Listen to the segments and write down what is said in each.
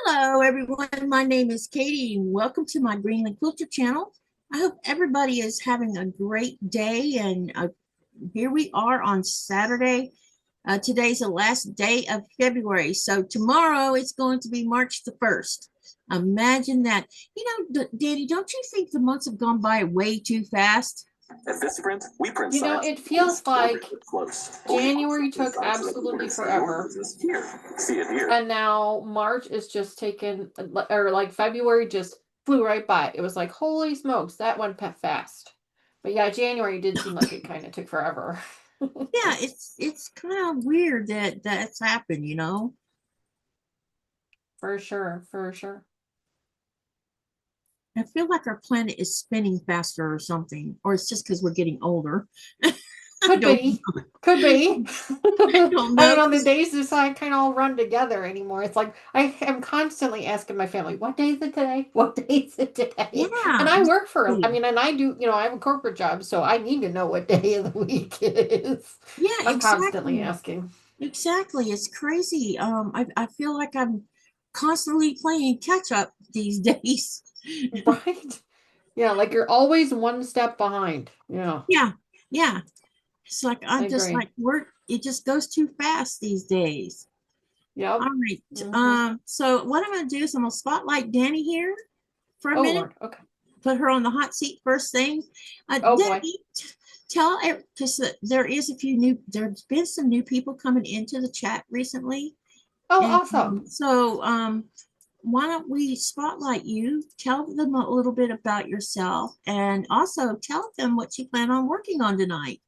Hello, everyone. My name is Katy. Welcome to my Greenland Quilter channel. I hope everybody is having a great day. And here we are on Saturday. Today's the last day of February. So tomorrow it's going to be March the 1st. Imagine that. Danny, don't you think the months have gone by way too fast? At this print, we print You know, signs. it feels like close. January took absolutely forever. See it here. And now March is just taken, or like February just flew right by. It was like, holy smokes, that went fast. But yeah, January did seem like it kind of took forever. Yeah, it's kind of weird that that's happened, you know? For sure, for sure. I feel like our planet is spinning faster or something, or it's just because we're getting older. Could be. Could be. I don't know. I mean, on the days just like kind of all run together anymore. It's like I am constantly asking my family, "What day is it today? What day is it today?" Yeah, And I work for, I exactly. mean, and I do, I have a corporate job, so I need to know what day of the week it is. Yeah, I'm constantly exactly. asking. Exactly. It's crazy. I feel like I'm constantly playing catch up these days. Right? Yeah, like you're always one step behind. Yeah, Yeah, yeah. It's like I I'm just agree. like work. It just goes too fast these days. All Yep. right. Hmm. So what I'm gonna do is I'm gonna spotlight Danny here for a Oh minute. Lord. Okay. Put her on the hot seat first thing. Oh boy. Danny, tell because there's been some new people coming into the chat recently. Oh, And awesome. why don't we spotlight you? Tell them a little bit about yourself and also tell them what you plan on working on tonight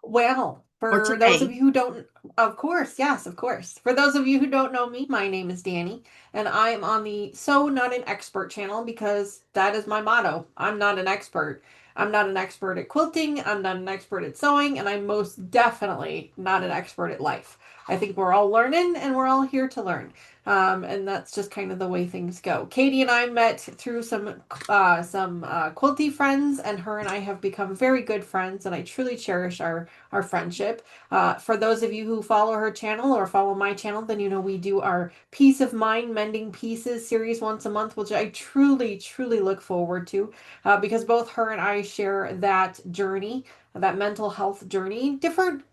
Well, or for those of today. you who don't, of course, yes, of course. For those of you who don't know me, my name is Danny, and I am on the So Not an Expert channel because that is my motto. I'm not an expert. I'm not an expert at quilting, I'm not an expert at sewing, and I'm most definitely not an expert at life. I think we're all learning and we're all here to learn. And that's just kind of the way things go. Katy and I met through some quilty friends, and her and I have become very good friends, and I truly cherish our friendship. For those of you who follow her channel or follow my channel, then you know we do our Peace of Mind Mending Pieces series once a month, which I truly, truly look forward to because both her and I share that journey, that mental health journey, different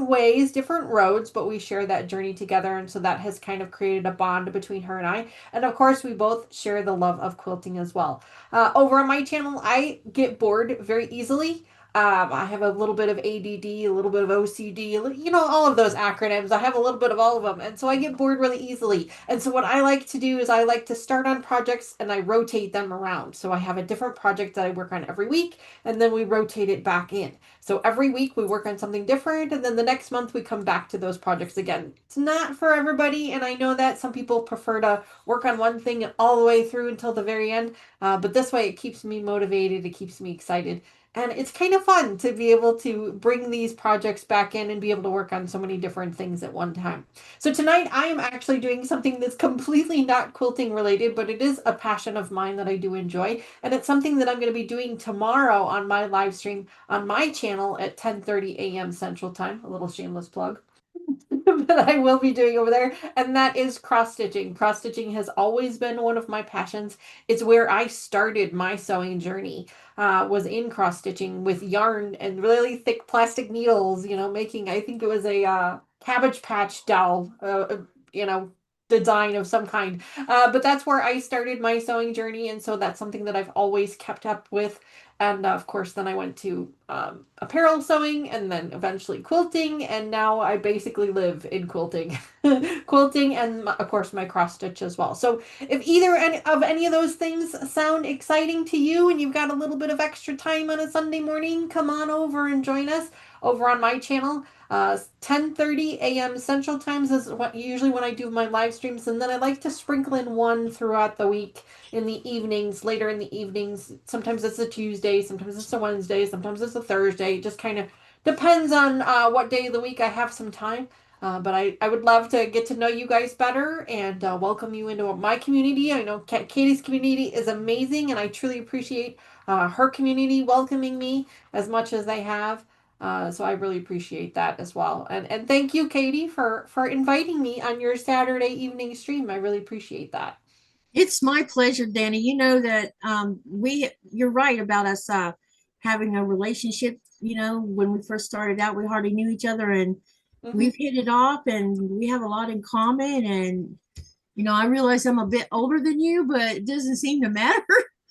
ways, different roads, but we share that journey together, and so that has kind of created a bond between her and I. And of course, we both share the love of quilting as well. Over on my channel, I get bored very easily. I have a little bit of ADD, a little bit of OCD, all of those acronyms. I have a little bit of all of them. And so I get bored really easily. And so what I like to do is I like to start on projects and I rotate them around. So I have a different project that I work on every week, and then we rotate it back in. So every week we work on something different, and then the next month we come back to those projects again. It's not for everybody, and I know that some people prefer to work on one thing all the way through until the very end. But this way it keeps me motivated, it keeps me excited. And it's kind of fun to be able to bring these projects back in and be able to work on so many different things at one time. So tonight I am actually doing something that's completely not quilting related, but it is a passion of mine that I do enjoy. And it's something that I'm going to be doing tomorrow on my live stream on my channel at 10:30 a.m. Central Time. A little shameless plug. That I will be doing over there, and that is cross stitching. Cross stitching has always been one of my passions. It's where I started my sewing journey. Was in cross stitching with yarn and really thick plastic needles. Making, I think it was a Cabbage Patch doll. You know. Design of some kind, but that's where I started my sewing journey, and so that's something that I've always kept up with. And of course, then I went to apparel sewing and then eventually quilting. And now I basically live in quilting, quilting, and of course, my cross stitch as well. So if either of any of those things sound exciting to you and you've got a little bit of extra time on a Sunday morning, come on over and join us over on my channel. 10:30 a.m. Central Times is usually when I do my live streams, and then I like to sprinkle in one throughout the week in the evenings, later in the evenings. Sometimes it's a Tuesday, sometimes it's a Wednesday, sometimes it's a Thursday. It just kind of depends on what day of the week I have some time. But I would love to get to know you guys better and welcome you into my community. I know Katie's community is amazing, and I truly appreciate her community welcoming me as much as they have. So I really appreciate that as well. And thank you, Katie, for inviting me on your Saturday evening stream. I really appreciate that. It's my pleasure, Danny. You know that you're right about us having a relationship. You know, when we first started out, we hardly knew each other, and we've hit it off, and we have a lot in common. And you know, I realize I'm a bit older than you, but it doesn't seem to matter.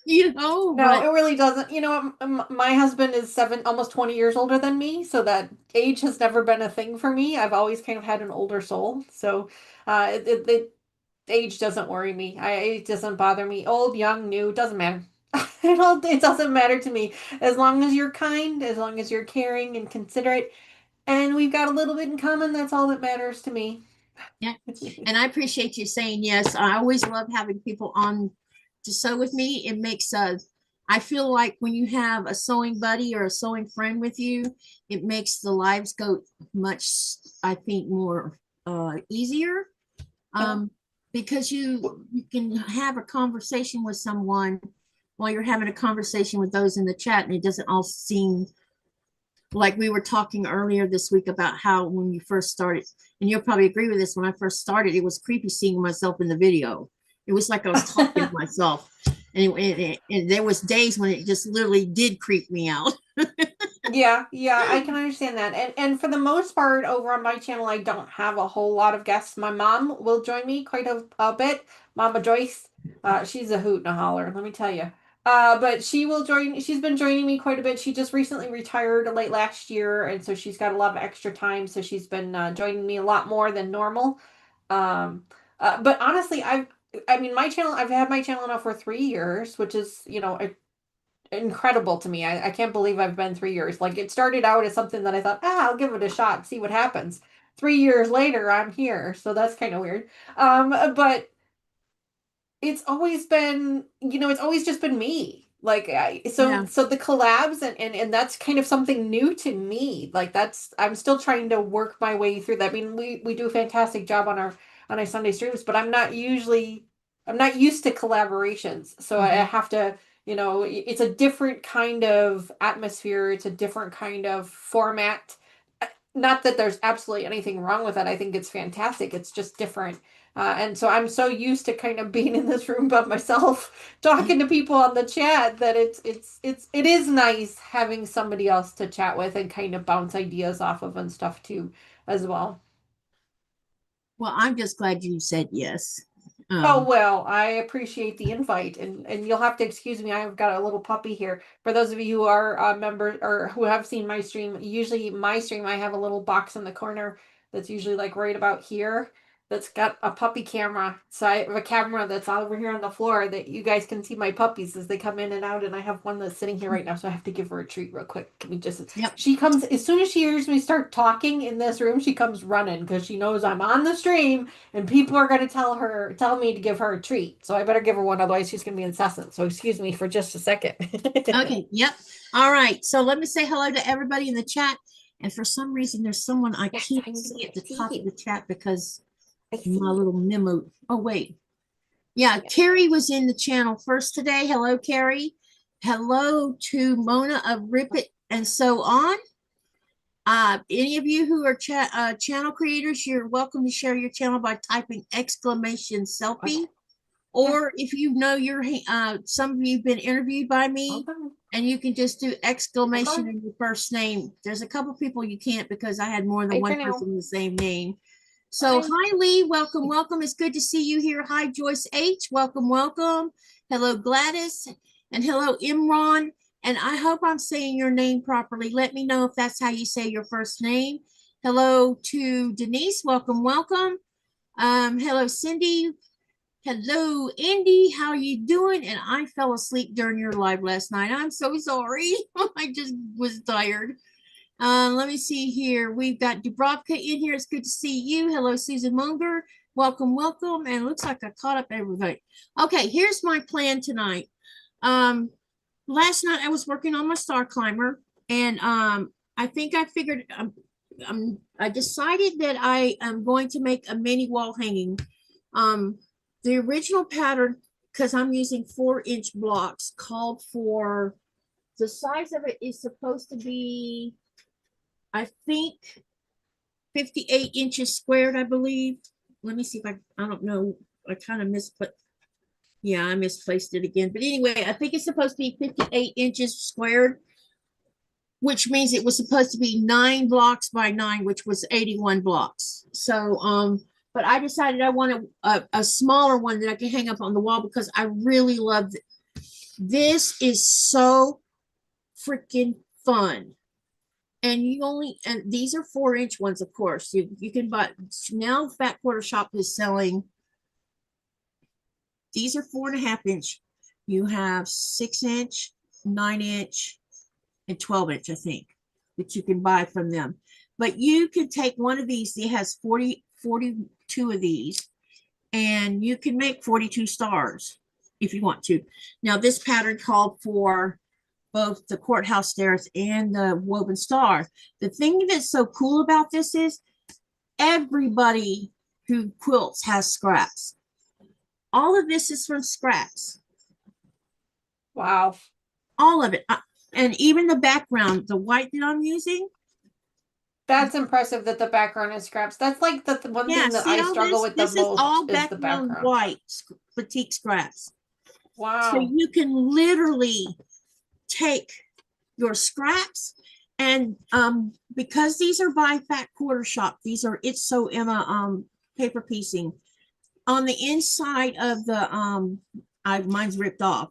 You know, No, but it really doesn't. You know, my husband is almost 20 years older than me, so that age has never been a thing for me. I've always kind of had an older soul, so age doesn't worry me. It doesn't bother me. Old, young, new, doesn't matter. It doesn't matter to me. As long as you're kind, as long as you're caring and considerate, and we've got a little bit in common, that's all that matters to me. yeah, and I appreciate you saying yes. I always love having people on to sew with me. It makes I feel like when you have a sewing buddy or a sewing friend with you, it makes the lives go much, I think, more easier. Because you can have a conversation with someone while you're having a conversation with those in the chat, and it doesn't all seem like we were talking earlier this week about how when you first started, and you'll probably agree with this, when I first started, it was creepy seeing myself in the video. It was like I was talking to myself. And there was days when it just literally did creep me out. Yeah, I can understand that. And for the most part, over on my channel, I don't have a whole lot of guests. My mom will join me quite a bit. Mama Joyce, she's a hoot and a holler, let me tell you. But she's been joining me quite a bit. She just recently retired late last year, and so she's got a lot of extra time, so she's been joining me a lot more than normal. But honestly, I've had my channel now for 3 years, which is, incredible to me. I can't believe I've been 3 years. Like, it started out as something that I thought, I'll give it a shot, see what happens. 3 years later, I'm here, so that's kind of weird. But it's always been, it's always just been me. Like, Yeah. so the collabs and that's kind of something new to me. Like, I'm still trying to work my way through that. I mean, we do a fantastic job on our Sunday streams, but I'm not used to collaborations. So I have to, it's a different kind of atmosphere. It's a different kind of format. Not that there's absolutely anything wrong with it. I think it's fantastic. It's just different. And so I'm so used to kind of being in this room by myself, talking to people on the chat, that it is nice having somebody else to chat with and kind of bounce ideas off of and stuff too, as well. Well, I'm just glad you said yes. Oh, well, I appreciate the invite, and you'll have to excuse me. I've got a little puppy here. For those of you who are members or who have seen my stream, usually my stream, I have a little box in the corner that's usually like right about here, that's got a puppy camera. So I have a camera that's over here on the floor that you guys can see my puppies as they come in and out, and I have one that's sitting here right now, so I have to give her a treat real quick. Can we just Yep. She comes as soon as she hears me start talking in this room, she comes running because she knows I'm on the stream and people are going to tell me to give her a treat. So I better give her one, otherwise she's going to be incessant. So excuse me for just a second. Okay. Yep. All right. So let me say hello to everybody in the chat. And for some reason, there's someone I can't see at the top of the chat because my little memo. Oh, wait. Yeah. Carrie was in the channel first today. Hello, Carrie. Hello to Mona of Rip It and So On. Any of you who are channel creators, you're welcome to share your channel by typing exclamation selfie. Or if you know some of you have been interviewed by me, and you can just do exclamation in your first name. There's a couple people you can't because I had more than one person with the same name. So hi Lee, welcome, welcome. It's good to see you here. Hi Joyce H, welcome, welcome. Hello Gladys, and hello Imran. And I hope I'm saying your name properly. Let me know if that's how you say your first name. Hello to Denise, welcome, welcome. Hello Cindy. Hello, Andy. How are you doing? And I fell asleep during your live last night. I'm so sorry. I just was tired. Let me see here. We've got Dubrovka in here. It's good to see you. Hello, Susan Munger. Welcome, welcome. And it looks like I caught up everybody. Okay, here's my plan tonight. Last night I was working on my star climber, and I think I figured I decided that I am going to make a mini wall hanging. The original pattern, because I'm using 4-inch blocks, called for, the size of it is supposed to be I think 58 inches squared, I believe. Let me see if I don't know. I kind of misplaced. Yeah, I misplaced it again. But anyway, I think it's supposed to be 58 inches squared, which means it was supposed to be 9 blocks by 9, which was 81 blocks. So, but I decided I wanted a smaller one that I can hang up on the wall because I really love it. This is so freaking fun. And these are 4-inch ones, of course. You can buy now. Fat Quarter Shop is selling. These are 4.5 inch. You have 6-inch, 9-inch, and 12-inch, I think, that you can buy from them. But you can take one of these. It has 42 of these, and you can make 42 stars if you want to. Now, this pattern called for both the courthouse stairs and the woven star. The thing that's so cool about this is everybody who quilts has scraps. All of this is from scraps. Wow. All of it. And even the background, the white that I'm using. That's impressive that the background is scraps. That's like the one thing that I struggle with the most. This is all background white batik scraps. Wow. So you can literally take your scraps and because these are by Fat Quarter Shop, these are It's So Emma paper piecing. On the inside of the mine's ripped off.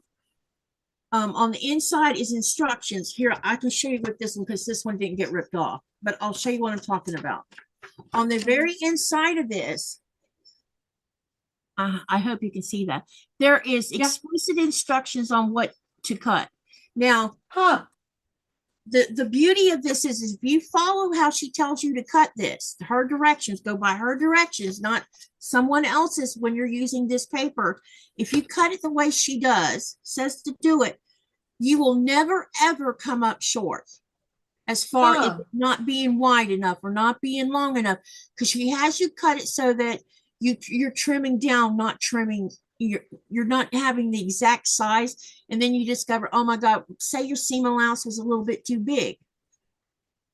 On the inside is instructions. Here, I can show you with this one because this one didn't get ripped off, but I'll show you what I'm talking about. On the very inside of this, I hope you can see that, there is explicit instructions on what to cut. Now, the beauty of this is if you follow how she tells you to cut this, her directions, go by her directions, not someone else's when you're using this paper. If you cut it the way she says to do it, you will never, ever come up short as far as not being wide enough or not being long enough, because she has you cut it so that you're trimming down, not trimming. You're not having the exact size, and then you discover, oh my God, say your seam allowance was a little bit too big,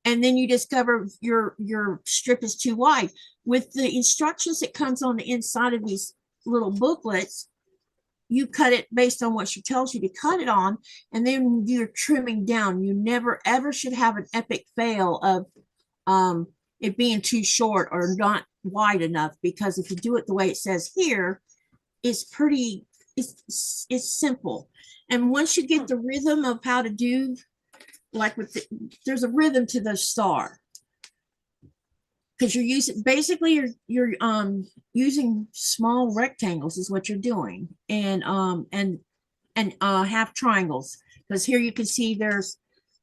and then you discover your strip is too wide. With the instructions that comes on the inside of these little booklets, you cut it based on what she tells you to cut it on, and then you're trimming down. You never ever should have an epic fail of it being too short or not wide enough, because if you do it the way it says here, it's simple. And once you get the rhythm of how to do, like there's a rhythm to the star, because you're you're using small rectangles is what you're doing, and half triangles, because here you can see there's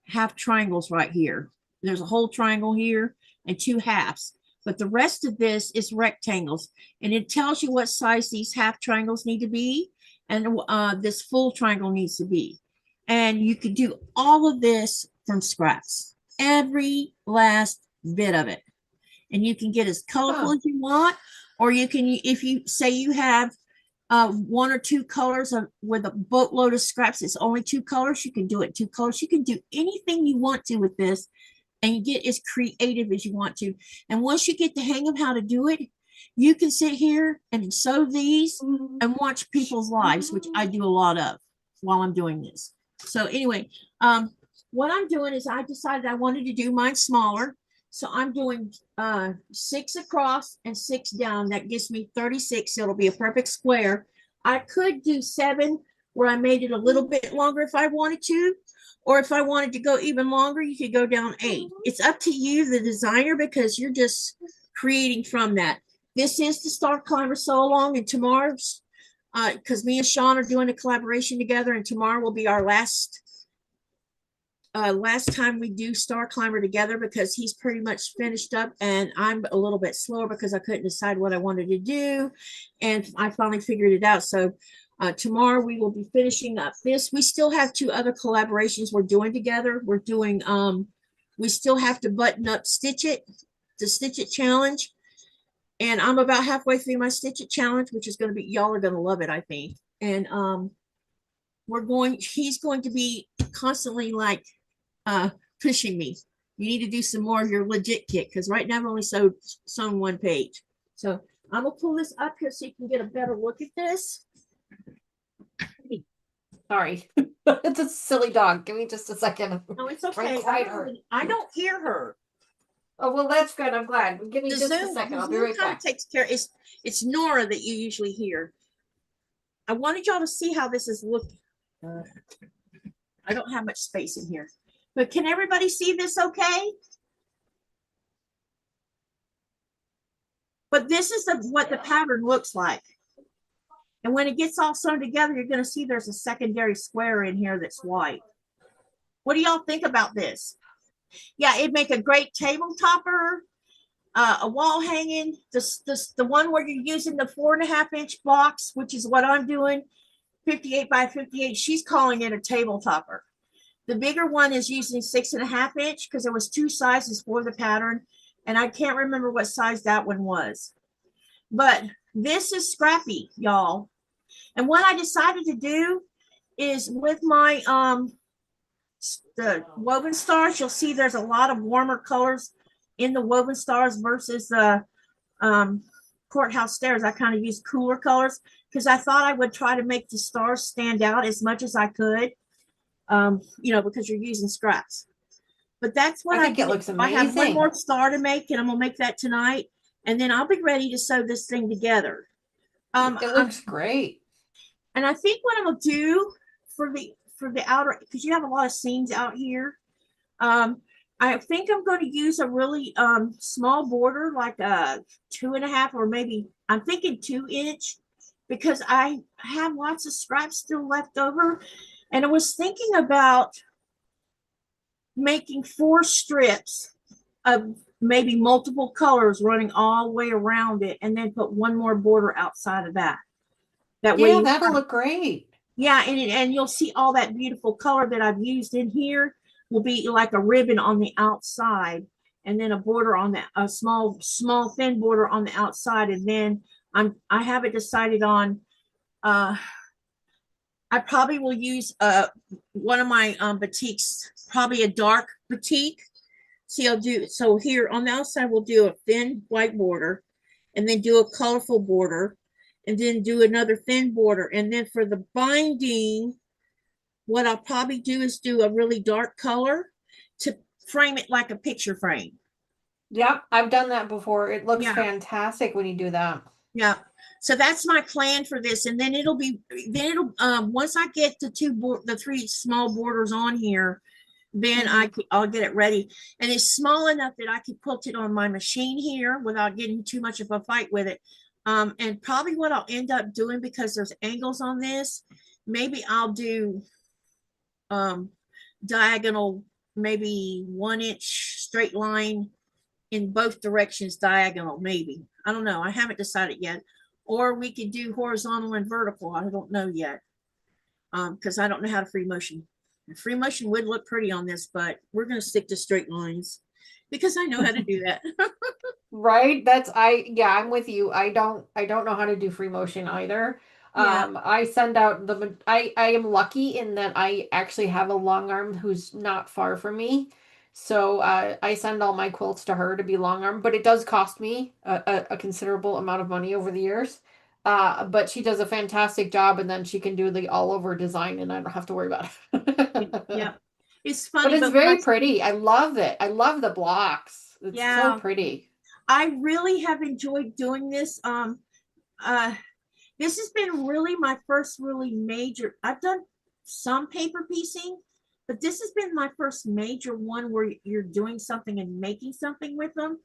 half triangles right here. There's a whole triangle here and 2 halves. But the rest of this is rectangles, and it tells you what size these half triangles need to be, and this full triangle needs to be. And you could do all of this from scraps, every last bit of it. And you can get as colorful as you want, or you can, if you say you have 1 or 2 colors with a boatload of scraps, it's only 2 colors, you can do it 2 colors. You can do anything you want to with this, and you get as creative as you want to. And once you get the hang of how to do it, you can sit here and sew these and watch people's lives, which I do a lot of while I'm doing this. So anyway, what I'm doing is I decided I wanted to do mine smaller. So I'm doing 6 across and 6 down. That gives me 36. It'll be a perfect square. I could do 7 where I made it a little bit longer if I wanted to. Or if I wanted to go even longer, you could go down 8. It's up to you, the designer, because you're just creating from that. This is the Star Climber Sew Along, and tomorrow's, because me and Sean are doing a collaboration together, and tomorrow will be our last time we do Star Climber together, because he's pretty much finished up, and I'm a little bit slower because I couldn't decide what I wanted to do, and I finally figured it out. So tomorrow we will be finishing up this. We still have 2 other collaborations we're doing together. We're doing, we still have to button up the Stitch It challenge. And I'm about halfway through my Stitch It challenge, which is going to be, y'all are going to love it, I think. And he's going to be constantly like pushing me. you need to do some more of your legit kit, because right now I've only sewn one page. So I'm gonna pull this up here so you can get a better look at this. Sorry. It's a silly dog. Give me just a second. No, it's okay. I don't hear her. Oh, well, that's good. I'm glad. Give me The just a Zoom, second. the I'll be Zoom right kind of back. takes care. It's Nora that you usually hear. I wanted y'all to see how this is looking. I don't have much space in here, but can everybody see this okay? But this is what the pattern looks like. And when it gets all sewn together, you're going to see there's a secondary square in here that's white. What do y'all think about this? Yeah, it'd make a great table topper, a wall hanging. The one where you're using the 4.5-inch blocks, which is what I'm doing, 58 by 58. She's calling it a table topper. The bigger one is using 6.5-inch because there was 2 sizes for the pattern, and I can't remember what size that one was. But this is Scrappy, y'all. And what I decided to do is with my the woven stars, you'll see there's a lot of warmer colors in the woven stars versus the courthouse stairs. I kind of used cooler colors because I thought I would try to make the stars stand out as much as I could, you know, because you're using scraps. But that's what I think it looks amazing. I have one more star to make, and I'm gonna make that tonight, and then I'll be ready to sew this thing together. It looks great. And I think what I'm gonna do for the outer, because you have a lot of seams out here, I think I'm going to use a really small border, like a 2.5, or maybe I'm thinking 2-inch, because I have lots of scraps still left over, and I was thinking about making 4 strips of maybe multiple colors running all the way around it, and then put one more border outside of that. That way, that'll look great. Yeah, and you'll see all that beautiful color that I've used in here will be like a ribbon on the outside, and then a border on a small thin border on the outside, and then I haven't decided on. I probably will use one of my batiks, probably a dark batik. See, I'll do so here on the outside. We'll do a thin white border, and then do a colorful border, and then do another thin border. And then for the binding, what I'll probably do is do a really dark color to frame it like a picture frame. Yep, I've done that before. It looks fantastic when you do that. Yeah. So that's my plan for this. And then it'll once I get the 3 small borders on here, then I'll get it ready. And it's small enough that I can quilt it on my machine here without getting too much of a fight with it. And probably what I'll end up doing, because there's angles on this, maybe I'll do diagonal, maybe 1-inch straight line in both directions, diagonal, maybe. I don't know. I haven't decided yet. Or we could do horizontal and vertical. I don't know yet, because I don't know how to free motion. And free motion would look pretty on this, but we're going to stick to straight lines because I know how to do that. Right? I'm with you. I don't know how to do free motion either. I send out I am lucky in that I actually have a long arm who's not far from me. So I send all my quilts to her to be long arm, but it does cost me a considerable amount of money over the years. But she does a fantastic job, and then she can do the all over design, and I don't have to worry about it. Yeah. It's funny. But it's very pretty. I love it. I love the blocks. It's so pretty. I really have enjoyed doing this. This has been really my first really major. I've done some paper piecing, but this has been my first major one where you're doing something and making something with them.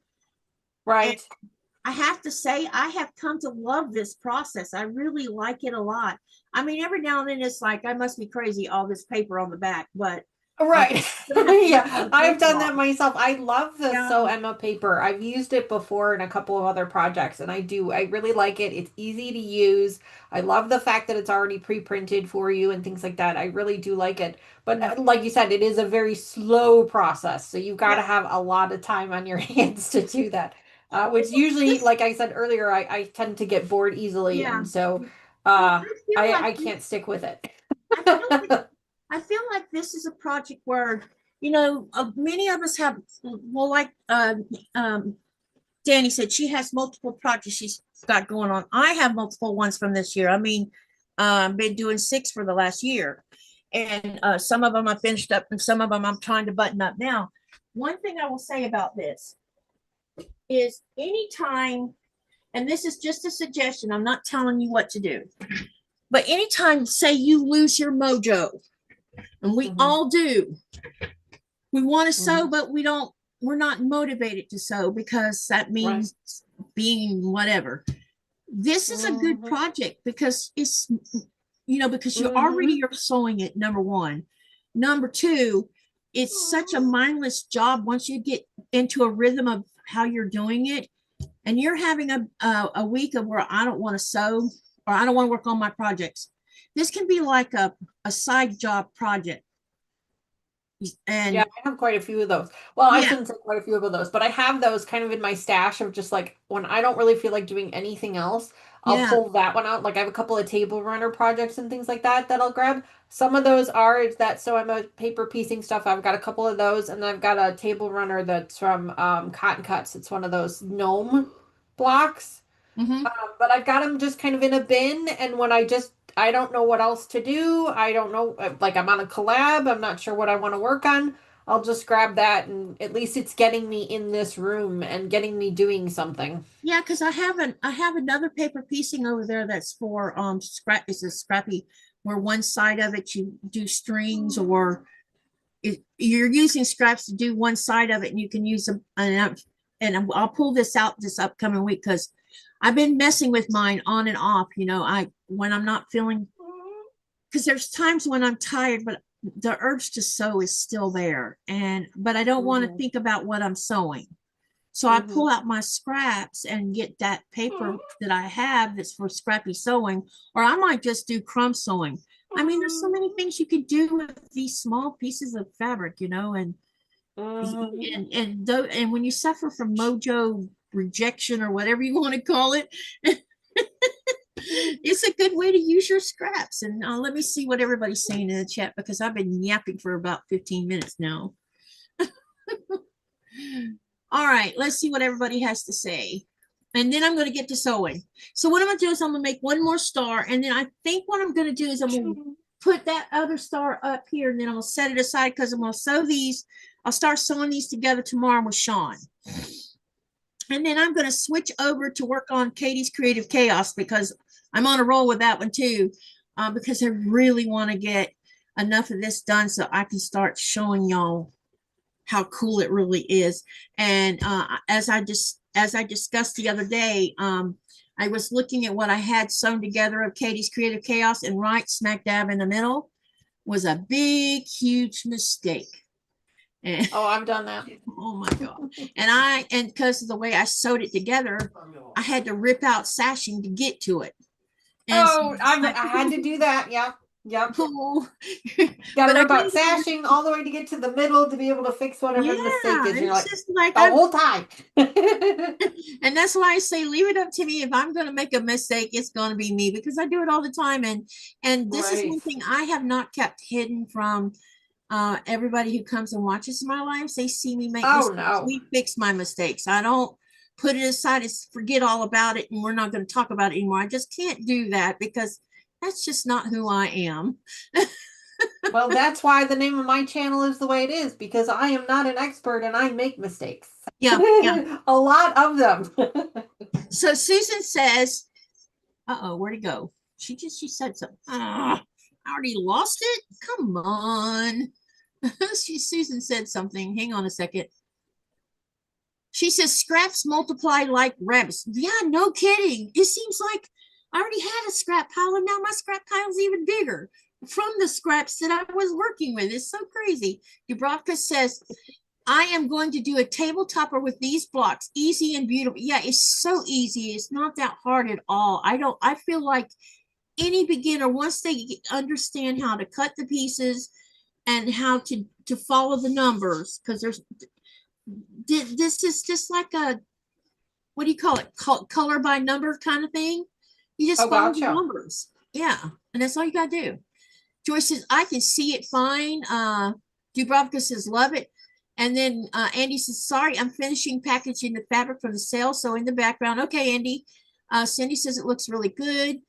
Right. And I have to say, I have come to love this process. I really like it a lot. I mean, every now and then it's like, I must be crazy, all this paper on the back, but right. Yeah, I've done that myself. I love the Sew Emma paper. I've used it before in a couple of other projects, and I really like it. It's easy to use. I love the fact that it's already pre-printed for you and things like that. I really do like it. But like you said, it is a very slow process, so you've got to have a lot of time on your hands to do that. Which usually, like I said earlier, I tend to get bored easily, and so I can't stick with it. I feel like this is a project where you know, many of us have, well, like Danny said, she has multiple projects she's got going on. I have multiple ones from this year. I mean, been doing 6 for the last year. And some of them I finished up and some of them I'm trying to button up now. One thing I will say about this is anytime, and this is just a suggestion, I'm not telling you what to do, but anytime, say you lose your mojo, and we all do, we want to sew, but we're not motivated to sew because that means being whatever. This is a good project because it's, you know, because you already are sewing it, number one. Number two, it's such a mindless job once you get into a rhythm of how you're doing it, and you're having a week of where I don't want to sew or I don't want to work on my projects. This can be like a side job project. And yeah, I have quite a few of those. Well, I shouldn't say quite a few of those, but I have those kind of in my stash of just like when I don't really feel like doing anything else, I'll pull that one out. Like I have a couple of table runner projects and things like that that I'll grab. Some of those are that so I'm a paper piecing stuff. I've got a couple of those, and I've got a table runner that's from Cotton Cuts. It's one of those gnome blocks. But I've got them just kind of in a bin, and when I don't know what else to do. I don't know, like I'm on a collab. I'm not sure what I want to work on. I'll just grab that, and at least it's getting me in this room and getting me doing something. Yeah, because I have another paper piecing over there that's for it's a scrappy, where one side of it you do strings, or you're using scraps to do one side of it, and you can use them. And I'll pull this out this upcoming week because I've been messing with mine on and off. You know, when I'm not feeling, because there's times when I'm tired, but the urge to sew is still there, but I don't want to think about what I'm sewing. So I pull out my scraps and get that paper that I have that's for scrappy sewing, or I might just do crumb sewing. I mean, there's so many things you could do with these small pieces of fabric, you know, and when you suffer from mojo rejection or whatever you want to call it, it's a good way to use your scraps. And let me see what everybody's saying in the chat, because I've been yapping for about 15 minutes now. All right, let's see what everybody has to say. And then I'm going to get to sewing. So what I'm going to do is I'm going to make one more star. And then I think what I'm going to do is I'm going to put that other star up here. And then I'm going to set it aside because I'm going to sew these. I'll start sewing these together tomorrow with Sean. And then I'm going to switch over to work on Katie's Creative Chaos, because I'm on a roll with that one too, because I really want to get enough of this done so I can start showing y'all how cool it really is. And as I discussed the other day, I was looking at what I had sewn together of Katie's Creative Chaos, and right smack dab in the middle was a big, huge mistake. And, oh, I've done that. Oh my God. And because of the way I sewed it together, I had to rip out sashing to get to it. And I had to do that. Yeah. Yep. Oh. Got to rip out sashing all the way to get to the middle to be able to fix whatever the mistake is. You're like the whole time. And that's why I say leave it up to me. If I'm going to make a mistake, it's going to be me, because I do it all the time. And this is one thing I have not kept hidden from everybody who comes and watches my lives. They see me make mistakes. No. We fix my mistakes. I don't put it aside and forget all about it and we're not going to talk about it anymore. I just can't do that, because that's just not who I am. Well, that's why the name of my channel is the way it is, because I am not an expert and I make mistakes. Yeah. A lot of them. So Susan says, where'd it go? She said something. I already lost it. Come on. Susan said something. Hang on a second. She says scraps multiply like rabbits. Yeah, no kidding. It seems like I already had a scrap pile, and now my scrap pile is even bigger from the scraps that I was working with. It's so crazy. Dubravka says, I am going to do a table topper with these blocks. Easy and beautiful. Yeah, it's so easy. It's not that hard at all. I feel like any beginner, once they understand how to cut the pieces and how to follow the numbers, because this is just like a, what do you call it? Color by number kind of thing. You just follow the numbers. Yeah. And that's all you got to do. Joyce says, I can see it fine. Dubrovka says, love it. And then Andy says, sorry, I'm finishing packaging the fabric for the sale. So in the background, okay, Andy. Cindy says it looks really good.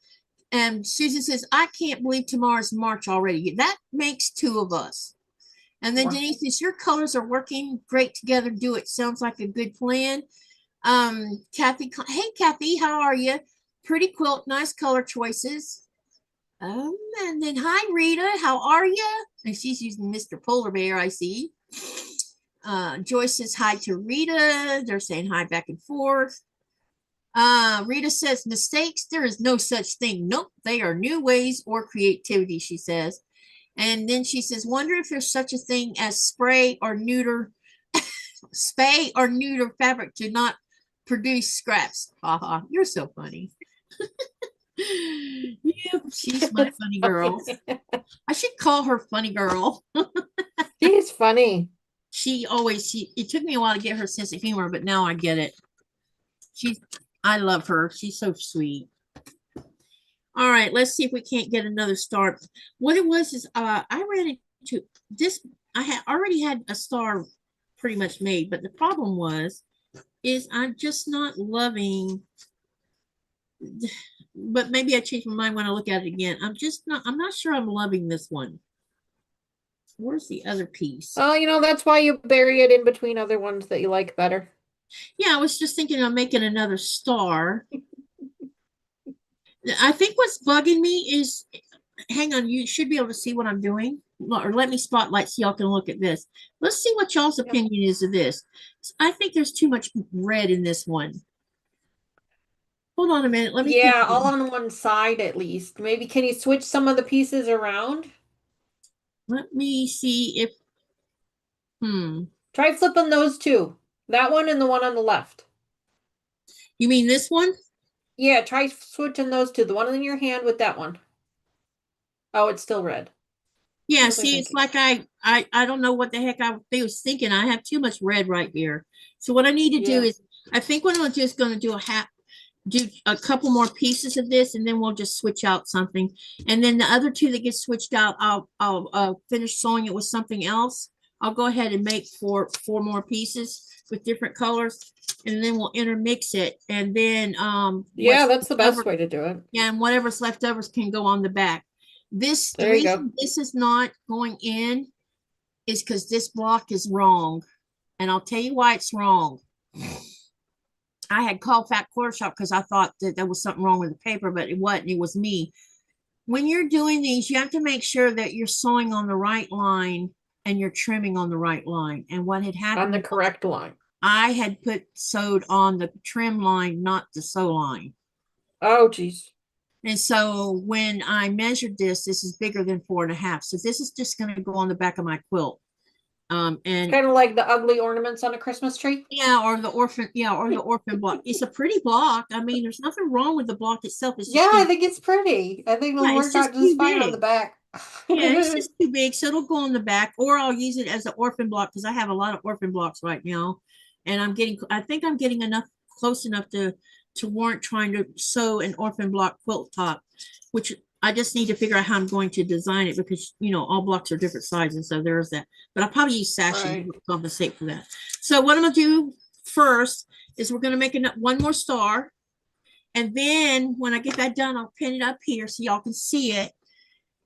And Susan says, I can't believe tomorrow's March already. That makes two of us. And then Wow. Denise says, your colors are working great together. Do it. Sounds like a good plan. Kathy, hey, Kathy, how are you? Pretty quilt, nice color choices. And then, hi, Rita, how are you? And she's using Mr. Polar Bear, I see. Joyce says hi to Rita. They're saying hi back and forth. Rita says, mistakes, there is no such thing. Nope, they are new ways or creativity, she says. And then she says, wonder if there's such a thing as spray or neuter fabric to not produce scraps. Haha, you're so funny. Yeah, she's my funny girl. I should call her funny girl. She's funny. It took me a while to get her sense of humor, but now I get it. I love her. She's so sweet. All right, let's see if we can't get another star. What it was is I ran into this. I had already had a star pretty much made, but the problem is I'm just not loving, but maybe I changed my mind when I look at it again. I'm not sure I'm loving this one. Where's the other piece? Oh, you know, that's why you bury it in between other ones that you like better. Yeah, I was just thinking of making another star. I think what's bugging me is, hang on, you should be able to see what I'm doing. Or let me spotlight so y'all can look at this. Let's see what y'all's opinion is of this. I think there's too much red in this one. Hold on a minute. Let me Yeah, all on one side at least. Maybe can you switch some of the pieces around? Let me see if Try flipping those two. That one and the one on the left. You mean this one? Yeah, try switching those two. The one in your hand with that one. Oh, it's still red. Yeah, see, it's like I don't know what the heck I was thinking. I have too much red right here. So what I need to do is, I think what I'm just going to do a couple more pieces of this, and then we'll just switch out something. And then the other two that get switched out, I'll finish sewing it with something else. I'll go ahead and make four more pieces with different colors, and then we'll intermix it. And then yeah, that's the best way to do it. Yeah, and whatever's leftovers can go on the back. The reason this is not going in is because this block is wrong. And I'll tell you why it's wrong. I had called Fat Quarter Shop because I thought that there was something wrong with the paper, but it wasn't. It was me. When you're doing these, you have to make sure that you're sewing on the right line and you're trimming on the right line. And what had happened on the correct line. I had sewed on the trim line, not the sew line. Oh, geez. And so when I measured this is bigger than 4.5. So this is just going to go on the back of my quilt. And kind of like the ugly ornaments on a Christmas tree. Yeah, or the orphan block. It's a pretty block. I mean, there's nothing wrong with the block itself. It's just I think it's pretty. I think it'll work out just fine on the back. Yeah, it's just too big, so it'll go on the back, or I'll use it as an orphan block because I have a lot of orphan blocks right now, and I think I'm getting close enough to warrant trying to sew an orphan block quilt top, which I just need to figure out how I'm going to design it because, all blocks are different sizes. So there's that. But I'll probably use sashes to compensate for that. So what I'm going to do first is we're going to make one more star. And then when I get that done, I'll pin it up here so y'all can see it.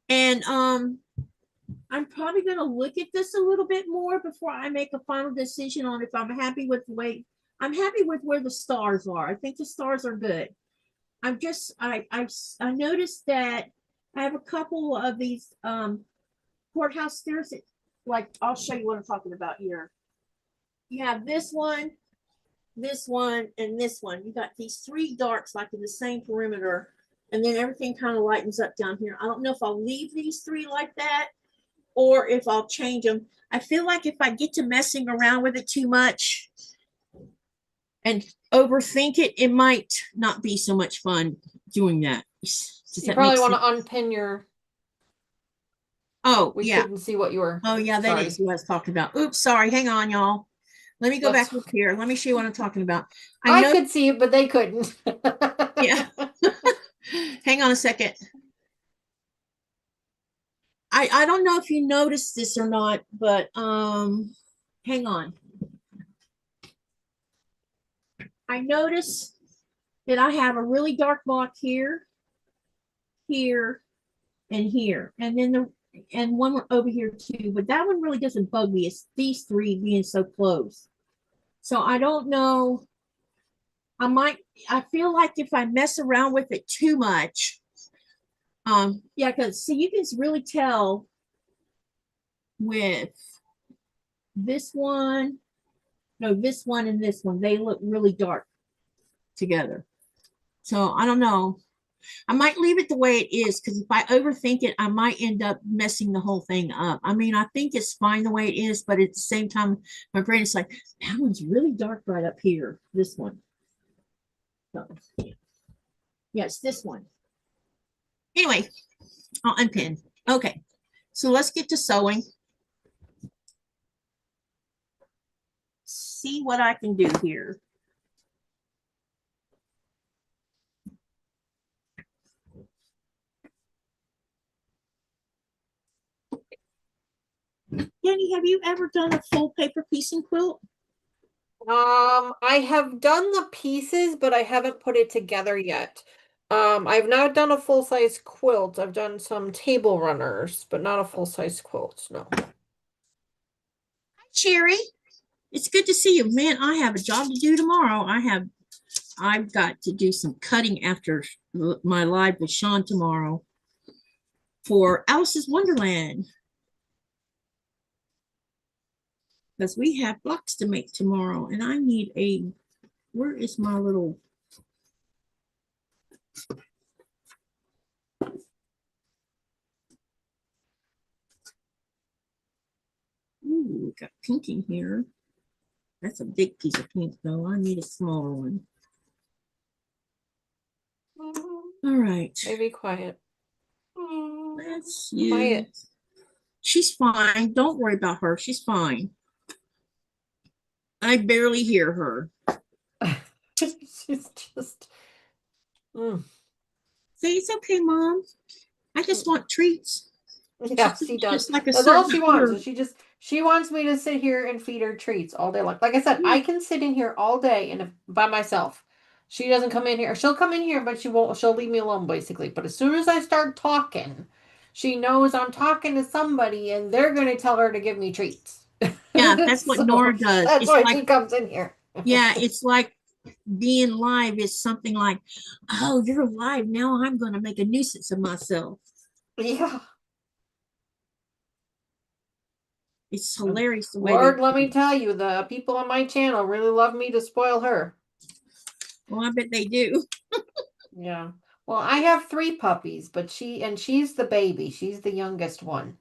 And I'm probably going to look at this a little bit more before I make a final decision on if I'm happy with the way. I'm happy with where the stars are. I think the stars are good. I noticed that I have a couple of these courthouse stairs that, I'll show you what I'm talking about here. You have this one, and this one. You got these three darks in the same perimeter, and then everything kind of lightens up down here. I don't know if I'll leave these three like that or if I'll change them. I feel like if I get to messing around with it too much and overthink it, it might not be so much fun doing that. You probably want to unpin your. Oh, we couldn't see what you were. Oh, yeah, that is what I was talking about. Oops, sorry. Hang on, y'all. Let me go back up here. Let me show you what I'm talking about. I could see it, but they couldn't. Yeah. Hang on a second. I don't know if you noticed this or not, but hang on. I noticed that I have a really dark block here, here, and here, and then one over here too. But that one really doesn't bug me. It's these three being so close. So I don't know. I feel like if I mess around with it too much, yeah, because see, you can really tell with this one, no, this one and this one, they look really dark together. So I don't know. I might leave it the way it is, because if I overthink it, I might end up messing the whole thing up. I mean, I think it's fine the way it is, but at the same time, my brain is like, that one's really dark right up here, this one. So, yes, this one. Anyway, I'll unpin. Okay, so let's get to sewing. See what I can do here. Danny, have you ever done a full paper piecing quilt? I have done the pieces, but I haven't put it together yet. I've not done a full-size quilt. I've done some table runners, but not a full-size quilt, no. Hi, Sherry. It's good to see you. Man, I have a job to do tomorrow. I've got to do some cutting after my live with Sean tomorrow for Alice's Wonderland. Because we have blocks to make tomorrow, and I need a, where is my little, ooh, we got pink in here. That's a big piece of pink though. I need a smaller one. All right. Maybe quiet. Let's use, Quiet. She's fine. Don't worry about her. She's fine. I barely hear her. She's just. Say, it's okay, Mom. I just want treats. Yeah, she does. Just like a That's all she certain wants. She wants me to sit here and feed her treats all day long. Like I said, I can sit in here all day and by myself. She doesn't come in here. She'll come in here, but she won't. She'll leave me alone basically. But as soon as I start talking, she knows I'm talking to somebody, and they're going to tell her to give me treats. Yeah, that's what So Nora does. That's it's why like, she comes in here. Yeah, it's like being live is something like, oh, you're live. Now I'm going to make a nuisance of myself. Yeah. It's hilarious the way Lord, let me tell you, the people on my channel really love me to spoil her. Well, I bet they do. Yeah. Well, I have 3 puppies, but she's the baby. She's the youngest one.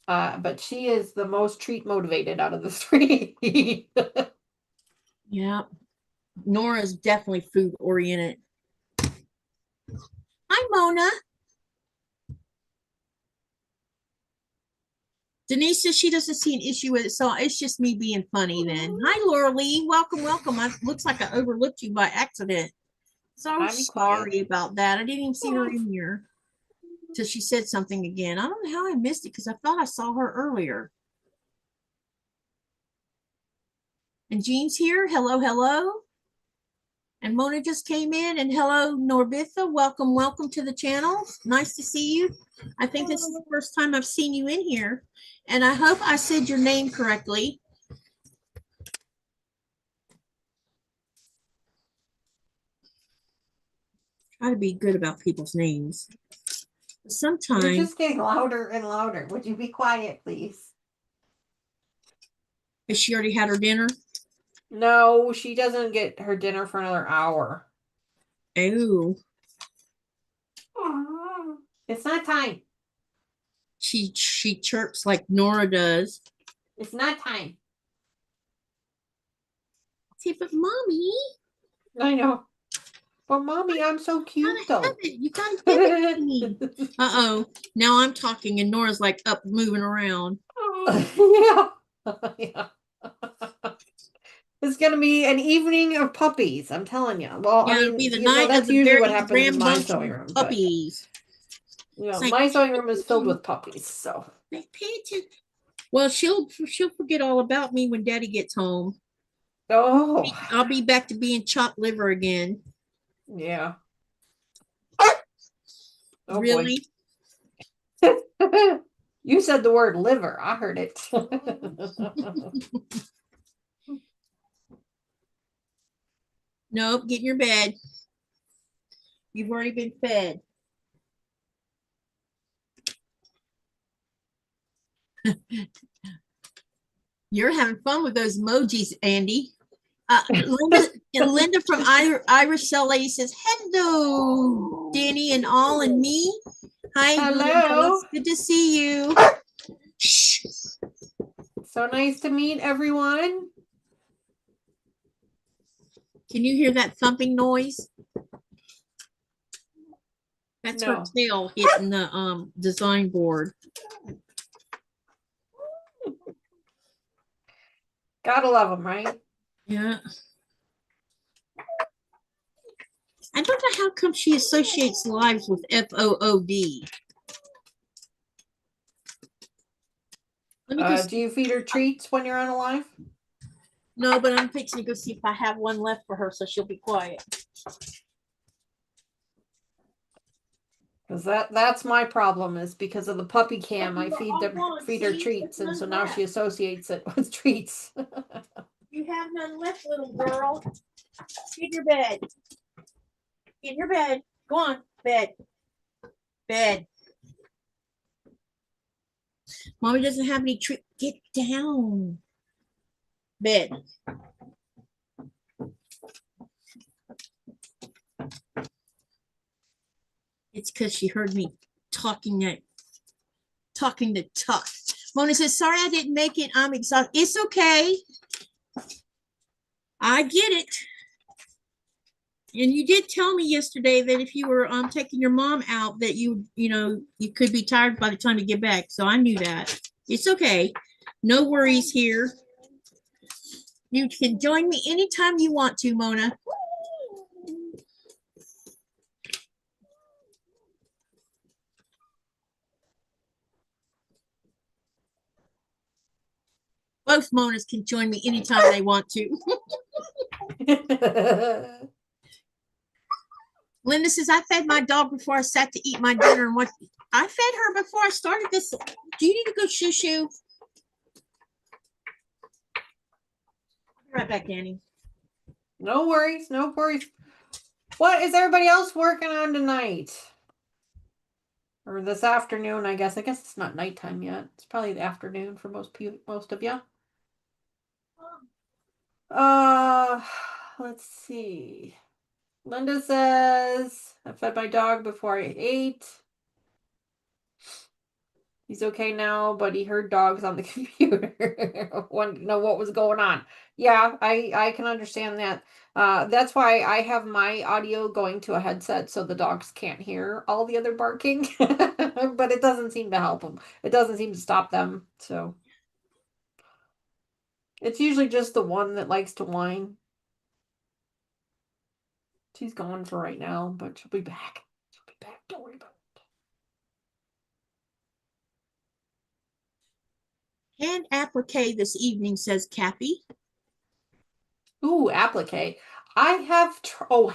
But she is the most treat motivated out of the 3. Yeah. Nora's definitely food oriented. Hi, Mona. Denise says she doesn't see an issue with it, so it's just me being funny then. Hi, Laura Lee. Welcome, welcome. Looks like I overlooked you by accident. So sorry about that. I didn't even see her in here till she said something again. I don't know how I missed it because I thought I saw her earlier. And Jean's here. Hello, hello. And Mona just came in. And hello, Norbitha. Welcome, welcome to the channel. Nice to see you. I think this is the first time I've seen you in here. And I hope I said your name correctly. Try to be good about people's names. Sometimes you're just getting louder and louder. Would you be quiet, please? Has she already had her dinner? No, she doesn't get her dinner for another hour. Oh. It's not time. She chirps like Nora does. It's not time. See, but Mommy. I know. But Mommy, I'm so cute though. You gotta give it to me. Uh-oh. Now I'm talking and Nora's like up moving around. Yeah. Yeah. It's gonna be an evening of puppies, I'm telling you. Well, yeah, I mean, it'll be the night that's of the usually very what happens in my sewing room. puppies. But, my sewing room is filled with puppies, so Pay attention. Well, she'll forget all about me when Daddy gets home. Oh, I'll be back to being chopped liver again. yeah. Oh, really? Boy. You said the word liver. I heard it. Nope, get in your bed. You've already been fed. You're having fun with those emojis, Andy. Linda from Irish Cell Lady says, hello, Danny and all and me. Hi, Hello. Linda. Good to see you. Shh. So nice to meet everyone. Can you hear that thumping noise? That's her No. tail hitting the design board. Gotta love them, right? Yeah. I don't know how come she associates lives with FOOD. Do you feed her treats when you're on a live? No, but I'm fixing to go see if I have one left for her so she'll be quiet. Because that's my problem, is because of the puppy cam. I feed her treats, and so now she associates it with treats. You have none left, little girl. Get in your bed. Get in your bed. Go on, bed. Bed. Mommy doesn't have any treat. Get down. Bed. It's because she heard me talking the talk. Mona says, sorry I didn't make it. I'm exhausted. It's okay. I get it. And you did tell me yesterday that if you were taking your mom out, that you could be tired by the time you get back. So I knew that. It's okay. No worries here. You can join me anytime you want to, Mona. Both Monas can join me anytime they want to. Linda says, I fed my dog before I sat to eat my dinner. And I fed her before I started this. Do you need to go shoo-shoo? I'll be right back, Danny. No worries, no worries. What is everybody else working on tonight? Or this afternoon, I guess. I guess it's not nighttime yet. It's probably the afternoon for most of you. Let's see. Linda says, I fed my dog before I ate. He's okay now, but he heard dogs on the computer. Wanted to know what was going on. Yeah, I can understand that. That's why I have my audio going to a headset so the dogs can't hear all the other barking. But it doesn't seem to help them. It doesn't seem to stop them. So it's usually just the one that likes to whine. She's gone for right now, but she'll be back. She'll be back. Don't worry about it. Hand applique this evening, says Katy. Ooh, applique. I have,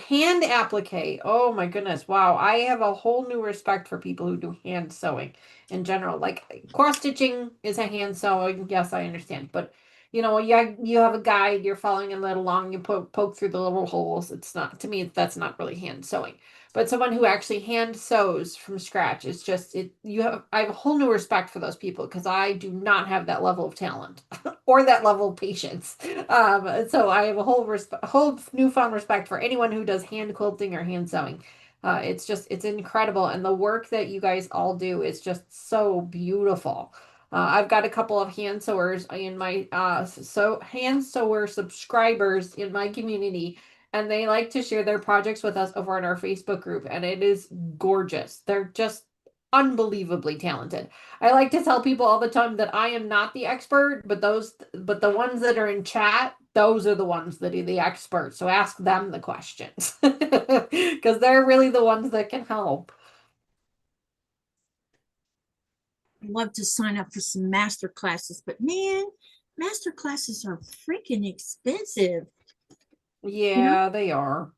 hand applique. Oh my goodness. Wow. I have a whole new respect for people who do hand sewing in general. Like cross stitching is a hand sewing. Yes, I understand. But you have a guide, you're following it along, you poke through the little holes. It's not, to me, that's not really hand sewing. But someone who actually hand sews from scratch, it's just, I have a whole new respect for those people because I do not have that level of talent or that level of patience. So I have a whole newfound respect for anyone who does hand quilting or hand sewing. It's incredible. And the work that you guys all do is just so beautiful. I've got a couple of hand sewers in my hand sewer subscribers in my community, and they like to share their projects with us over in our Facebook group, and it is gorgeous. They're just unbelievably talented. I like to tell people all the time that I am not the expert, but the ones that are in chat, those are the ones that are the experts. So ask them the questions because they're really the ones that can help. love to sign up for some master classes, but man, master classes are freaking expensive. Yeah, they are.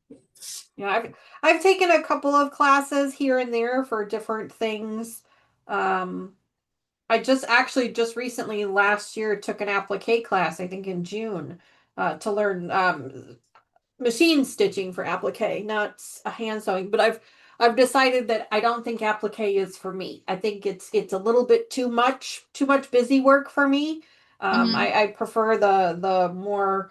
Yeah, I've taken a couple of classes here and there for different things. I just recently last year took an applique class, I think in June, to learn machine stitching for applique, not a hand sewing. But I've decided that I don't think applique is for me. I think it's a little bit too much busy work for me. I prefer the more,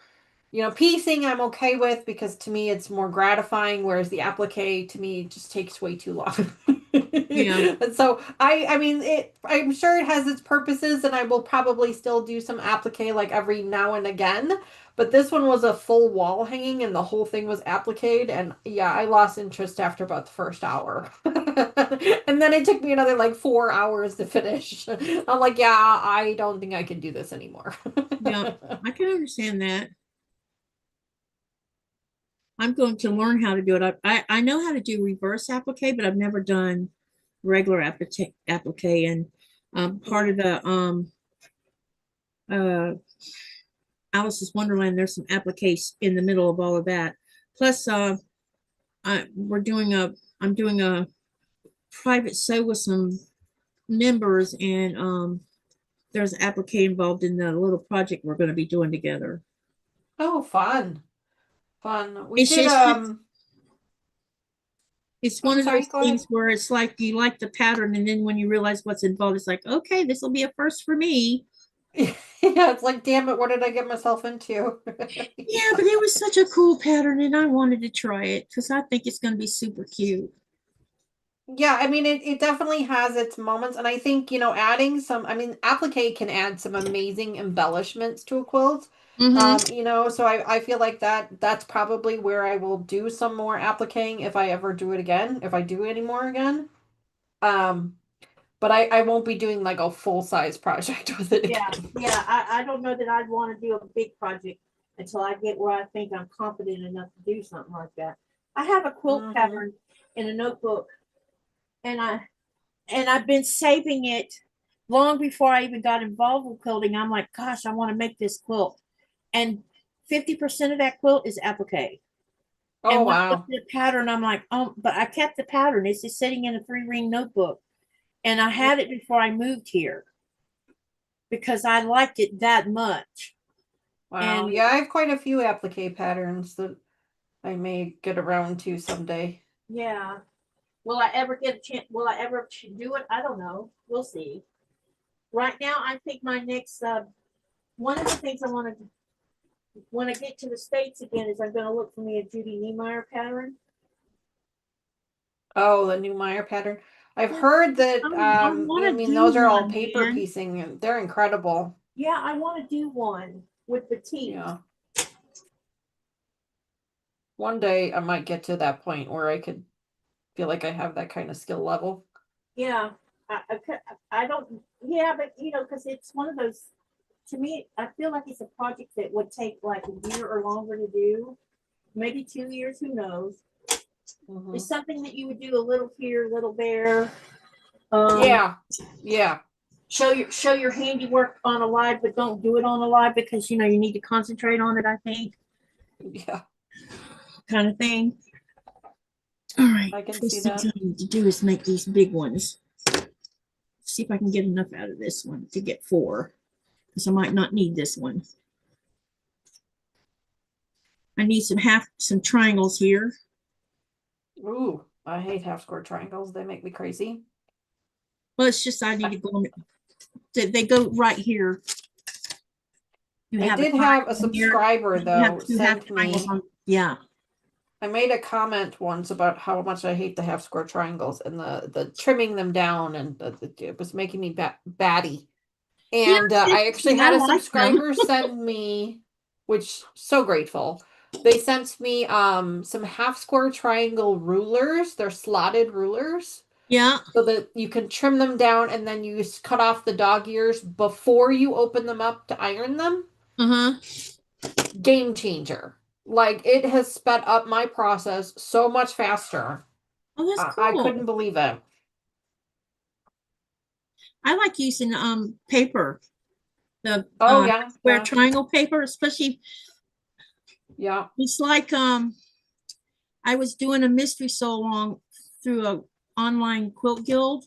piecing I'm okay with, because to me it's more gratifying, whereas the applique to me just takes way too long. Yeah. And so I mean, I'm sure it has its purposes, and I will probably still do some applique like every now and again. But this one was a full wall hanging, and the whole thing was appliqued, and yeah, I lost interest after about the first hour. And then it took me another like 4 hours to finish. I'm like, yeah, I don't think I can do this anymore. Yeah, I can understand that. I'm going to learn how to do it. I know how to do reverse applique, but I've never done regular applique. And part of the uh, Alice's Wonderland, there's some appliques in the middle of all of that. Plus, I'm doing a private sew with some members, and there's an applique involved in the little project we're going to be doing together. Oh, fun. We It's did just, it's one I'm of sorry, those go ahead. things where it's like you like the pattern, and then when you realize what's involved, it's like, okay, this will be a first for me. Yeah, it's like, damn it, what did I get myself into? Yeah, but it was such a cool pattern, and I wanted to try it because I think it's going to be super cute. Yeah, I mean, it definitely has its moments. And I think, adding some, I mean, applique can add some amazing embellishments to a quilt. So I feel like that's probably where I will do some more appliquing if I ever do it again, if I do any more again. Um, but I won't be doing like a full-size project with it Yeah, again. yeah. I don't know that I'd want to do a big project until I get where I think I'm confident enough to do something like that. I have a quilt pattern in a notebook, and I've been saving it long before I even got involved with quilting. I'm like, gosh, I want to make this quilt. And 50% of that quilt is applique. Oh, And when I looked wow. at the pattern, I'm like, oh, but I kept the pattern. It's just sitting in a 3-ring notebook. And I had it before I moved here because I liked it that much. Wow. And Yeah, I have quite a few applique patterns that I may get around to someday. yeah, will I ever get a chance? Will I ever do it? I don't know. We'll see. Right now, I think my next one of the things I want to when I get to the States again is I'm going to look for me a Judy Niemeyer pattern. Oh, the new Meyer pattern. I've heard that, I I want to mean, do those are all one, paper man. piecing, and they're incredible. Yeah, I want to do one with petite. Yeah. One day I might get to that point where I could feel like I have that kind of skill level. Yeah, I don't. Yeah, but because it's one of those. To me, I feel like it's a project that would take like a year or longer to do, maybe 2 years. Who knows? It's something that you would do a little here, a little there. Yeah. Show your handiwork on a live, but don't do it on a live because you need to concentrate on it. I think. Yeah. Kind of thing. All right. I can First see things that. I need to do is make these big ones. See if I can get enough out of this one to get 4, because I might not need this one. I need some triangles here. Ooh, I hate half square triangles. They make me crazy. Well, it's just I need to go. They go right here. I did have a subscriber though send me. Yeah. I made a comment once about how much I hate the half square triangles and the trimming them down, and it was making me batty. And I actually had a subscriber send me, which so grateful. They sent me some half square triangle rulers. They're slotted rulers. Yeah. So that you can trim them down, and then you cut off the dog ears before you open them up to iron them. Game changer. Like, it has sped up my process so much faster. Oh, that's cool. I couldn't believe it. I like using paper, the Oh yeah, square yeah, triangle paper, especially. yeah. It's like I was doing a mystery so long through a online quilt guild.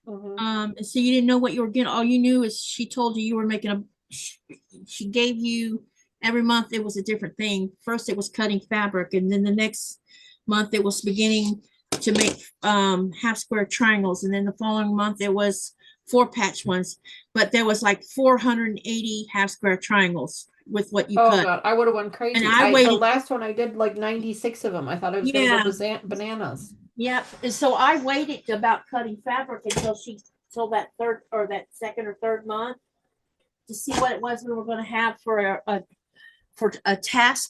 Hmm. And so you didn't know what you were getting. All you knew is she told you were making a, she gave you every month it was a different thing. First it was cutting fabric, and then the next month it was beginning to make half square triangles, and then the following month it was 4-patch ones. But there was like 480 half square triangles with what you Oh cut. God, I would have went And crazy. I The waited, last one I did like 96 of them. I thought I was gonna go yeah, bananas. yeah. And so I waited about cutting fabric until till that third or that second or third month to see what it was we were going to have for a task.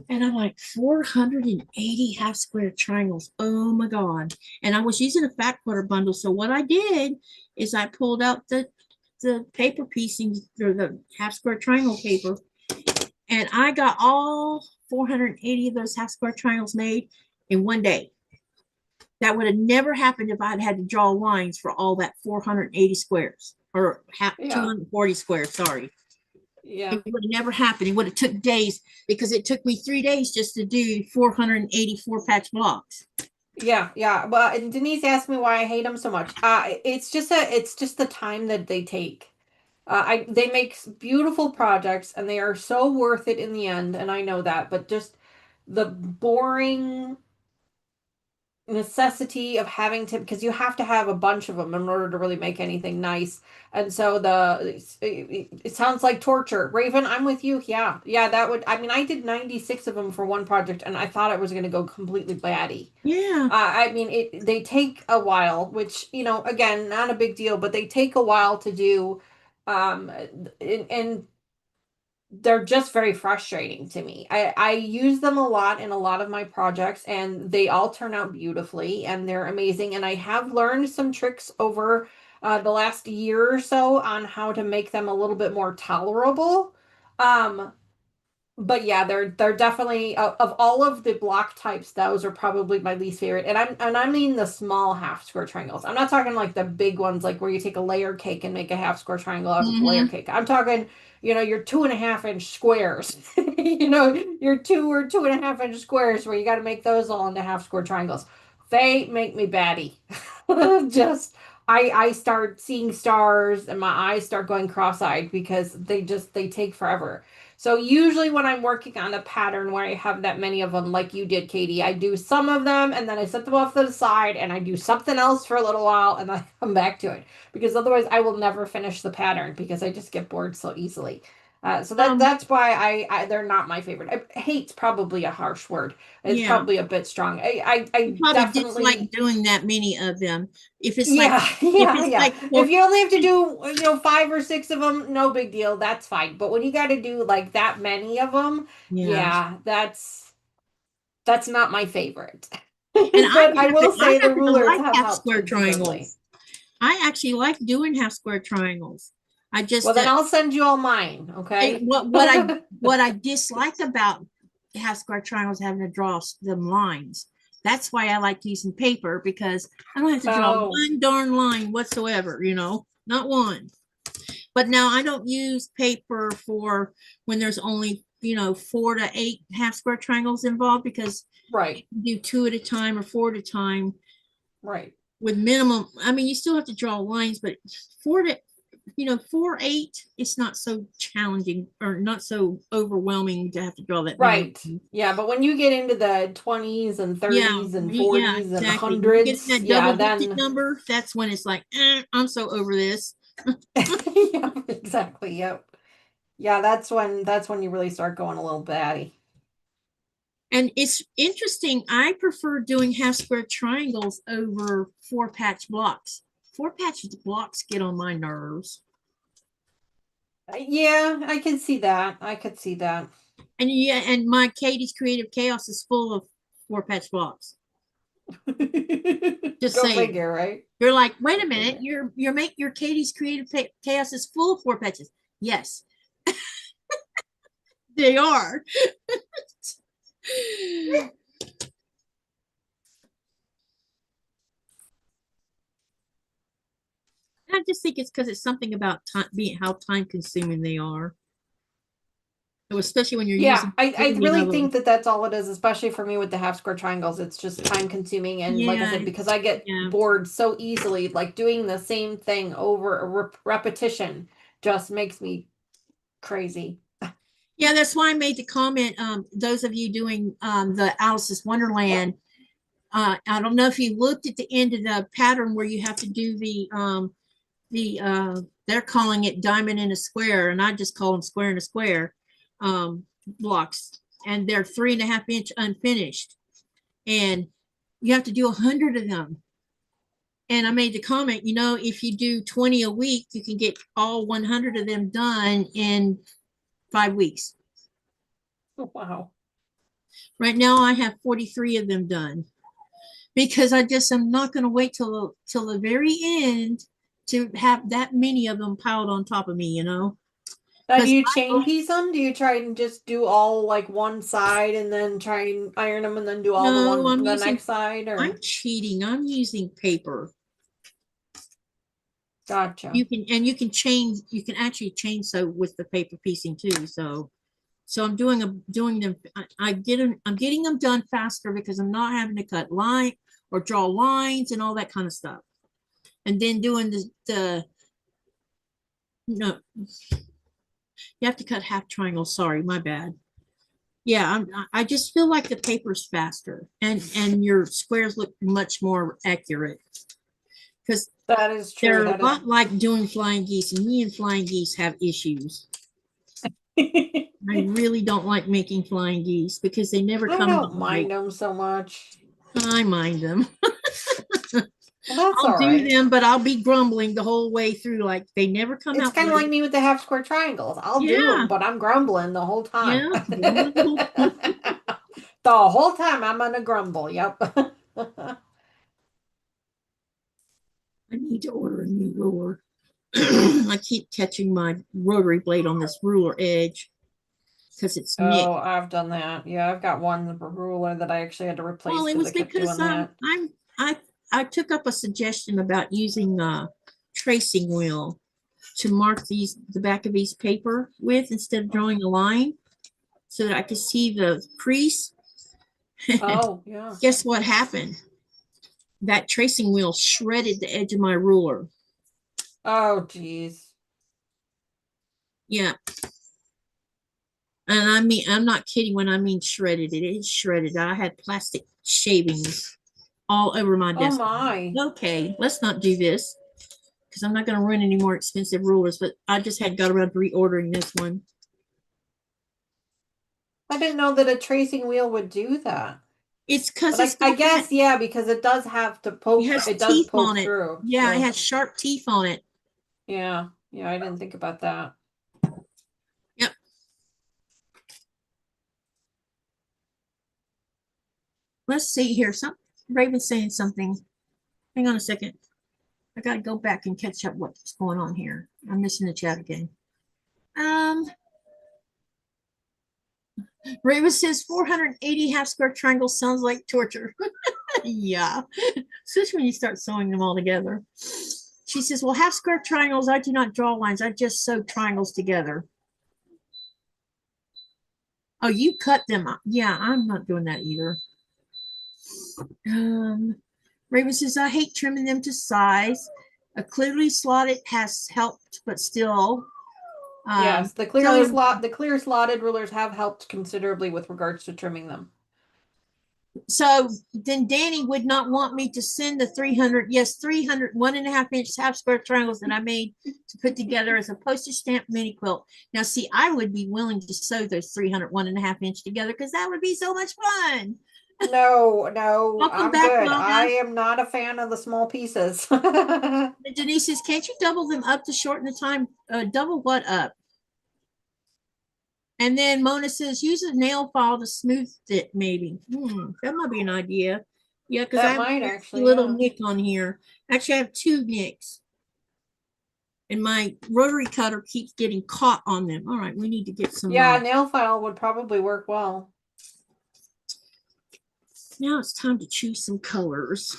And I'm like, 480 half square triangles. Oh my God. And I was using a fat quarter bundle. So what I did is I pulled out the paper piecing or the half square triangle paper, and I got all 480 of those half square triangles made in one day. That would have never happened if I'd had to draw lines for all that 480 squares or half Yeah, 240 squares. Sorry. yeah, It would have never happened. It would have took days because it took me 3 days just to do 484 patch blocks. yeah, yeah. Well, and Denise asked me why I hate them so much. It's just the time that they take. They make beautiful projects and they are so worth it in the end, and I know that, but just the boring necessity of having to, because you have to have a bunch of them in order to really make anything nice. And so it sounds like torture. Raven, I'm with you. Yeah, yeah, that would, I mean, I did 96 of them for one project and I thought it was going to go completely batty. Yeah. I mean, they take a while, which, you know, again, not a big deal, but they take a while to do. And they're just very frustrating to me. I use them a lot in a lot of my projects and they all turn out beautifully and they're amazing. And I have learned some tricks over the last year or so on how to make them a little bit more tolerable. Um, but yeah, they're definitely of all of the block types, those are probably my least favorite. And I mean the small half square triangles. I'm not talking like the big ones, like where you take a layer cake and make a half square triangle out of the layer Mm-hmm. cake. I'm talking, you know, your 2.5 inch squares. You know, your 2 or 2.5 inch squares where you got to make those all into half square triangles. They make me batty. Just I start seeing stars and my eyes start going cross-eyed because they take forever. So usually when I'm working on a pattern where I have that many of them, like you did, Katie, I do some of them and then I set them off to the side and I do something else for a little while and then I come back to it because otherwise I will never finish the pattern because I just get bored so easily. So that's why they're not my favorite. Hate's probably a harsh word. It's Yeah. probably a bit strong. You I probably definitely. dislike doing that many of them. If it's like, Yeah, if yeah, it's yeah. like If for, you only have to do, you know, 5 or 6 of them, no big deal. That's fine. But when you got to do like that many of them, yeah. yeah, that's not my favorite. And But I will I say the happen to rulers like have half helped square considerably. triangles. I actually like doing half square triangles. I Well, just then I'll send you all mine, okay? what I dislike about half square triangles having to draw them lines. That's why I like using paper, because I don't have to draw Oh, one darn line whatsoever, not one. But now I don't use paper for when there's only 4 to 8 half square triangles involved, because right, you do 2 at a time or 4 at a time right. with minimum. I mean, you still have to draw lines, but 4 8, it's not so challenging or not so overwhelming to have to draw that many. Right. Yeah, but when you get into the 20s and Yeah, 30s and yeah, 40s and exactly. When you get to 100s, that yeah, double digit then number, that's when it's like, I'm so over this. yeah, exactly. Yep. Yeah, that's when you really start going a little batty. And it's interesting. I prefer doing half square triangles over 4-patch blocks. 4-patch blocks get on my nerves. Yeah, I can see that. I could see that. And yeah, and my Katie's Creative Chaos is full of 4-patch blocks. Just Go saying. figure, right? You're like, wait a minute, your Katie's Creative Chaos is full of 4 patches. Yes, they are. I just think it's because it's something about time, being how time consuming they are. So especially when you're Yeah, using I many really of them. think that that's all it is, especially for me with the half square triangles. It's just time consuming. And like I Yeah, said, because I get yeah. bored so easily, like doing the same thing over a repetition just makes me crazy. Yeah, that's why I made the comment. Those of you doing the Alice's Wonderland, I don't know if you looked at the end of the pattern where you have to do they're calling it diamond in a square, and I just call them square in a square blocks, and they're 3.5 inch unfinished, and you have to do 100 of them. And I made the comment, you know, if you do 20 a week, you can get all 100 of them done in 5 weeks. Wow. Right now, I have 43 of them done because I'm not going to wait till the very end to have that many of them piled on top of me, you know. Now, do you chain piece them? Do you try and just do all like one side and then try and iron them and then do all the next side? Or I'm cheating. I'm using paper. gotcha. You can actually chain sew with the paper piecing too. So I'm doing them. I'm getting them done faster because I'm not having to cut line or draw lines and all that kind of stuff. And then doing no, you have to cut half triangles. Sorry, my bad. Yeah, I just feel like the paper's faster and your squares look much more accurate because That is true. they're a lot like doing flying geese, and me and flying geese have issues. I really don't like making flying geese because they never come. I don't mind them so much. I mind them. Well, that's I'll all do right. them, but I'll be grumbling the whole way through, like they never come out. It's kind of like me with the half square triangles. I'll do them, but I'm grumbling the whole time. Yeah. The whole time I'm gonna grumble. Yep. I need to order a new ruler. I keep catching my rotary blade on this ruler edge because it's nicked. Oh, I've done that. Yeah, I've got one ruler that I actually had to replace Well, it because was I kept because doing that. I took up a suggestion about using a tracing wheel to mark the back of these paper with instead of drawing a line so that I could see the crease. Oh, yeah. Guess what happened? That tracing wheel shredded the edge of my ruler. Oh, geez. Yeah. And I mean, I'm not kidding when I mean shredded. It is shredded. I had plastic shavings all over my desk. Oh, my. Okay, let's not do this because I'm not going to ruin any more expensive rulers, but I just had got around to reordering this one. I didn't know that a tracing wheel would do that. It's because I guess, yeah, because it does have to poke. It does teeth poke on it. through. Yeah, so. It has sharp teeth on it. Yeah, I didn't think about that. Yep. Let's see here. Raven's saying something. Hang on a second. I got to go back and catch up what's going on here. I'm missing the chat again. Raven says 480 half square triangles sounds like torture. Yeah, especially when you start sewing them all together. She says, well, half square triangles, I do not draw lines. I just sew triangles together. Oh, you cut them up. Yeah, I'm not doing that either. Raven says, I hate trimming them to size. A clearly slotted has helped, but still. Yes, the clear slotted rulers have helped considerably with regards to trimming them. So then Danny would not want me to send the 300, 1.5 inch half square triangles that I made to put together as a postage stamp mini quilt. Now, see, I would be willing to sew those 300 1.5 inch together because that would be so much fun. No, Welcome I'm back, good. Mona. I am not a fan of the small pieces. Denise says, can't you double them up to shorten the time? Double what up? And then Mona says, use a nail file to smooth it, maybe. That might be an idea. Yeah, because I have a little nick on here. Actually, I have 2 nicks. And my rotary cutter keeps getting caught on them. All right, we need to get some. Yeah, a nail file would probably work well. Now it's time to choose some colors.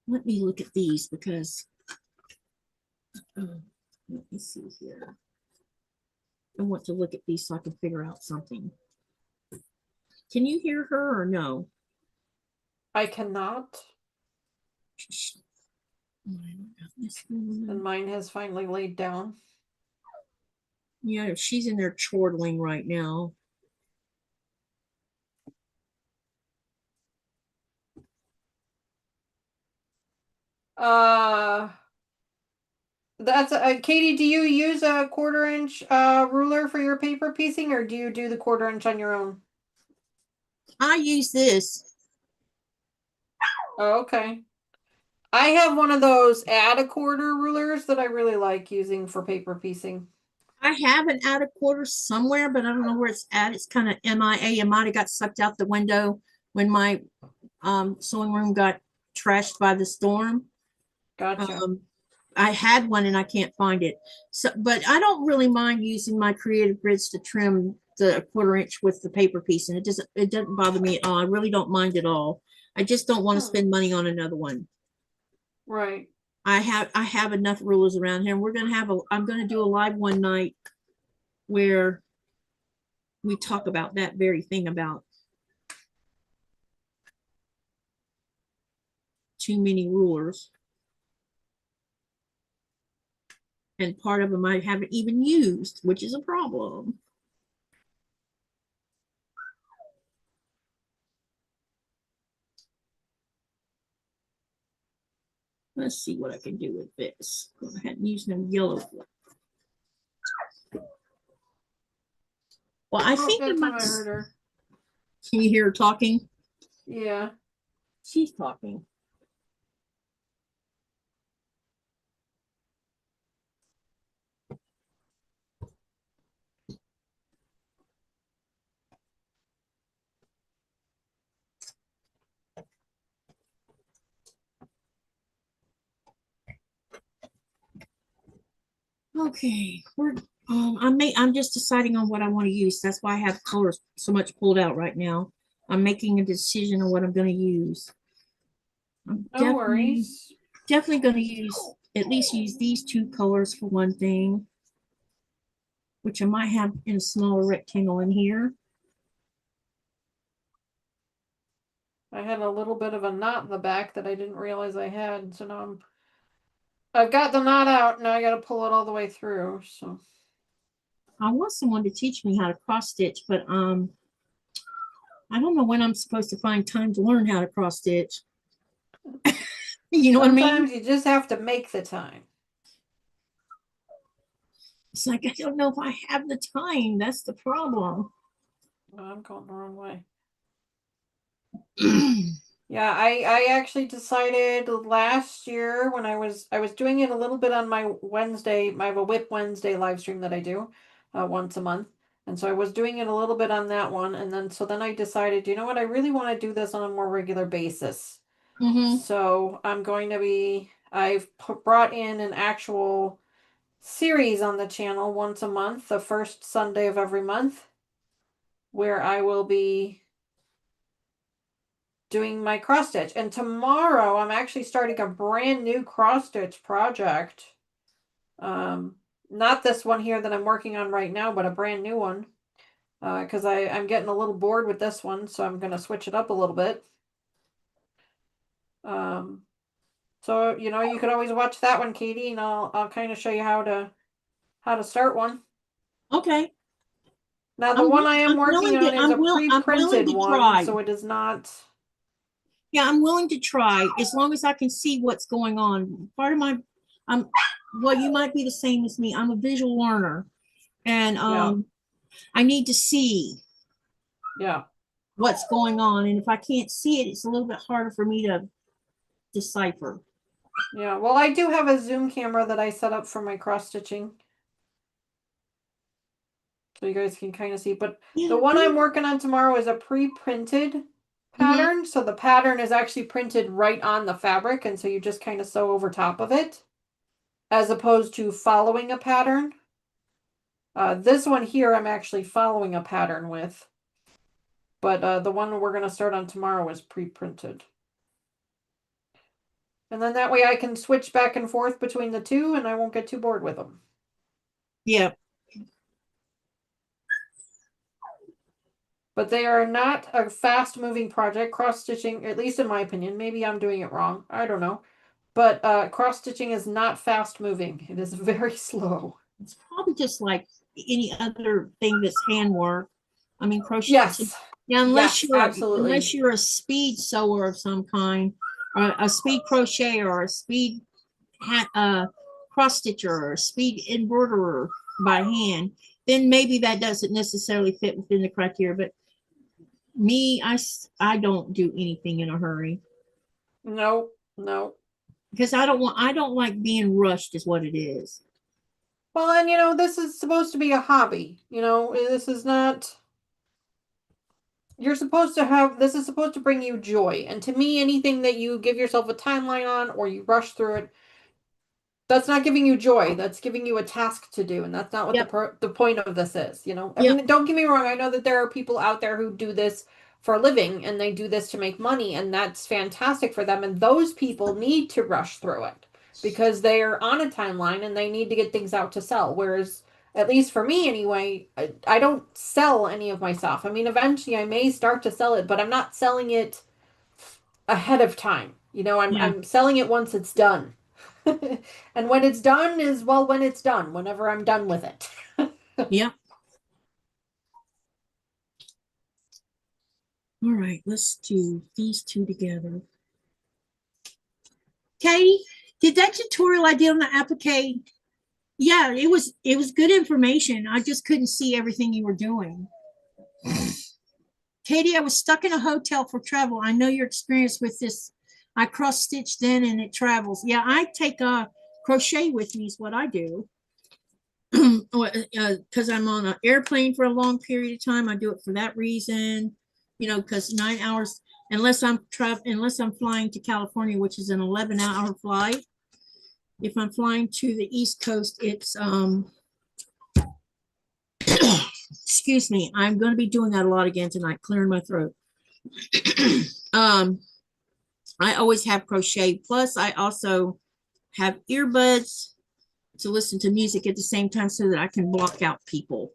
let me look at these because let me see here. I want to look at these so I can figure out something. Can you hear her or no? I cannot. And mine has finally laid down. Yeah, she's in there chortling right now. That's Katie, do you use a 1/4 inch ruler for your paper piecing, or do you do the 1/4 inch on your own? I use this. Oh, okay. I have one of those add a 1/4 rulers that I really like using for paper piecing. I have an out of quarter somewhere, but I don't know where it's at. It's kind of MIA. It might have got sucked out the window when my sewing room got trashed by the storm. Gotcha. I had one and I can't find it. So, but I don't really mind using my creative grids to trim the 1/4 inch with the paper piece, and it doesn't bother me at all. I really don't mind at all. I just don't want to spend money on another one. Right. I have enough rulers around here. And I'm gonna do a live one night where we talk about that very thing about too many rulers. And part of them I haven't even used, which is a problem. Let's see what I can do with this. Go ahead and use no yellow. Well, I think that's when I heard her. Can you hear her talking? Yeah. She's talking. Okay, I'm just deciding on what I want to use. That's why I have colors so much pulled out right now. I'm making a decision on what I'm going to use. No worries. Definitely going to at least use these two colors for one thing, which I might have in a smaller rectangle in here. I had a little bit of a knot in the back that I didn't realize I had, so now I've got the knot out. Now I got to pull it all the way through. So I want someone to teach me how to cross stitch, but I don't know when I'm supposed to find time to learn how to cross stitch. You know what I mean? Sometimes you just have to make the time. It's like I don't know if I have the time. That's the problem. Oh, I'm going the wrong way. Yeah, I actually decided last year when I was doing it a little bit on my Wednesday. I have a Whip Wednesday live stream that I do once a month. And so I was doing it a little bit on that one. And then I decided, you know what, I really want to do this on a more regular basis. So I've brought in an actual series on the channel once a month, the first Sunday of every month, where I will be doing my cross stitch. And tomorrow I'm actually starting a brand new cross stitch project. Not this one here that I'm working on right now, but a brand new one. Because I'm getting a little bored with this one, so I'm going to switch it up a little bit. So you could always watch that one, Katie, and I'll kind of show you how to start one. Okay. Now the one I am working on is a pre-printed one, so it is not. Yeah, I'm willing to try as long as I can see what's going on. Part of my, well, you might be the same as me. I'm a visual learner, and I need to see what's going on. And if I can't see it, it's a little bit harder for me to decipher. Yeah, well, I do have a Zoom camera that I set up for my cross stitching. So you guys can kind of see. But the one I'm working on tomorrow is a pre-printed pattern. So the pattern is actually printed right on the fabric. And so you just kind of sew over top of it, as opposed to following a pattern. This one here I'm actually following a pattern with. But the one we're going to start on tomorrow is pre-printed. And then that way I can switch back and forth between the two and I won't get too bored with them. Yeah. But they are not a fast moving project. Cross stitching, at least in my opinion, maybe I'm doing it wrong. I don't know. But cross stitching is not fast moving. It is very slow. It's probably just like any other thing that's handwork. I mean, crochet. Yes. Yeah, unless Yes, you're absolutely. unless you're a speed sewer of some kind, or a speed crocheter, or a speed cross stitcher, or a speed embroiderer by hand, then maybe that doesn't necessarily fit within the criteria. But me, I don't do anything in a hurry No, no. because I don't like being rushed is what it is. Well, and this is supposed to be a hobby. This is not. You're supposed to have. This is supposed to bring you joy. And to me, anything that you give yourself a timeline on or you rush through it, that's not giving you joy. That's giving you a task to do, and that's not what Yep. the point of this is. I Yep. mean, don't get me wrong. I know that there are people out there who do this for a living and they do this to make money, and that's fantastic for them. And those people need to rush through it because they are on a timeline and they need to get things out to sell. Whereas, at least for me anyway, I don't sell any of my stuff. I mean, eventually I may start to sell it, but I'm not selling it ahead of time. I'm selling it once it's done. And when it's done is, well, when it's done, whenever I'm done with it. Yep. All right, let's do these two together. Katie, did that tutorial I did on the applique? Yeah, it was good information. I just couldn't see everything you were doing. Katie, I was stuck in a hotel for travel. I know your experience with this. I cross stitch then and it travels. Yeah, I take a crochet with me is what I do. Because I'm on an airplane for a long period of time. I do it for that reason, because 9 hours, unless I'm flying to California, which is an 11-hour flight. If I'm flying to the East Coast, it's excuse me, I'm going to be doing that a lot again tonight, clearing my throat. I always have crochet. Plus, I also have earbuds to listen to music at the same time so that I can block out people.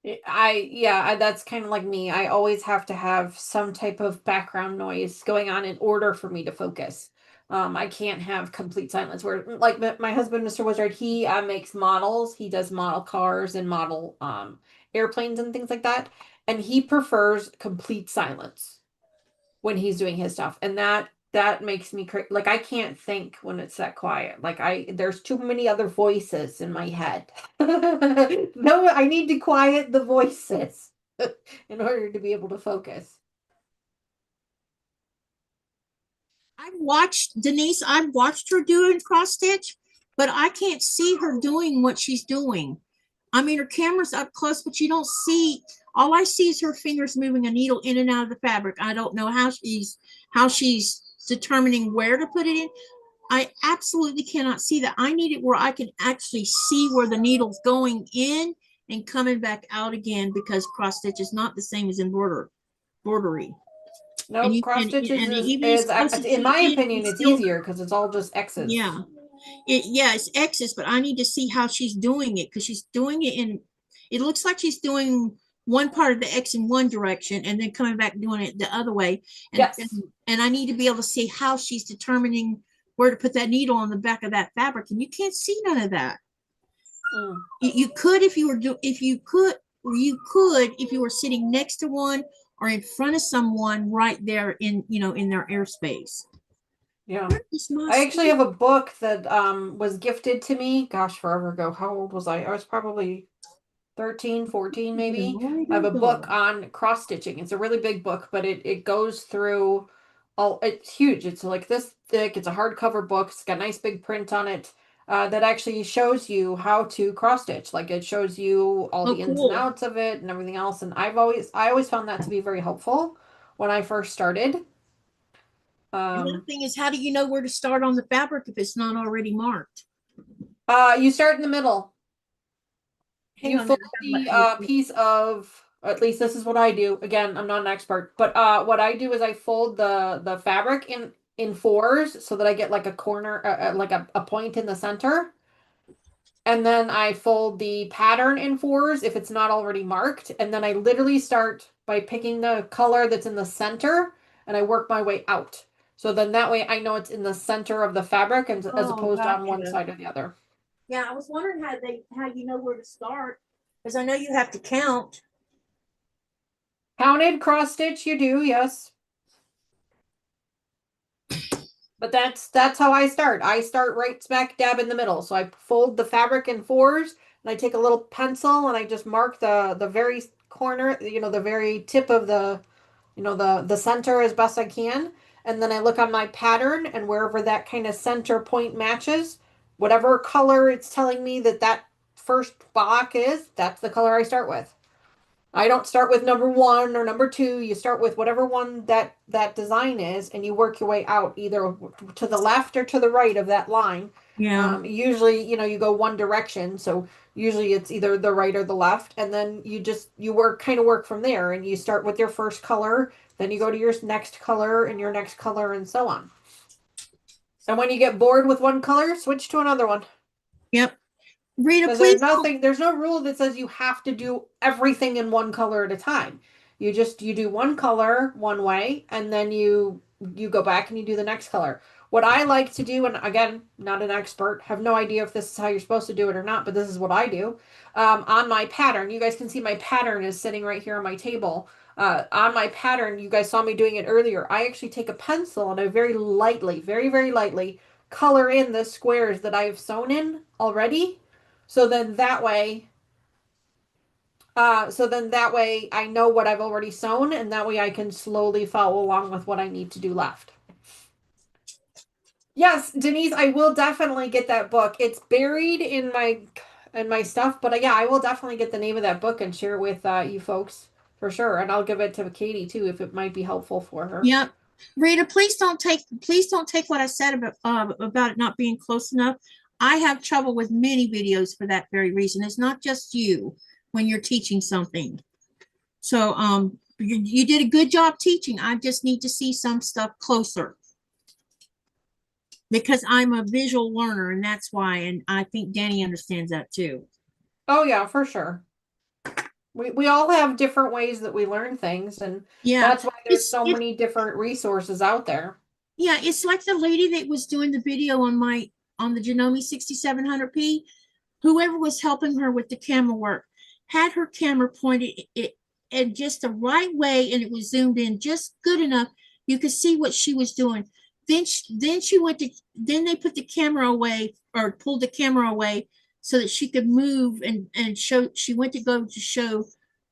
That's kind of like me. I always have to have some type of background noise going on in order for me to focus. I can't have complete silence. Where, like my husband, Mr. Wizard, he makes models. He does model cars and model airplanes and things like that, and he prefers complete silence when he's doing his stuff, and that makes me like I can't think when it's that quiet. Like there's too many other voices in my head. No, I need to quiet the voices in order to be able to focus. I've watched her doing cross stitch, but I can't see her doing what she's doing. I mean, her camera's up close, but you don't see. All I see is her fingers moving a needle in and out of the fabric. I don't know how she's determining where to put it in. I absolutely cannot see that. I need it where I can actually see where the needle's going in and coming back out again, because cross stitch is not the same as embroidery. No, cross stitches is in my opinion, it's easier because it's all just X's. Yeah. It's X's, but I need to see how she's doing it, because she's doing it in, it looks like she's doing one part of the X in one direction and then coming back doing it the other way. And, yes. And I need to be able to see how she's determining where to put that needle on the back of that fabric, and you can't see none of that. You could if you were sitting next to one or in front of someone right there in their airspace. Yeah, I actually have a book that was gifted to me, gosh, forever ago. How old was I? I was probably 13, 14 maybe. I have a book on cross stitching. It's a really big book, but it goes through it's huge. It's like this thick. It's a hardcover book. It's got a nice big print on it that actually shows you how to cross stitch. Like it shows you all the ins and outs of it and everything else. And I always found that to be very helpful when I first started. The thing is, how do you know where to start on the fabric if it's not already marked? You start in the middle. You fold the piece of, at least this is what I do. Again, I'm not an expert, but what I do is I fold the fabric in fours so that I get like a corner, like a point in the center. And then I fold the pattern in fours if it's not already marked. And then I literally start by picking the color that's in the center and I work my way out. So then that way I know it's in the center of the fabric and as opposed to on one side or the other. Yeah, I was wondering how you know where to start, because I know you have to count. Counted cross stitch, you do, yes. But that's how I start. I start right smack dab in the middle. So I fold the fabric in fours and I take a little pencil and I just mark the very corner, you know, the very tip of the, you know, the center as best I can. And then I look on my pattern and wherever that kind of center point matches, whatever color it's telling me that first block is, that's the color I start with. I don't start with number 1 or number 2. You start with whatever one that design is, and you work your way out either to the left or to the right of that line. Yeah. Usually, you know, you go one direction, so usually it's either the right or the left, and then you work from there, and you start with your first color, then you go to your next color and your next color, and so on. And when you get bored with one color, switch to another one. Yep. Rita, Because please. there's no rule that says you have to do everything in one color at a time. You do one color one way, and then you go back and you do the next color. What I like to do, and again, not an expert, have no idea if this is how you're supposed to do it or not, but this is what I do. On my pattern, you guys can see my pattern is sitting right here on my table. On my pattern, you guys saw me doing it earlier. I actually take a pencil and I very lightly, very, very lightly color in the squares that I've sewn in already. So then that way I know what I've already sewn, and that way I can slowly follow along with what I need to do left. Yes, Denise, I will definitely get that book. It's buried in my stuff, but yeah, I will definitely get the name of that book and share it with you folks for sure. And I'll give it to Katy too if it might be helpful for her. Yep. Rita, please don't take what I said about it not being close enough. I have trouble with many videos for that very reason. It's not just you when you're teaching something. So you did a good job teaching. I just need to see some stuff closer, because I'm a visual learner, and that's why. And I think Danny understands that too. Oh yeah, for sure. We all have different ways that we learn things, and Yeah, that's why there's so many different resources out there. Yeah, it's like the lady that was doing the video on the Janome 6700P. Whoever was helping her with the camera work had her camera pointed it in just the right way, and it was zoomed in just good enough. You could see what she was doing. Then they put the camera away, or pulled the camera away, so that she could move and show. She went to go to show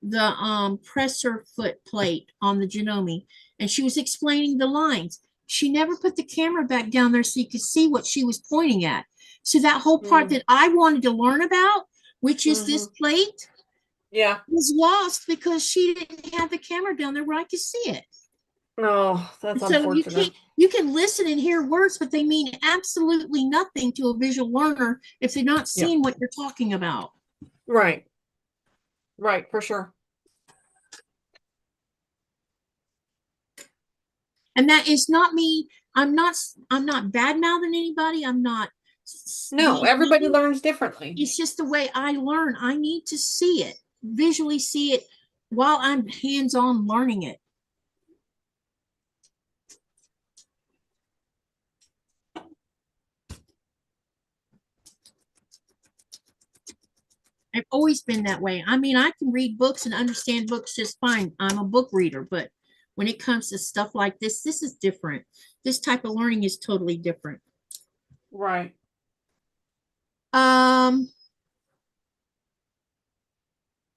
the presser foot plate on the Janome, and she was explaining the lines. She never put the camera back down there so you could see what she was pointing at. So that whole part that I wanted to learn about, which is this plate, was lost because she didn't have the camera down there where I could see it. Oh, that's so unfortunate. You can listen and hear words, but they mean absolutely nothing to a visual learner if they're not seeing what you're talking about. Right. Right, for sure. And that is not me. I'm not bad mouthing anybody. I'm not. No, everybody learns differently. It's just the way I learn. I need to see it, visually see it while I'm hands-on learning it. I've always been that way. I mean, I can read books and understand books just fine. I'm a book reader, but when it comes to stuff like this is different. This type of learning is totally different. Right.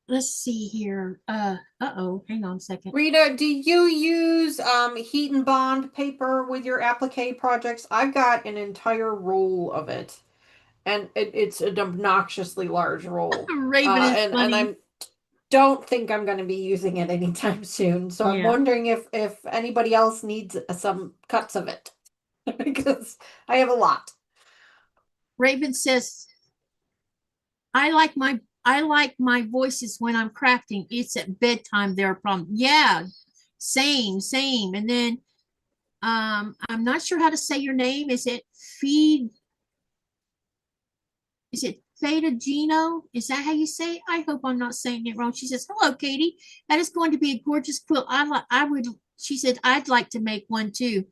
Let's see here. Uh-oh, hang on a second. Rita, do you use heat and bond paper with your applique projects? I've got an entire roll of it. And it's an obnoxiously large roll. Raven is funny. And I don't think I'm going to be using it anytime soon. So I'm wondering if anybody else needs some cuts of it. Because I have a lot. Raven says, I like my voices when I'm crafting. It's at bedtime they're a problem. Yeah, same. And then I'm not sure how to say your name. Is it Feed? Is it Theta Gino? Is that how you say it? I hope I'm not saying it wrong. She says, hello, Katie. That is going to be a gorgeous quilt. She said, I'd like to make one too.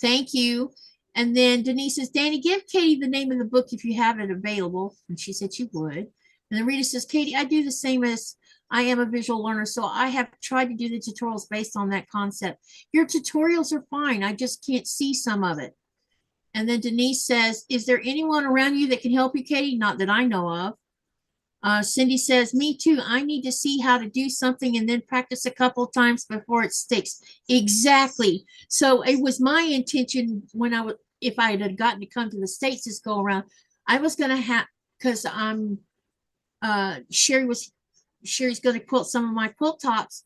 Thank you. And then Denise says, Danny, give Katie the name of the book if you have it available. And she said she would. And then Rita says, Katie, I do the same as I am a visual learner, so I have tried to do the tutorials based on that concept. Your tutorials are fine. I just can't see some of it. And then Denise says, is there anyone around you that can help you, Katie? Not that I know of. Cindy says, me too. I need to see how to do something and then practice a couple of times before it sticks. Exactly. So it was my intention when if I had gotten to come to the States this go around, I was going to have, because Sherry's going to quilt some of my quilt tops.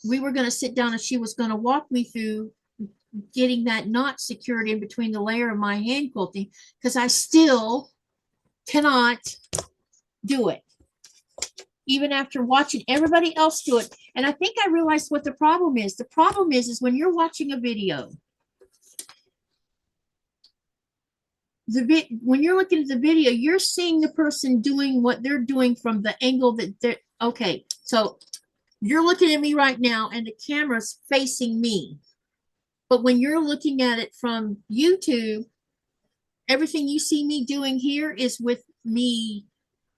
We were going to sit down and she was going to walk me through getting that knot secured in between the layer of my hand quilting, because I still cannot do it even after watching everybody else do it. And I think I realized what the problem is. The problem is when you're watching a video, when you're looking at the video, you're seeing the person doing what they're doing from the angle that they're okay. So you're looking at me right now and the camera's facing me. But when you're looking at it from YouTube, everything you see me doing here is with me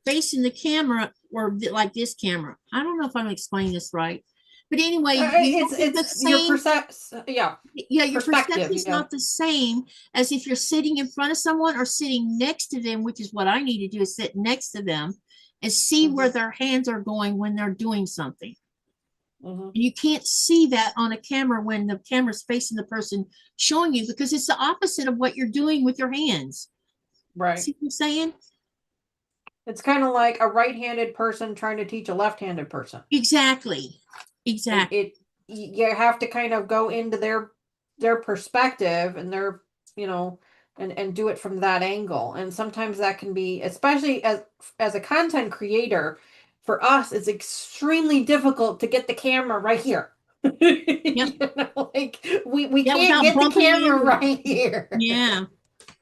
facing the camera, or like this camera. I don't know if I'm explaining this right. But anyway, it's your perception. Yeah. Yeah, your perspective is not the same as if you're sitting in front of someone or sitting next to them, which is what I need to do, is sit next to them and see where their hands are going when they're doing something. And you can't see that on a camera when the camera's facing the person showing you, because it's the opposite of what you're doing with your hands. Right. See what I'm saying? It's kind of like a right-handed person trying to teach a left-handed person. Exactly. Exactly. You have to kind of go into their perspective and their, and do it from that angle. And sometimes that can be, especially as a content creator, for us, it's extremely difficult to get the camera right here. Yep. Like we can't get the camera right here. Yeah,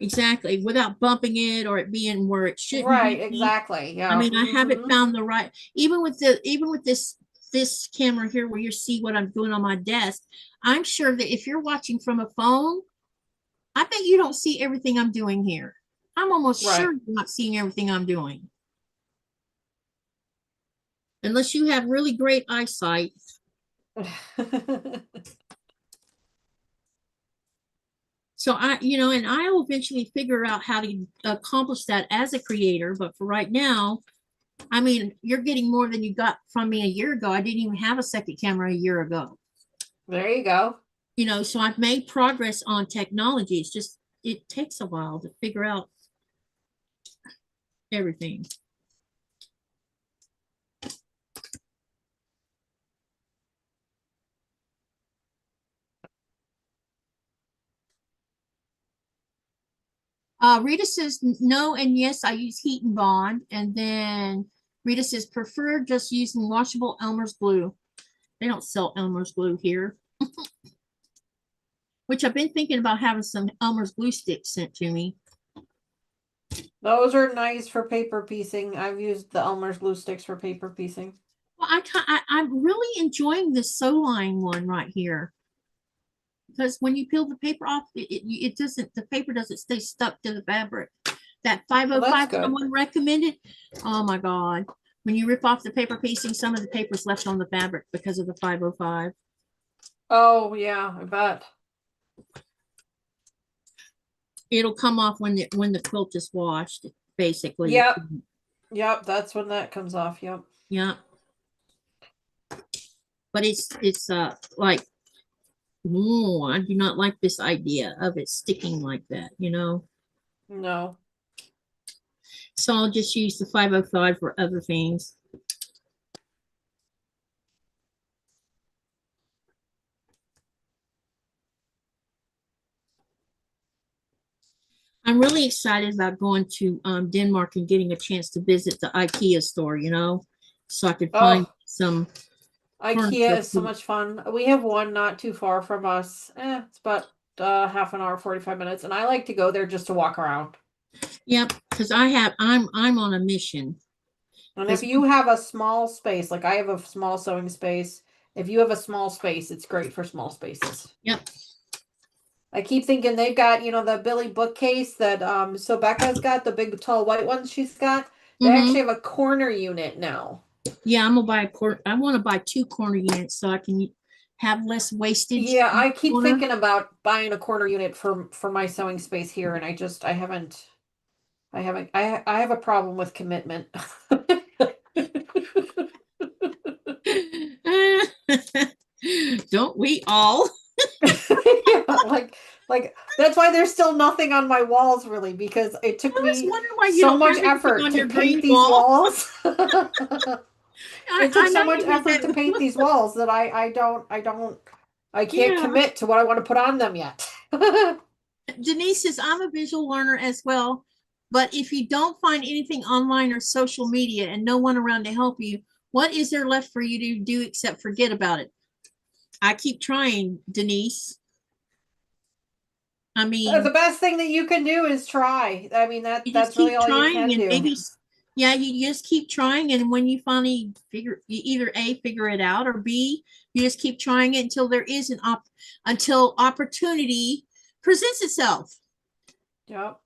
exactly. Without bumping it or it being where it shouldn't be. Right, exactly. Yeah. I mean, I haven't found the right, even with this camera here where you see what I'm doing on my desk. I'm sure that if you're watching from a phone, I bet you don't see everything I'm doing here. I'm almost sure you're not seeing everything I'm doing. Unless you have really great eyesight. So and I'll eventually figure out how to accomplish that as a creator. But for right now, I mean, you're getting more than you got from me a year ago. I didn't even have a second camera a year ago. There you go. So I've made progress on technology. It's just, it takes a while to figure out everything. Rita says no and yes, I use heat and bond. And then Rita says prefer just using washable Elmer's glue. They don't sell Elmer's glue here. Which I've been thinking about having some Elmer's glue sticks sent to me. Those are nice for paper piecing. I've used the Elmer's glue sticks for paper piecing. Well, I'm really enjoying this sew line one right here. Because when you peel the paper off, the paper doesn't stay stuck to the fabric. That 505 someone recommended. Oh my God. When you rip off the paper piecing, some of the paper's left on the fabric because of the 505. Oh yeah, I bet. It'll come off when the quilt is washed, basically. Yep. Yep, that's when that comes off. Yep. Yeah. But it's like, oh, I do not like this idea of it sticking like that, No. So I'll just use the 505 for other things. I'm really excited about going to Denmark and getting a chance to visit the IKEA store, so I could find some IKEA is so much fun. We have one not too far from us. It's about half an hour, 45 minutes, and I like to go there just to walk around. Yep, because I'm on a mission. And if you have a small space, like I have a small sewing space, if you have a small space, it's great for small spaces. Yep. I keep thinking they've got, the Billy bookcase that so Becca's got, the big tall white ones she's got. They actually have a corner unit now. Yeah, I'm gonna buy I want to buy 2 corner units so I can have less wastage. Yeah, I keep thinking about buying a corner unit for my sewing space here, and I have a problem with commitment. Don't we all? Yeah, like that's why there's still nothing on my walls really, because it took me so much effort to paint these walls. It took so much effort to paint these walls that I can't commit to what I want to put on them yet. Denise says, I'm a visual learner as well, but if you don't find anything online or social media and no one around to help you, what is there left for you to do except forget about it? I keep trying, Denise. I mean, the best thing that you can do is try. I mean, that's really all you can do. Maybe, yeah, you just keep trying, and when you finally figure it out, or B, you just keep trying it until there is until opportunity presents itself. Yep.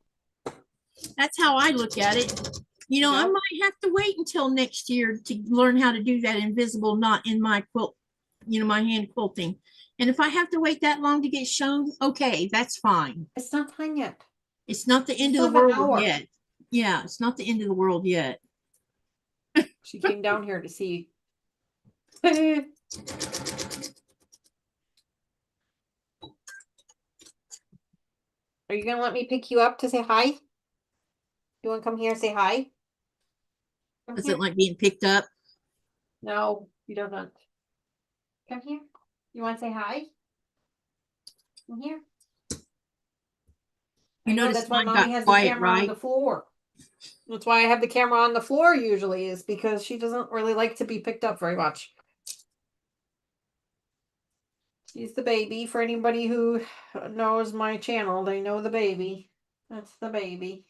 That's how I look at it. Yep. I might have to wait until next year to learn how to do that invisible knot in my quilt, my hand quilting. And if I have to wait that long to get shown, okay, that's fine. It's not time yet. It's not the end of the world yet. Yeah, it's not the end of the world yet. She came down here to see. Are you going to let me pick you up to say hi? You want to come here and say hi? Does it like being picked up? No, he doesn't. Come here. You want to say hi? Come here. You notice that's why Mommy has the camera on the floor. That's why I have the camera on the floor usually, is because she doesn't really like to be picked up very much. She's the baby. For anybody who knows my channel, they know the baby. That's the baby.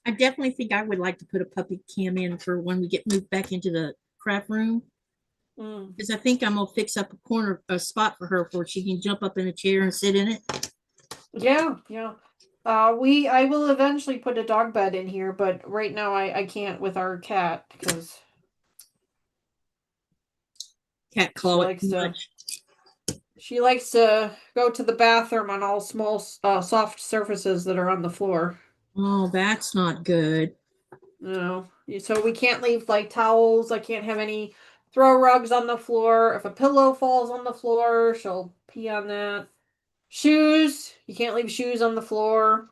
I definitely think I would like to put a puppy cam in for when we get moved back into the craft room. Because I think I'm going to fix up a spot for her where she can jump up in a chair and sit in it. Yeah, yeah. I will eventually put a dog bed in here, but right now I can't with our cat because cat claw it too much. She likes to go to the bathroom on all small, soft surfaces that are on the floor. Oh, that's not good. No, so we can't leave like towels. I can't have any throw rugs on the floor. If a pillow falls on the floor, she'll pee on that. Shoes, you can't leave shoes on the floor.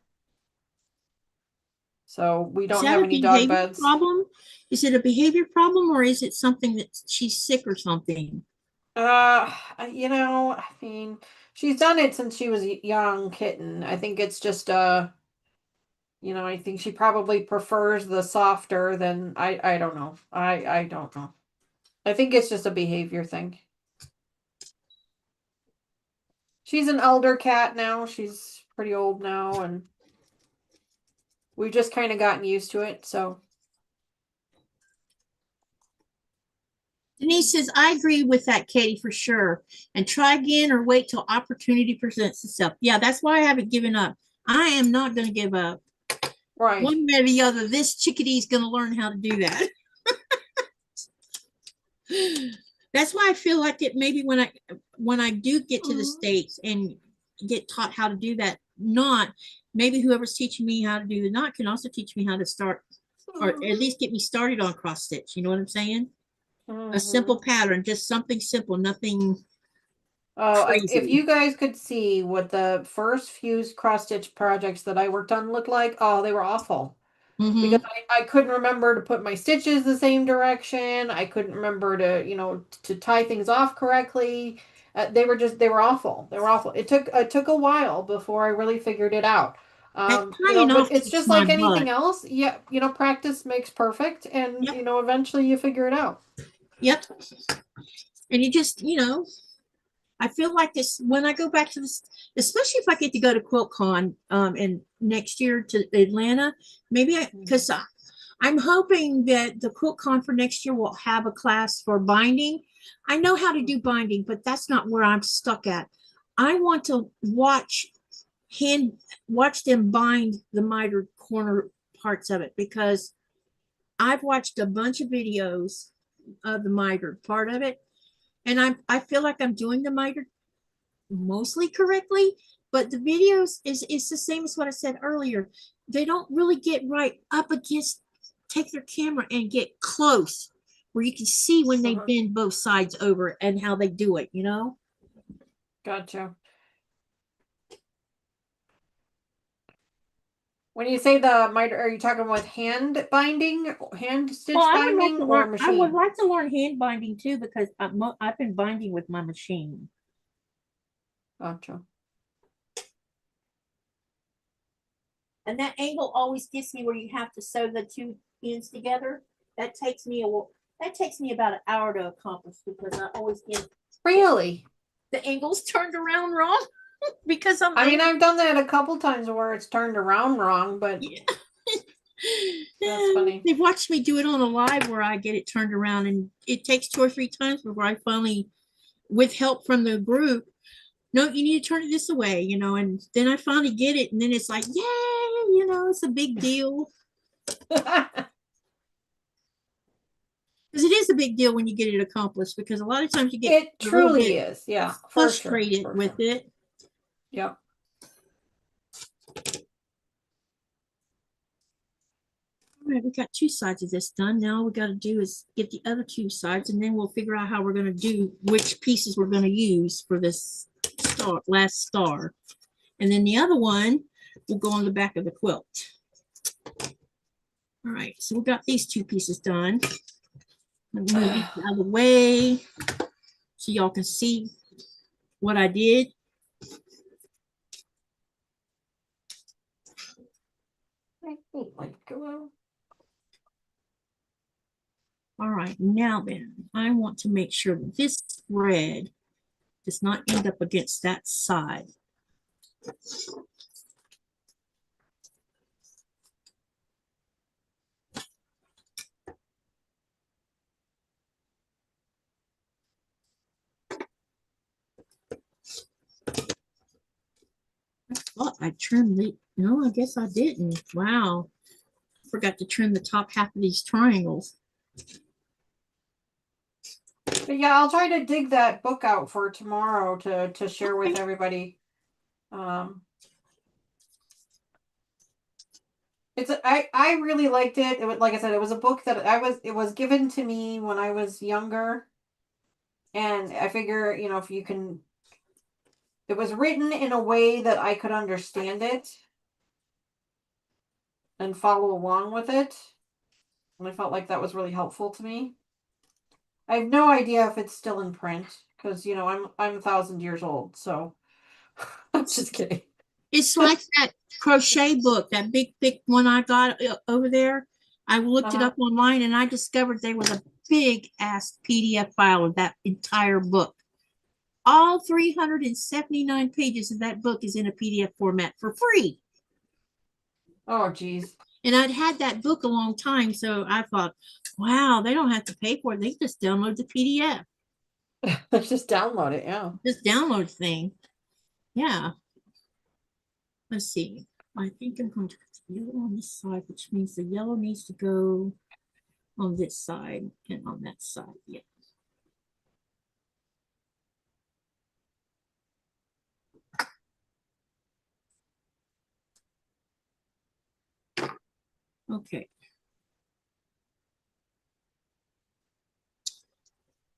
So we don't have any dog beds. Problem? Is it a behavior problem, or is it something that she's sick or something? I mean, she's done it since she was a young kitten. I think it's just I think she probably prefers the softer than I don't know. I don't know. I think it's just a behavior thing. She's an elder cat now. She's pretty old now, and we've just kind of gotten used to it, so. Denise says, I agree with that, Katie, for sure. And try again or wait till opportunity presents itself. Yeah, that's why I haven't given up. I am not going to give up. Right. One way or the other, this chickadee is going to learn how to do that. That's why I feel like it maybe when I do get to the States and get taught how to do that knot, maybe whoever's teaching me how to do the knot can also teach me how to start, or at least get me started on cross stitch. You know what I'm saying? A simple pattern, just something simple, nothing. Oh, if you guys could see what the first few cross stitch projects that I worked on looked like, oh, they were awful. Because I couldn't remember to put my stitches the same direction. I couldn't remember to, to tie things off correctly. They were awful. They were awful. It took a while before I really figured it out. But it's just like anything else. Yeah, practice makes perfect, and eventually you figure it out. Yep. And you just, I feel like this when I go back to this, especially if I get to go to QuiltCon and next year to Atlanta, maybe because I'm hoping that the QuiltCon for next year will have a class for binding. I know how to do binding, but that's not where I'm stuck at. I want to watch them bind the mitered corner parts of it, because I've watched a bunch of videos of the mitered part of it, and I feel like I'm doing the mitered mostly correctly, but the videos is the same as what I said earlier. They don't really get right up against, take their camera and get close where you can see when they bend both sides over and how they do it, Gotcha. When you say the miter, are you talking with hand binding, hand stitch binding, or machine? I would like to learn hand binding too, because I've been binding with my machine. Gotcha. And that angle always gets me where you have to sew the two ends together. That takes me about an hour to accomplish, because I always get the angles turned around wrong. Because I mean, I've done that a couple times where it's turned around wrong, but yeah. That's funny. They've watched me do it on a live where I get it turned around, and it takes 2 or 3 times before I finally, with help from the group, no, you need to turn it this way, and then I finally get it, and then it's like, yay, it's a big deal. Because it is a big deal when you get it accomplished, because a lot of times you get it truly is, yeah, frustrated with it. Yep. All right, we got 2 sides of this done. Now all we got to do is get the other 2 sides, and then we'll figure out how we're going to do which pieces we're going to use for this last star. And then the other one will go on the back of the quilt. All right, so we got these 2 pieces done. Let me move these out of the way so y'all can see what I did. All right, now then, I want to make sure that this thread does not end up against that side. I thought I trimmed the, no, I guess I didn't. Wow, forgot to trim the top half of these triangles. But yeah, I'll try to dig that book out for tomorrow to share with everybody. I really liked it. It was, like I said, it was a book that it was given to me when I was younger, and I figure, if you can, it was written in a way that I could understand it and follow along with it, and I felt like that was really helpful to me. I have no idea if it's still in print, because I'm 1,000 years old, so I'm just kidding. It's like that crochet book, that big thick one I got over there. I looked it up online, and I discovered there was a big ass PDF file of that entire book. All 379 pages of that book is in a PDF format for free. Oh, geez. And I'd had that book a long time, so I thought, wow, they don't have to pay for it. They just download the PDF. Let's just download it, yeah. Just download the thing. Yeah. Let's see. I think I'm going to put the yellow on this side, which means the yellow needs to go on this side and on that side. Yeah. Okay.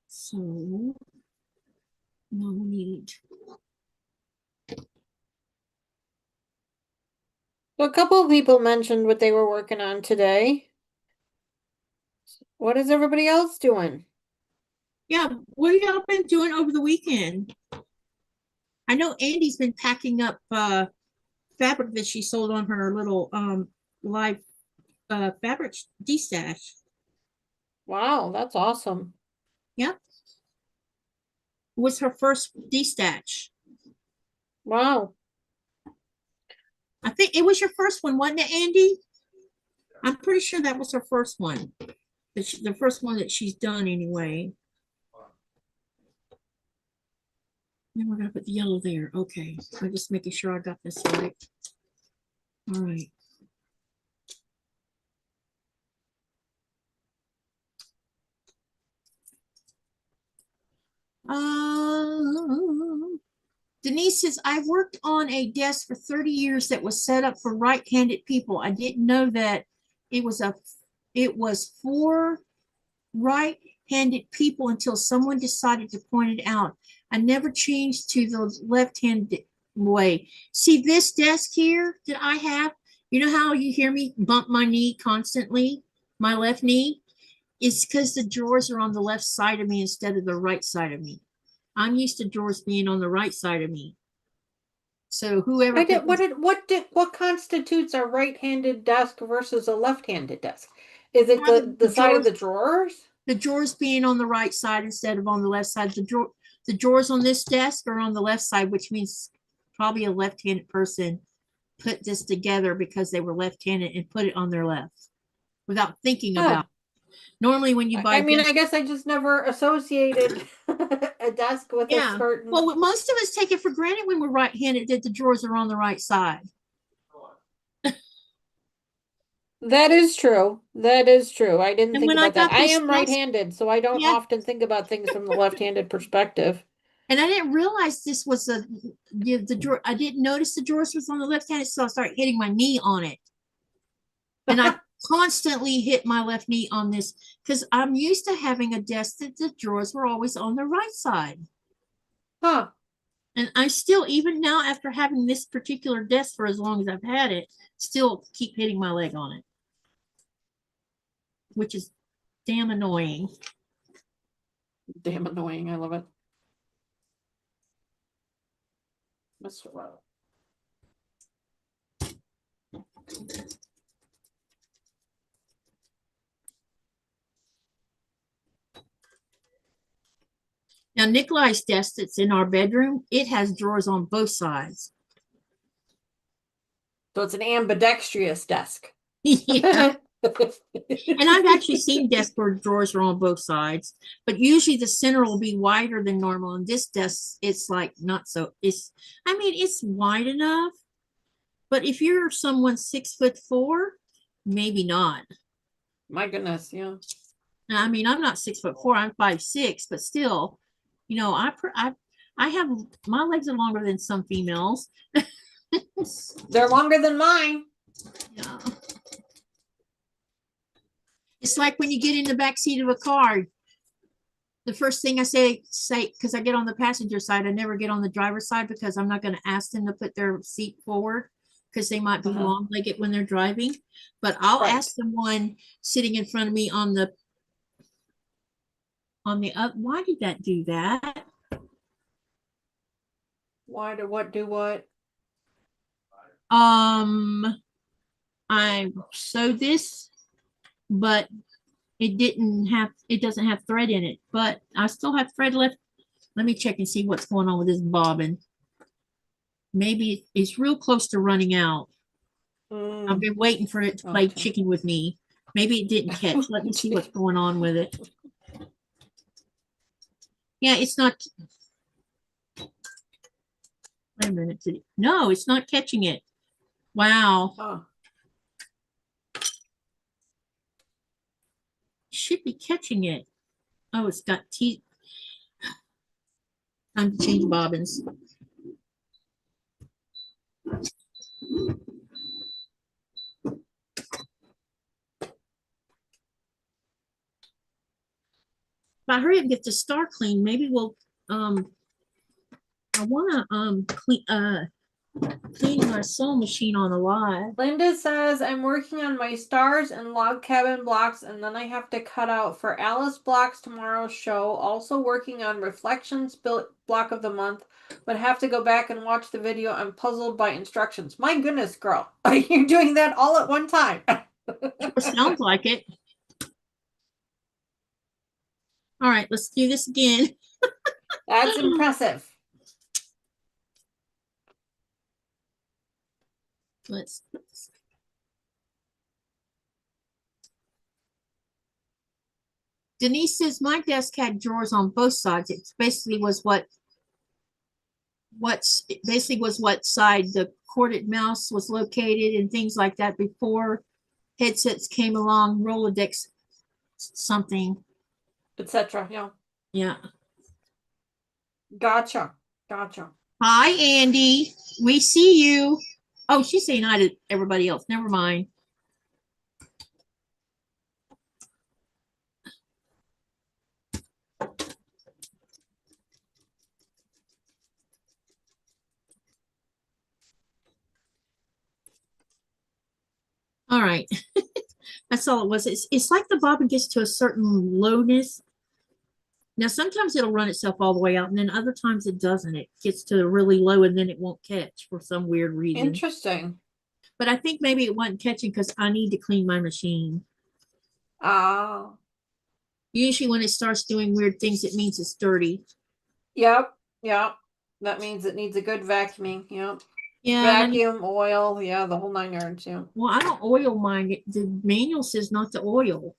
So now we need. A couple of people mentioned what they were working on today. What is everybody else doing? Yeah, what have y'all been doing over the weekend? I know Andy's been packing up fabric that she sold on her little live fabric de-stash. Wow, that's awesome. Yep. was her first destitch. Wow. I think it was your first one, wasn't it, Andy? I'm pretty sure that was her first one. The first one that she's done anyway. Then we're gonna put the yellow there. Okay, I'm just making sure I got this right. All right. Denise says, I've worked on a desk for 30 years that was set up for right-handed people. I didn't know that it was for right-handed people until someone decided to point it out. I never changed to the left-handed way. See this desk here that I have? You know how you hear me bump my knee constantly, my left knee? It's because the drawers are on the left side of me instead of the right side of me. I'm used to drawers being on the right side of me. So whoever what constitutes a right-handed desk versus a left-handed desk? Is it the side of the drawers? The drawers being on the right side instead of on the left side. The drawers on this desk are on the left side, which means probably a left-handed person put this together because they were left-handed and put it on their left without thinking about it. Normally when you buy I guess I just never associated a desk with a certain. Well, most of us take it for granted when we're right-handed that the drawers are on the right side. That is true. That is true. I didn't And think when about that. I am desk- right-handed, so I don't often think about things from the left-handed perspective. And I didn't realize this was the drawer. I didn't notice the drawers was on the left-handed, so I started hitting my knee on it. And I constantly hit my left knee on this because I'm used to having a desk that the drawers were always on the right side. Huh. And I still, even now, after having this particular desk for as long as I've had it, still keep hitting my leg on it, which is damn annoying. Damn annoying. I love it. Mr. Rowe. Now, Nikolai's desk that's in our bedroom, it has drawers on both sides. So it's an ambidextrous desk. Yeah. And I've actually seen desks where drawers are on both sides, but usually the center will be wider than normal. And this desk, it's like not so, it's wide enough, but if you're someone 6'4", maybe not. My goodness, yeah. I mean, I'm not 6'4", I'm 5'6", but still, you know, I have, my legs are longer than some females. They're longer than mine. Yeah. It's like when you get in the back seat of a car, the first thing I say, because I get on the passenger side, I never get on the driver's side because I'm not going to ask them to put their seat forward because they might be long-legged when they're driving. But I'll ask someone sitting in front of me on the why did that do that? Why did what do what? I sewed this, but it doesn't have thread in it, but I still have thread left. Let me check and see what's going on with this bobbin. Maybe it's real close to running out. I've been waiting for it to play chicken with me. Maybe it didn't catch. Let me see what's going on with it. Yeah, it's not. Wait a minute. No, it's not catching it. Wow. Oh. Should be catching it. Oh, it's got teeth. Time to change bobbins. If I hurry up and get the star clean, maybe we'll I want to clean my sewing machine on the live. Linda says, I'm working on my stars and log cabin blocks, and then I have to cut out for Alice blocks tomorrow's show. Also working on reflections block of the month, but have to go back and watch the video. I'm puzzled by instructions. My goodness, girl. Are you doing that all at one time? It sounds like it. All right, let's do this again. That's impressive. Let's. Denise says my desk had drawers on both sides. It basically was what side the corded mouse was located and things like that before headsets came along, Rolodex something. Etc. Yeah. Yeah. Gotcha. Gotcha. Hi, Andy. We see you. Oh, she's saying hi to everybody else. Never mind. All right. That's all it was. It's like the bobbin gets to a certain lowness. Now, sometimes it'll run itself all the way out, and then other times it doesn't. It gets to really low, and then it won't catch for some weird reason. Interesting. But I think maybe it wasn't catching because I need to clean my machine. Ah. Usually when it starts doing weird things, it means it's dirty. Yep. Yep. That means it needs a good vacuuming. Yep. Yeah. Vacuum, oil. Yeah, the whole 9 yards. Yeah. Well, I don't oil mine. The manual says not to oil.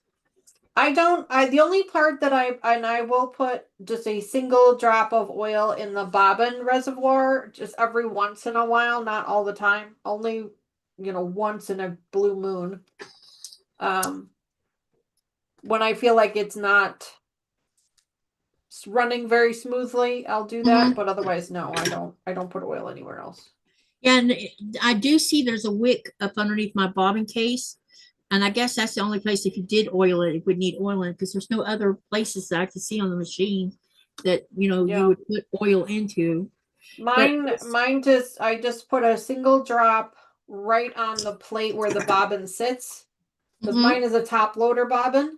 The only part that I will put just a single drop of oil in the bobbin reservoir just every once in a while, not all the time. Only, once in a blue moon. When I feel like it's not running very smoothly, I'll do that, but otherwise no, I don't put oil anywhere else. Yeah, and I do see there's a wick up underneath my bobbin case. And I guess that's the only place if you did oil it, it would need oil in it because there's no other places that I can see on the machine that you would put oil into. Mine I just put a single drop right on the plate where the bobbin sits. Because mine is a top loader bobbin.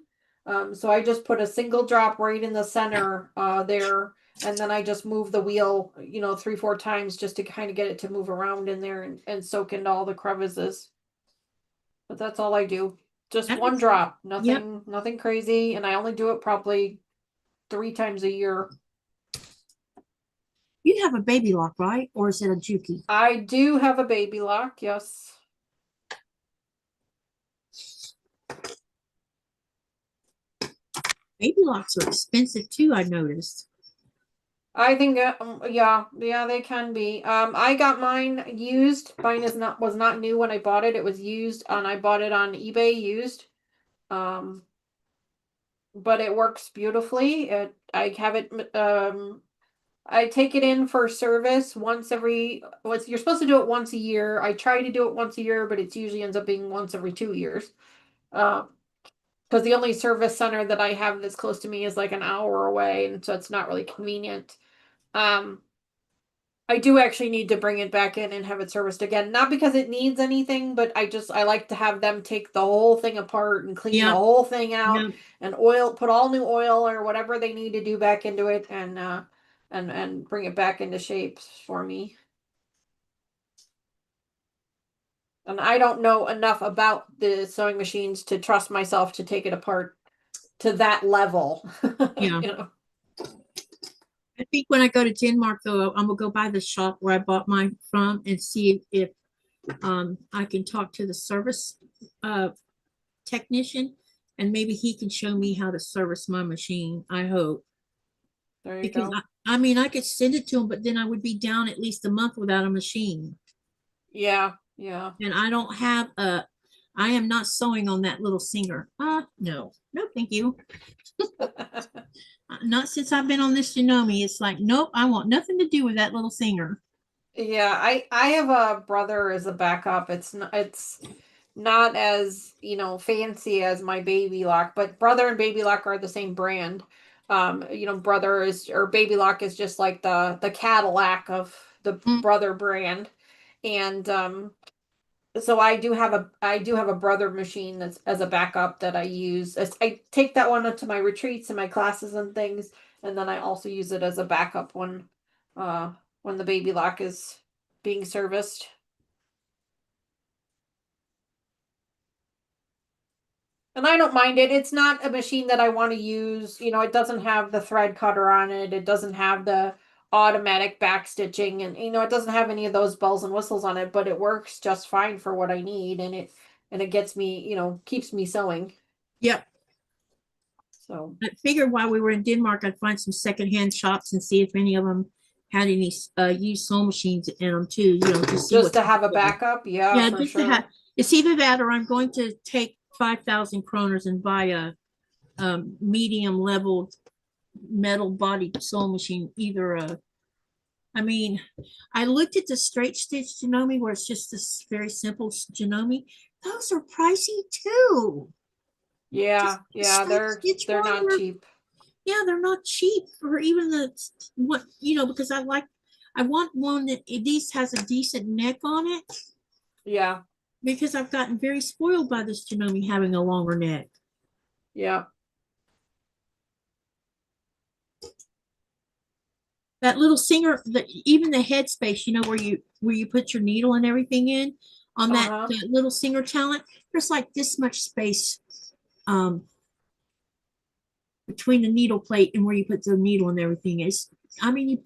So I just put a single drop right in the center there. And then I just move the wheel, 3-4 times just to kind of get it to move around in there and soak into all the crevices. But that's all I do. Just one drop. Nothing crazy. And I only do it probably 3 times a year. You have a baby lock, right? Or is it a Juki? I do have a baby lock, yes. Baby locks are expensive too, I noticed. I think yeah, they can be. I got mine used. Mine was not new when I bought it. It was used and I bought it on eBay used. But it works beautifully. I have it I take it in for service you're supposed to do it once a year. I try to do it once a year, but it usually ends up being once every 2 years. Because the only service center that I have that's close to me is like an hour away, and so it's not really convenient. I do actually need to bring it back in and have it serviced again. Not because it needs anything, but I like to have them take the whole thing apart and clean the whole thing out and put all new oil or whatever they need to do back into it and bring it back into shape for me. And I don't know enough about the sewing machines to trust myself to take it apart to that level. Yeah. I think when I go to Denmark, though, I'm gonna go by the shop where I bought mine from and see if I can talk to the service technician, and maybe he can show me how to service my machine. I hope. There you Because go. I mean, I could send it to him, but then I would be down at least a month without a machine. Yeah. And I am not sewing on that little Singer. No, thank you. Not since I've been on this Janome. It's like, nope, I want nothing to do with that little Singer. Yeah, I have a brother as a backup. It's not as, fancy as my baby lock, but brother and baby lock are the same brand. Baby lock is just like the Cadillac of the brother brand. And so I do have a brother machine that's as a backup that I use. I take that one to my retreats and my classes and things, and then I also use it as a backup when the baby lock is being serviced. And I don't mind it. It's not a machine that I want to use. You know, it doesn't have the thread cutter on it. It doesn't have the automatic back stitching, and you know, it doesn't have any of those bells and whistles on it, but it works just fine for what I need, and it gets me, you know, keeps me sewing. Yep. So I figured while we were in Denmark, I'd find some secondhand shops and see if any of them had any used sewing machines in them too. You know, to see just what to have a backup, yeah, yeah, for just to sure. have. It's either that or I'm going to take 5,000 kroners and buy a medium leveled metal body sewing machine. Either a, I mean, I looked at the straight stitch Janome where it's just this very simple Janome. Those are pricey too. Yeah, Just yeah, straight stitch they're one not were, cheap. yeah, they're not cheap, or even the what, you know, because I want one that at least has a decent neck on it, Yeah, because I've gotten very spoiled by this Janome having a longer neck. yeah. That little singer, even the headspace, you know, where you put your needle and everything in on that little singer talent, there's like this much space um between the needle plate and where you put the needle and everything is. I mean,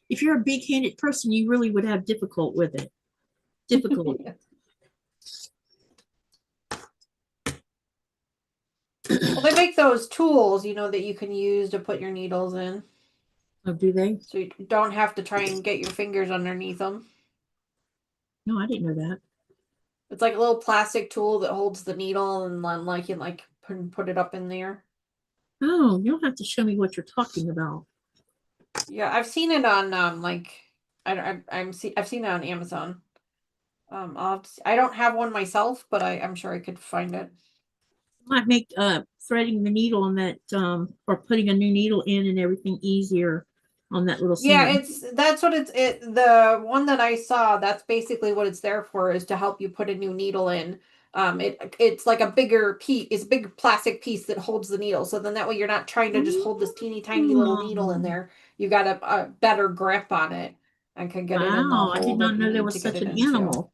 if you're a big-handed person, you really would have difficult with it. Difficult. Well, they make those tools, you know, that you can use to put your needles in. Oh, do they? So you don't have to try and get your fingers underneath them. No, I didn't know that. It's like a little plastic tool that holds the needle, and then like you like put it up in there. Oh, you'll have to show me what you're talking about. Yeah, I've seen it on like I've seen it on Amazon. I don't have one myself, but I'm sure I could find it. Might make threading the needle on that or putting a new needle in and everything easier on that little Yeah, singer. that's what the one that I saw, that's basically what it's there for, is to help you put a new needle in. It's like a bigger piece, it's a big plastic piece that holds the needle. So then that way you're not trying to just hold this teeny tiny little needle in there. You got a better grip on it and can get it in the Wow, I did hole not that you know there need to was get such it an into. animal.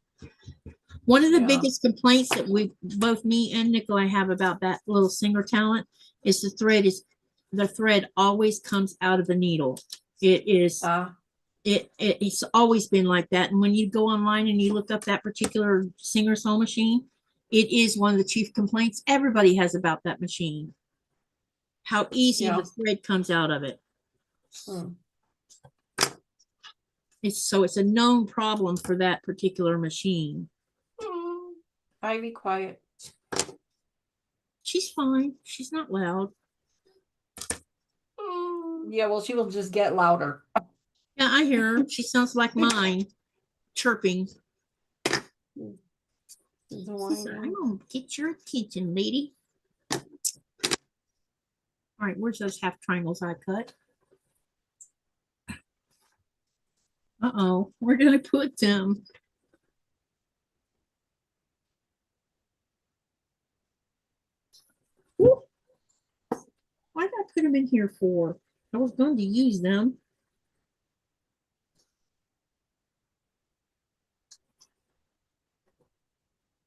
One of the Yeah. biggest complaints that we both me and Nikolai have about that little singer talent is the thread always comes out of the needle. It is it's always been like that. And when you go online and you look up that particular singer sewing machine, it is one of the chief complaints everybody has about that machine. How easy Yeah. the thread comes out of it. It's a known problem for that particular machine. Ivy, quiet. She's fine. She's not loud. Yeah, well, she will just get louder. Yeah, I hear her. She sounds like mine, chirping. I'm gonna get your attention, lady. All right, where's those half triangles I cut? Uh-oh, where did I put them? Woo. Why did I put them in here for? I was going to use them.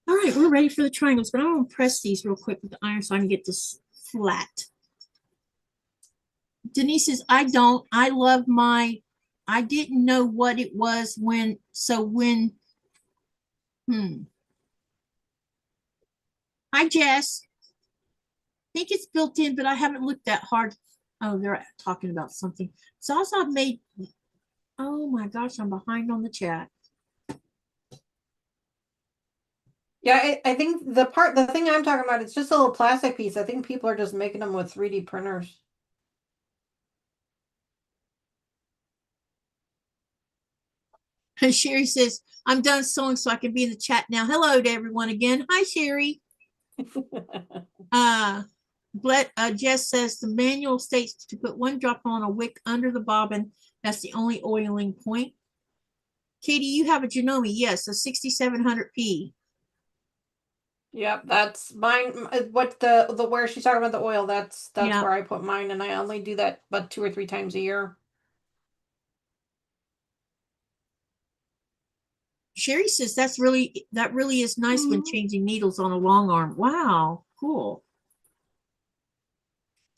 All right, we're ready for the triangles, but I'm going to press these real quick with the iron so I can get this flat. Denise says, I love I didn't know what it was when Hi, Jess. I think it's built in, but I haven't looked that hard. Oh, they're talking about something. So also I've made, oh my gosh, I'm behind on the chat. Yeah, I think the thing I'm talking about, it's just a little plastic piece. I think people are just making them with 3D printers. And Sherry says, I'm done sewing so I can be in the chat now. Hello to everyone again. Hi, Sherry. Jess says the manual states to put one drop on a wick under the bobbin. That's the only oiling point. Katie, you have a Janome. Yes, a 6700P. Yep, that's mine. What the where she's talking about the oil, that's Yeah. where I put mine, and I only do that about 2 or 3 times a year. Sherry says that really is nice when changing needles on a long arm. Wow, cool.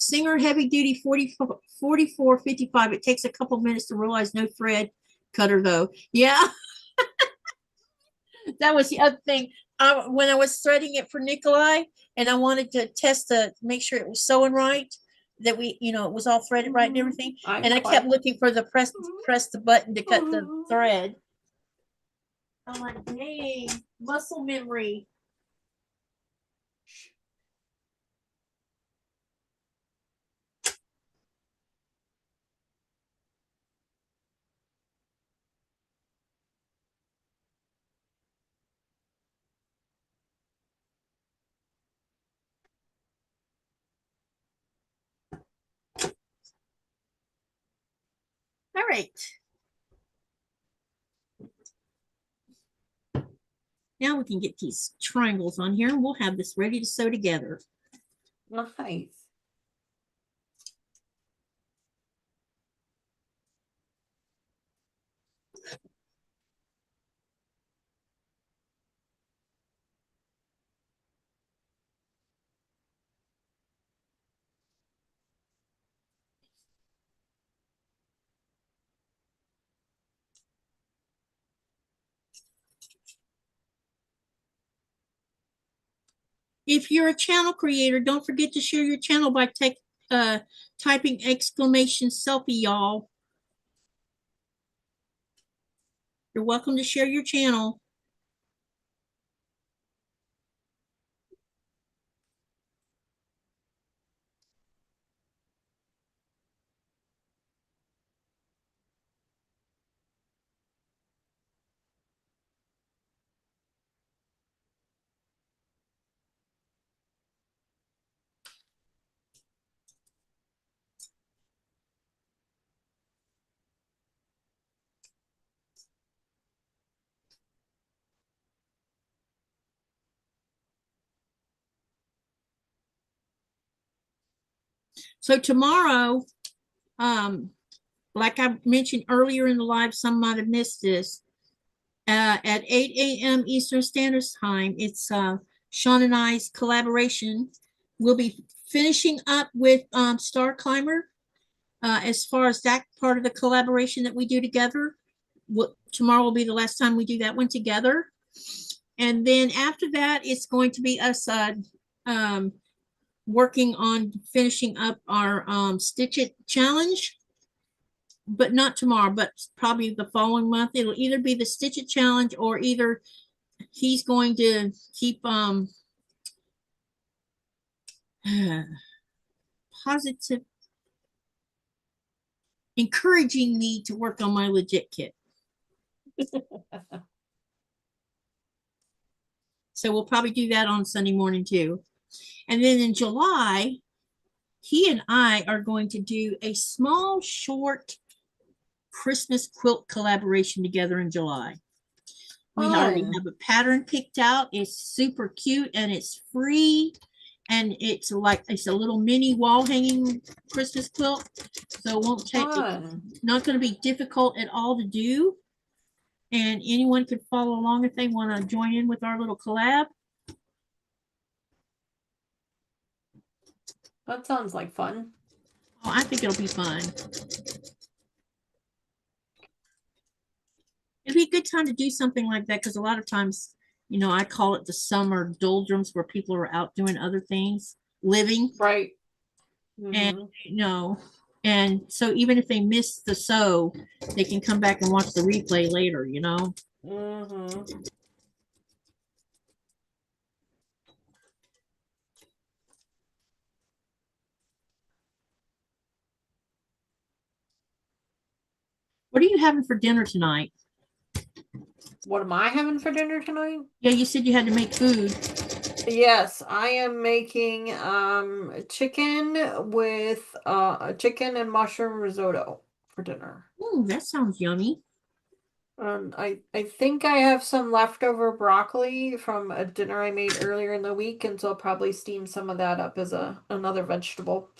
Singer Heavy Duty 4455. It takes a couple minutes to realize no thread cutter though. Yeah, that was the other thing. When I was threading it for Nikolai and I wanted to test make sure it was sewing right, that it was all threaded right and everything. And I kept looking for the press the button to cut the thread. I'm like, dang, muscle memory. All right. Now we can get these triangles on here and we'll have this ready to sew together. Nice. If you're a channel creator, don't forget to share your channel by typing exclamation selfie, y'all. You're welcome to share your channel. So tomorrow, like I mentioned earlier in the live, some might have missed this. At 8 a.m. Eastern Standard Time, it's Sean and I's collaboration. We'll be finishing up with Star Climber as far as that part of the collaboration that we do together. Tomorrow will be the last time we do that one together. And then after that, it's going to be us working on finishing up our Stitch It challenge, but not tomorrow, but probably the following month. It'll either be the Stitch It challenge or either he's going to keep positive, encouraging me to work on my legit kit. So we'll probably do that on Sunday morning too. And then in July, he and I are going to do a small, short Christmas quilt collaboration together in July. We already have a pattern picked out. It's super cute and it's free. And it's a little mini wall hanging Christmas quilt. So it won't take, it's not going to be difficult at all to do. And anyone could follow along if they want to join in with our little collab. That sounds like fun. Oh, I think it'll be fun. It'd be a good time to do something like that because a lot of times, I call it the summer doldrums where people are out doing other things, living. Right. And, and so even if they miss the sew, they can come back and watch the replay later, What are you having for dinner tonight? What am I having for dinner tonight? Yeah, you said you had to make food. Yes, I am making chicken with chicken and mushroom risotto for dinner. Oh, that sounds yummy. I think I have some leftover broccoli from a dinner I made earlier in the week, and so I'll probably steam some of that up as another vegetable.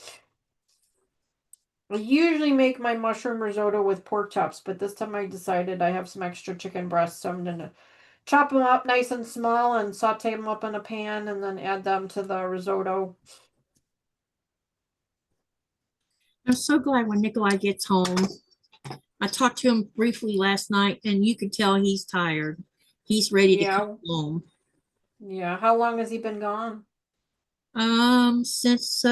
I usually make my mushroom risotto with pork chops, but this time I decided I have some extra chicken breasts, so I'm gonna chop them up nice and small and saute them up in a pan and then add them to the risotto. I'm so glad when Nikolai gets home. I talked to him briefly last night, and you could tell he's tired. He's ready to Yeah. come home. Yeah. How long has he been gone? Since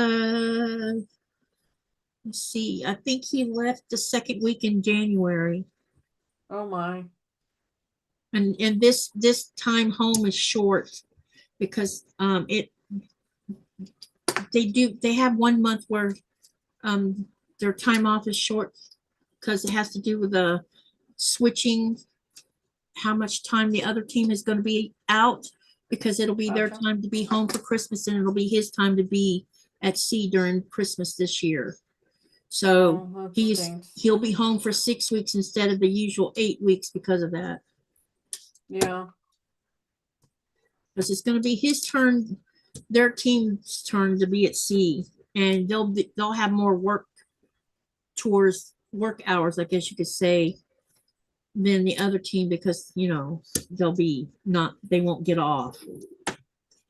let's see, I think he left the second week in January. Oh my. And this time home is short because they have 1 month where um their time off is short because it has to do with the switching how much time the other team is going to be out, because it'll be their Gotcha. time to be home for Christmas and it'll be his time to be at sea during Christmas this year. So Oh, that stinks. he'll be home for 6 weeks instead of the usual 8 weeks because of that. Yeah. Because it's going to be his turn, their team's turn to be at sea, and they'll have more work hours, I guess you could say, than the other team, because they won't get off.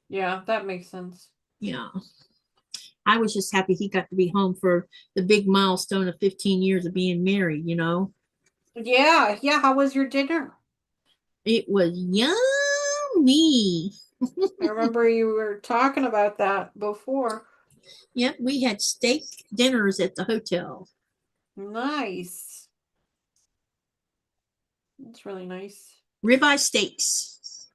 Yeah, that makes sense. Yeah. I was just happy he got to be home for the big milestone of 15 years of being married, Yeah, yeah. How was your dinner? It was yummy. I remember you were talking about that before. Yep, we had steak dinners at the hotel. Nice. That's really nice. Ribeye steaks.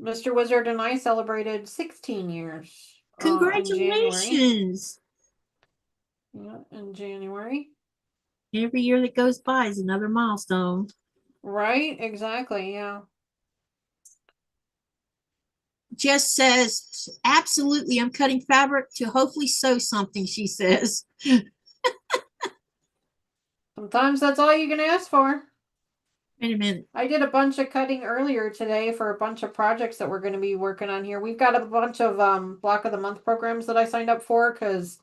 Mr. Wizard and I celebrated 16 years in January. Congratulations. Yeah, in January. Every year that goes by is another milestone. Right, exactly, yeah. Jess says, absolutely, I'm cutting fabric to hopefully sew something, she says. Sometimes that's all you can ask for. Wait a minute. I did a bunch of cutting earlier today for a bunch of projects that we're going to be working on here. We've got a bunch of block of the month programs that I signed up for because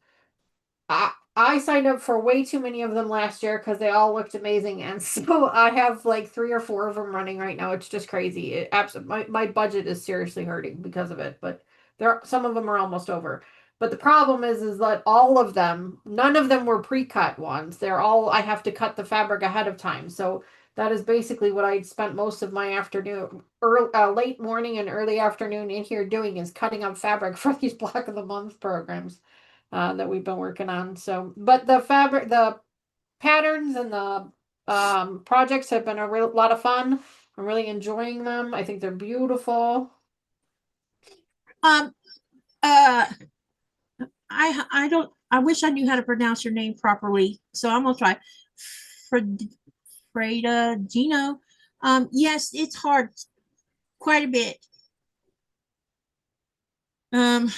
I signed up for way too many of them last year because they all looked amazing, and so I have like 3 or 4 of them running right now. It's just crazy. My budget is seriously hurting because of it, but some of them are almost over. But the problem is that all of them, none of them were pre-cut ones. They're all I have to cut the fabric ahead of time. So that is basically what I spent most of my afternoon, late morning and early afternoon in here doing, is cutting up fabric for these block of the month programs that we've been working on. So, but the patterns and the projects have been a lot of fun. I'm really enjoying them. I think they're beautiful. Um, uh, I don't. I wish I knew how to pronounce your name properly, so I'm gonna try. Freda Gino. Yes, it's hard, quite a bit. Yeah,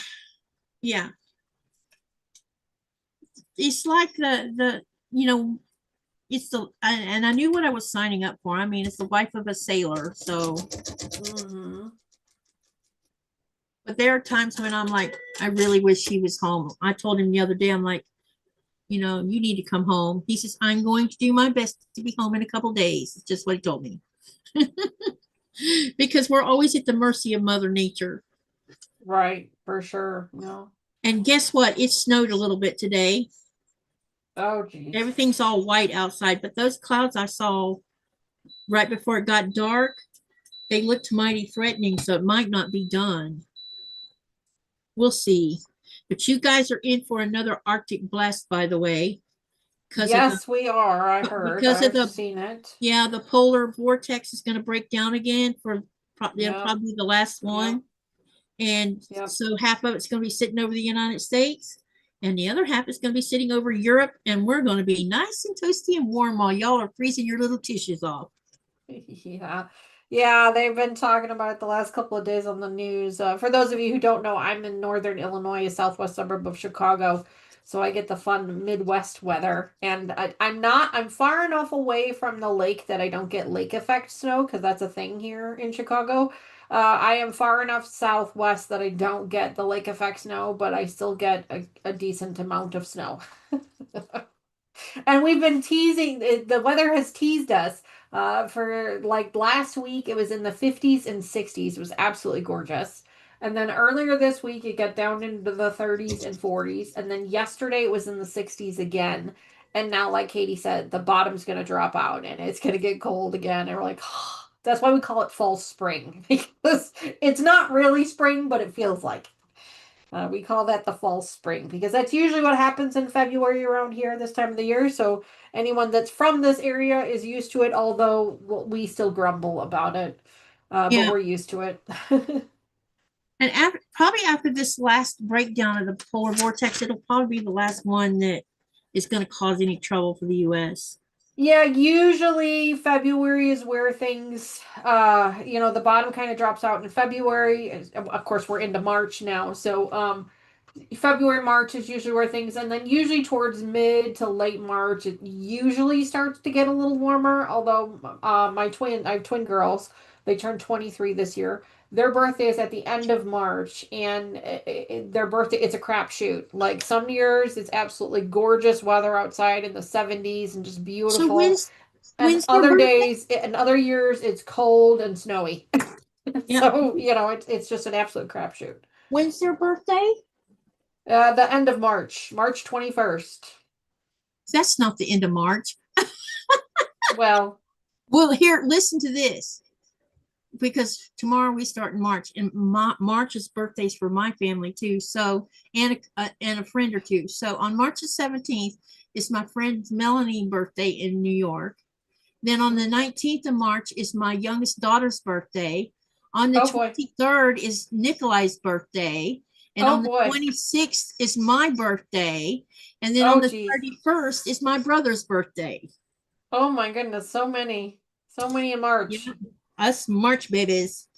it's like it's and I knew what I was signing up for. I mean, it's the wife of a sailor, so. But there are times when I'm like, I really wish he was home. I told him the other day, I'm like, you need to come home. He says, I'm going to do my best to be home in a couple days. It's just what he told me. Because we're always at the mercy of Mother Nature. Right, for sure. No. And guess what? It snowed a little bit today. Oh, geez. Everything's all white outside, but those clouds I saw right before it got dark, they looked mighty threatening, so it might not be done. We'll see. But you guys are in for another Arctic blast, by the way. Yes, we are. I heard. Because I've seen it. Yeah, the polar vortex is going to break down again for probably the last one. And so half of it's going to be sitting over the United States, and the other half is going to be sitting over Europe, and we're going to be nice and toasty and warm while y'all are freezing your little tissues off. Yeah. Yeah, they've been talking about it the last couple of days on the news. For those of you who don't know, I'm in northern Illinois, a southwest suburb of Chicago. So I get the fun Midwest weather. And I'm far enough away from the lake that I don't get lake effect snow, because that's a thing here in Chicago. I am far enough southwest that I don't get the lake effect snow, but I still get a decent amount of snow. And we've been teasing, the weather has teased us. For like last week, it was in the 50s and 60s. It was absolutely gorgeous. And then earlier this week, it got down into the 30s and 40s. And then yesterday, it was in the 60s again. And now, like Katie said, the bottom's going to drop out and it's going to get cold again. And we're like, oh, that's why we call it false spring, because it's not really spring, but it feels like. We call that the false spring because that's usually what happens in February around here this time of the year. So anyone that's from this area is used to it, although we still grumble about it. But Yeah. we're used to it. And probably after this last breakdown of the polar vortex, it'll probably be the last one that is going to cause any trouble for the U.S. Yeah, usually February is where things, the bottom kind of drops out in February. Of course, we're into March now. So, February, March is usually where things, and then usually towards mid to late March, it usually starts to get a little warmer. Although, I have twin girls. They turned 23 this year. Their birthday is at the end of March, and their birthday, it's a crapshoot. Like some years, it's absolutely gorgeous weather outside in the 70s and just beautiful. So when's And their other birthday? days, and other years, it's cold and snowy. Yeah. So, it's just an absolute crapshoot. When's their birthday? The end of March, March 21st. That's not the end of March. Well, Here, listen to this. Because tomorrow we start in March, and March is birthdays for my family too. So, and a friend or two. So on March the 17th is my friend Melanie's birthday in New York. Then on the 19th of March is my youngest daughter's birthday. On the 23rd is Nikolai's birthday. And on the 26th is my birthday. And then on the 31st is my brother's birthday. Oh my goodness, so many in March. Yeah. Us March babies.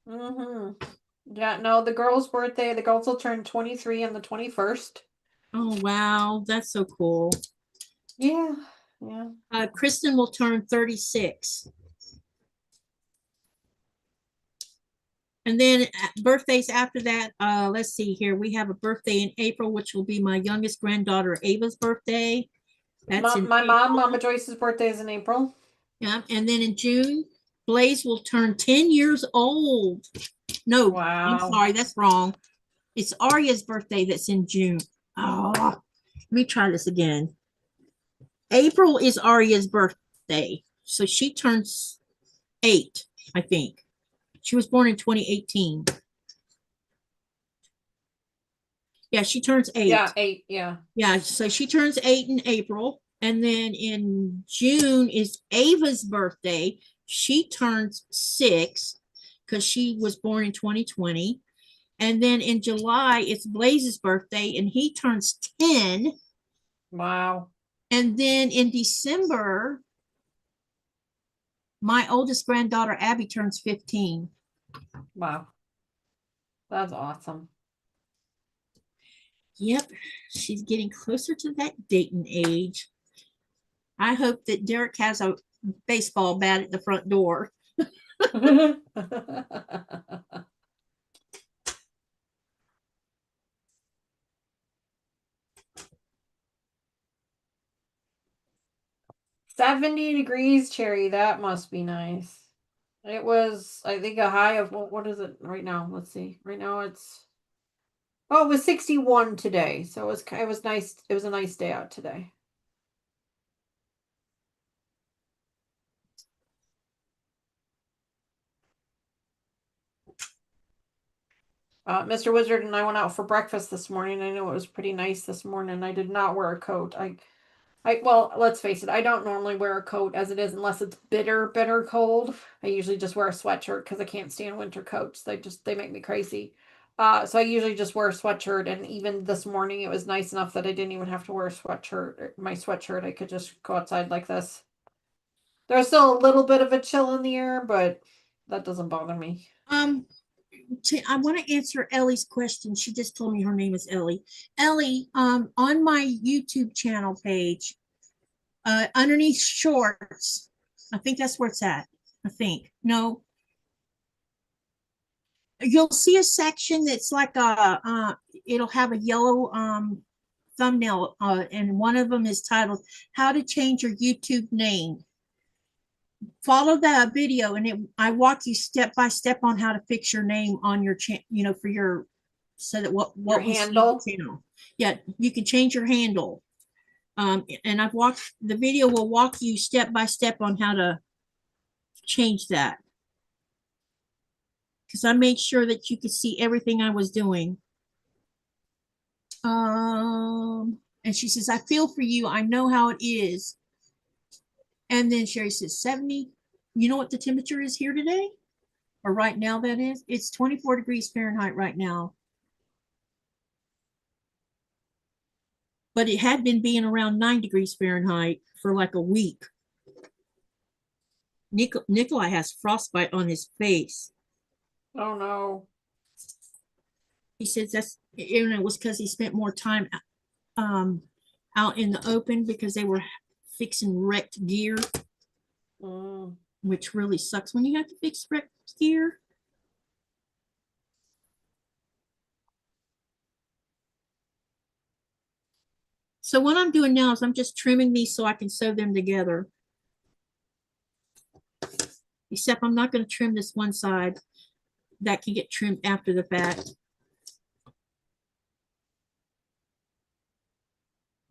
Yeah, no, the girl's birthday, the girls will turn 23 on the 21st. Oh, wow. That's so cool. Yeah. Kristen will turn 36. And then birthdays after that, let's see here. We have a birthday in April, which will be my youngest granddaughter, Ava's birthday. That's my mom, Mama Joyce's birthday is in April. Yeah, and then in June, Blaze will turn 10 years old. No, wow. I'm sorry, that's wrong. It's Arya's birthday that's in June. Oh, let me try this again. April is Arya's birthday. So she turns 8, I think. She was born in 2018. Yeah, she turns 8. Yeah, 8, yeah. Yeah, so she turns 8 in April. And then in June is Ava's birthday. She turns 6 because she was born in 2020. And then in July, it's Blaze's birthday, and he turns 10. Wow. And then in December, my oldest granddaughter, Abby, turns 15. Wow. That's awesome. Yep, she's getting closer to that dating age. I hope that Derek has a baseball bat at the front door. $70 degrees, Cherry. That must be nice. It was, I think, a high of, what is it right now? Let's see. Right now it's, oh, it was 61 today. So it was nice. It was a nice day out today. Mr. Wizard and I went out for breakfast this morning. I know it was pretty nice this morning. I did not wear a coat. Well, let's face it, I don't normally wear a coat as it is unless it's bitter cold. I usually just wear a sweatshirt because I can't stand winter coats. They make me crazy. So I usually just wear a sweatshirt, and even this morning it was nice enough that I didn't even have to wear a sweatshirt. My sweatshirt, I could just go outside like this. There's still a little bit of a chill in the air, but that doesn't bother me. I want to answer Ellie's question. She just told me her name is Ellie. Ellie, on my YouTube channel page, underneath shorts, I think that's where it's at. I think. No. You'll see a section that's like it'll have a yellow thumbnail, and one of them is titled "How to Change Your YouTube Name." follow the video and I walk you step by step on how to fix your name on your channel, for your, so that what Your we see handle? the channel. Yeah, you can change your handle. And I've walked, the video will walk you step by step on how to change that. Because I made sure that you could see everything I was doing. And she says, I feel for you. I know how it is. And then Sherry says, 70. You know what the temperature is here today? Or right now, that is? It's 24 degrees Fahrenheit right now. But it had been being around 9 degrees Fahrenheit for like a week. Nikolai has frostbite on his face. Oh no. He says it was because he spent more time out in the open because they were fixing wrecked gear, which really sucks when you have to fix wrecked gear. So what I'm doing now is I'm just trimming these so I can sew them together. Except I'm not going to trim this one side. That can get trimmed after the fact.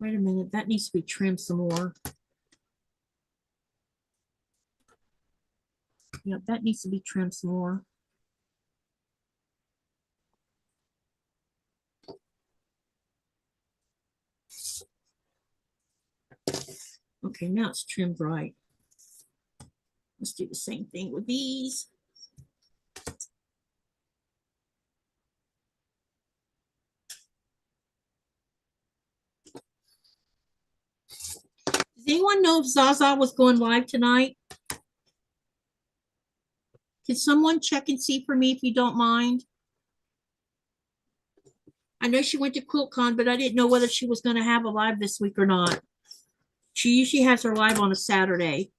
Wait a minute, that needs to be trimmed some more. Yep, that needs to be trimmed some more. Okay, now it's trimmed right. Let's do the same thing with these. Does anyone know if Zaza was going live tonight? Can someone check and see for me if you don't mind? I know she went to QuiltCon, but I didn't know whether she was going to have a live this week or not. She usually has her live on a Saturday.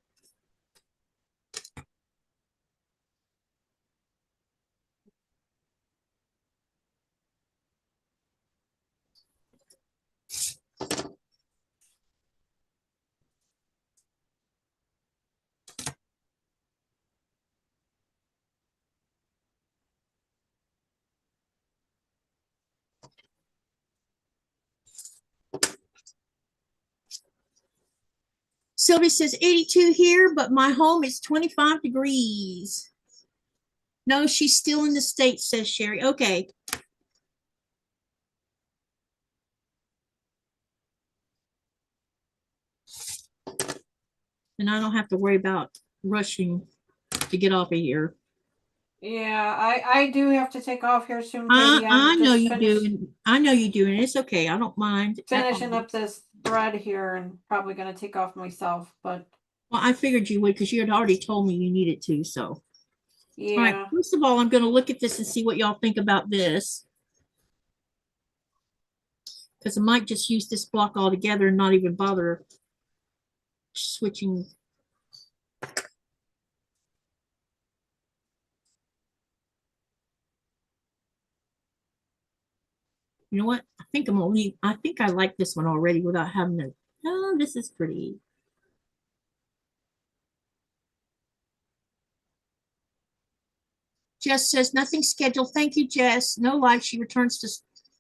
Sylvia says 82 here, but my home is 25 degrees. No, she's still in the States, says Sherry. Okay. And I don't have to worry about rushing to get off of here. Yeah, I do have to take off here soon, Katie. I know you do. I know you do, and it's okay. I don't mind. Finishing up this thread here and probably going to take off myself, but. Well, I figured you would because you had already told me you needed to, so. Yeah. All right, first of all, I'm going to look at this and see what y'all think about this. Because I might just use this block all together and not even bother switching. You know what? I think I'm gonna leave. I think I like this one already without having to. Oh, this is pretty. Jess says nothing scheduled. Thank you, Jess. No live. She returns to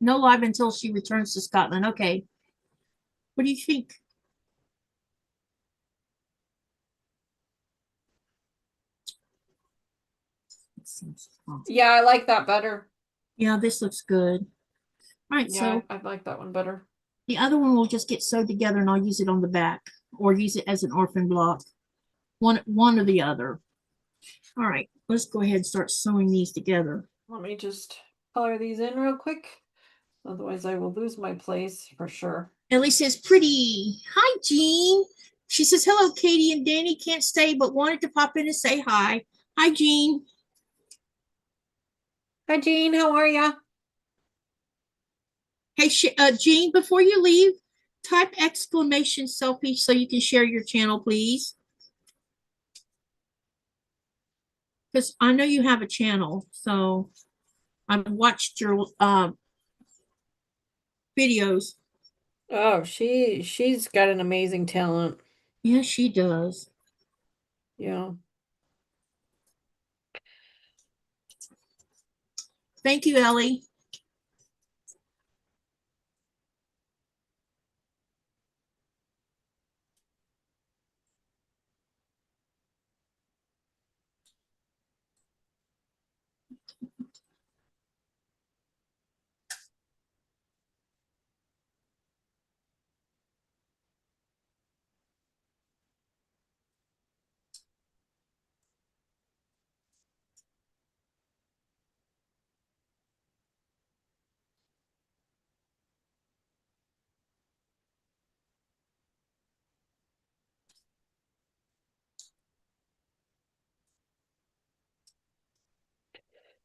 no live until she returns to Scotland. Okay. What do you think? Yeah, I like that better. Yeah, this looks good. All right, yeah, so I like that one better. The other one will just get sewed together and I'll use it on the back or use it as an orphan block. One or the other. All right, let's go ahead and start sewing these together. Let me just color these in real quick. Otherwise I will lose my place for sure. Ellie says, pretty. Hi, Jean. She says, hello, Katie and Danny. Can't stay, but wanted to pop in and say hi. Hi, Jean. Hi, Jean. How are ya? Hey, Jean, before you leave, type exclamation Sophie so you can share your channel, please. Because I know you have a channel, so I've watched your videos. Oh, she's got an amazing talent. Yeah, she does. Yeah. Thank you, Ellie.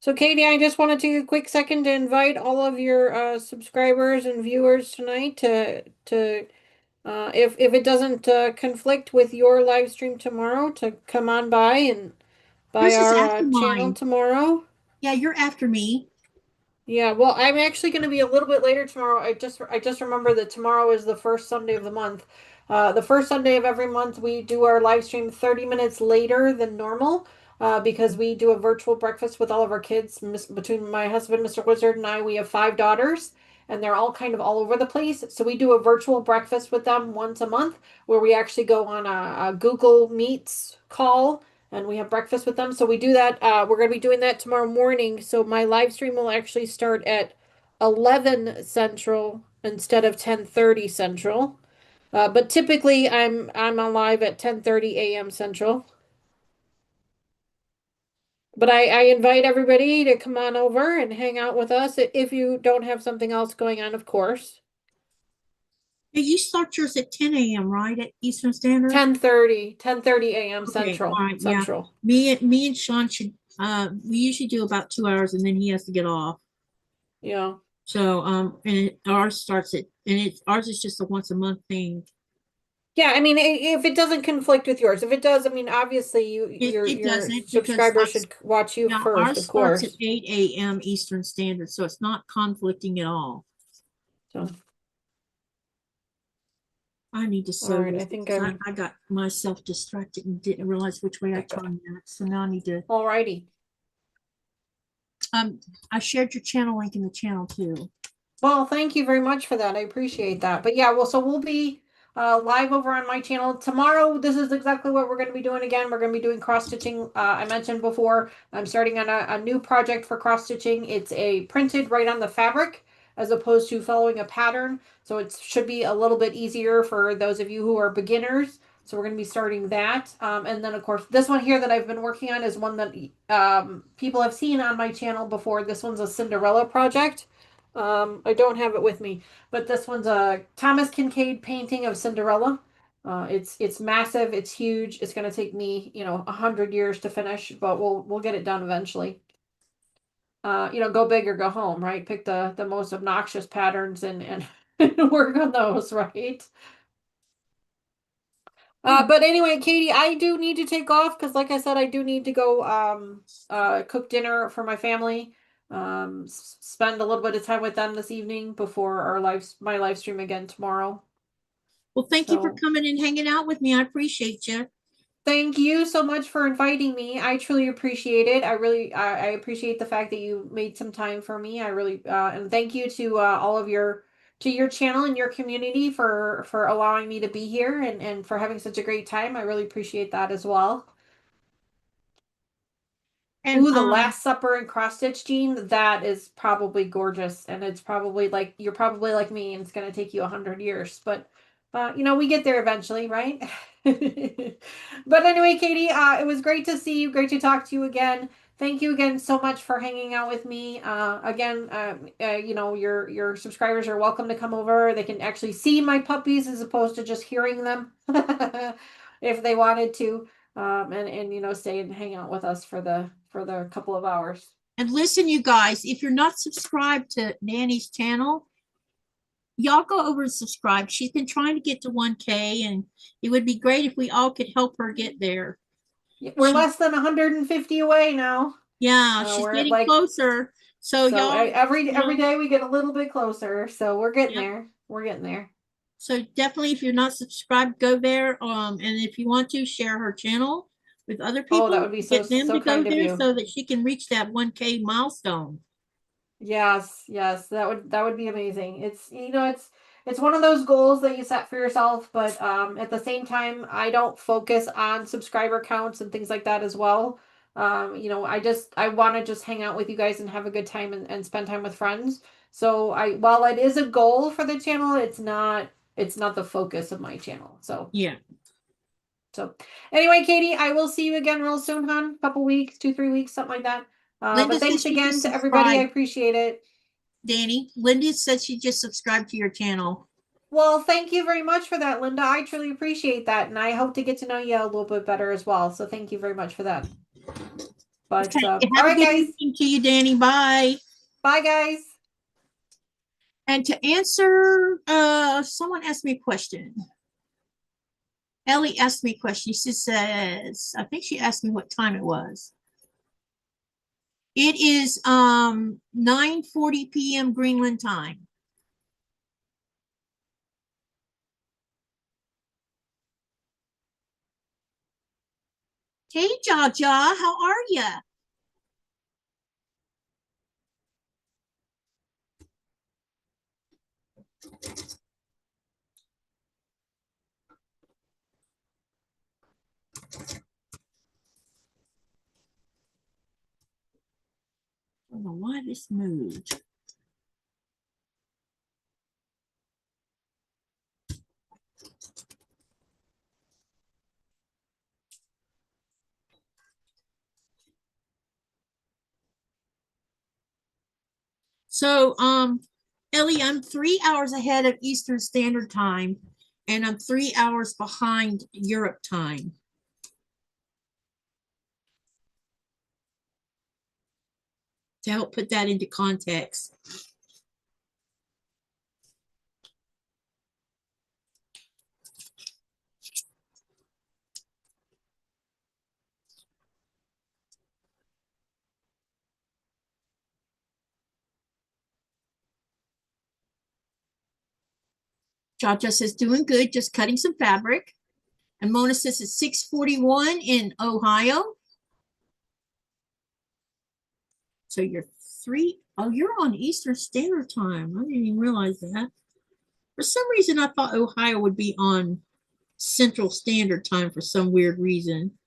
So Katie, I just want to take a quick second to invite all of your subscribers and viewers tonight to if it doesn't conflict with your live stream tomorrow, to come on by Yours is our after channel mine. tomorrow. Yeah, you're after me. Yeah, well, I'm actually going to be a little bit later tomorrow. I just remember that tomorrow is the first Sunday of the month. The first Sunday of every month, we do our live stream 30 minutes later than normal, because we do a virtual breakfast with all of our kids. Between my husband, Mr. Wizard, and I, we have 5 daughters, and they're all kind of all over the place. So we do a virtual breakfast with them once a month, where we actually go on a Google Meets call and we have breakfast with them. So we do that. We're going to be doing that tomorrow morning. So my live stream will actually start at 11 Central instead of 10:30 Central. But typically I'm on live at 10:30 a.m. Central. But I invite everybody to come on over and hang out with us if you don't have something else going on, of course. Yeah, you start yours at 10 a.m., right? At Eastern Standard? 10:30 a.m. Okay, Central. all right, yeah. Central. Me and Sean should we usually do about 2 hours and then he has to get off. Yeah. So and ours starts at ours is just a once a month thing. Yeah, I mean, if it doesn't conflict with yours, if it does, I mean, obviously It your doesn't because subscribers should watch you yeah, first, ours of starts at course. 8 a.m. Eastern Standard, so it's not conflicting at all. So, I need to all sew right, this I think because I'm I got myself distracted and didn't realize which way I turned that. So now I need to all righty. I shared your channel link in the channel too. Well, thank you very much for that. I appreciate that. But yeah, well, so we'll be live over on my channel tomorrow. This is exactly what we're going to be doing again. We're going to be doing cross stitching. I mentioned before, I'm starting on a new project for cross stitching. It's a printed right on the fabric as opposed to following a pattern. So it should be a little bit easier for those of you who are beginners. So we're going to be starting that. And then, of course, this one here that I've been working on is one that people have seen on my channel before. This one's a Cinderella project. I don't have it with me, but this one's a Thomas Kincaid painting of Cinderella. It's massive, it's huge. It's gonna take me, 100 years to finish, but we'll get it done eventually. Go big or go home, right? Pick the most obnoxious patterns and work on those, right? But anyway, Katie, I do need to take off because, like I said, I do need to go cook dinner for my family. Spend a little bit of time with them this evening before my live stream again tomorrow. Well, thank you for coming and hanging out with me. I appreciate you. Thank you so much for inviting me. I truly appreciate it. I appreciate the fact that you made some time for me. I really and thank you to all of your channel and your community for allowing me to be here and for having such a great time. I really appreciate that as well. And Ooh, the Last Supper and cross stitch, Jean, that is probably gorgeous, and it's probably like you're probably like me, and it's gonna take you 100 years, but we get there eventually, right? But anyway, Katie, it was great to see you, great to talk to you again. Thank you again so much for hanging out with me. Again, your subscribers are welcome to come over. They can actually see my puppies as opposed to just hearing them if they wanted to. And stay and hang out with us for the couple of hours. And listen, you guys, if you're not subscribed to Nanny's channel, y'all go over and subscribe. She's been trying to get to 1K, and it would be great if we all could help her get there. We're less than 150 away now. Yeah, she's getting closer. So y'all, every day we get a little bit closer. So we're getting there. We're getting there. So definitely, if you're not subscribed, go there. And if you want to share her channel, with other people. Oh, that would be so Get them so to go kind of there you. so that she can reach that 1K milestone. Yes, yes, that would be amazing. It's it's one of those goals that you set for yourself, but at the same time, I don't focus on subscriber counts and things like that as well. I want to just hang out with you guys and have a good time and spend time with friends. So while it is a goal for the channel, it's not the focus of my channel. So yeah. So anyway, Katie, I will see you again real soon, hon. Couple weeks, 2-3 weeks, something like that. Linda But thanks says she again just to everybody. I subscribed. appreciate it. Danny, Linda said she just subscribed to your channel. Well, thank you very much for that, Linda. I truly appreciate that. And I hope to get to know you a little bit better as well. So thank you very much for that. But Okay, all have a right, good guys. evening to you, Danny. Bye. Bye, guys. And to answer, someone asked me a question. Ellie asked me a question. She says, I think she asked me what time it was. It is 9:40 p.m. Greenland time. Hey, Jaja, how are you? I don't know why this moved. So, Ellie, I'm 3 hours ahead of Eastern Standard Time, and I'm 3 hours behind Europe time. To help put that into context. Jaja says, doing good, just cutting some fabric. And Mona says it's 6:41 in Ohio. So you're you're on Eastern Standard Time. I didn't even realize that. For some reason, I thought Ohio would be on Central Standard Time for some weird reason.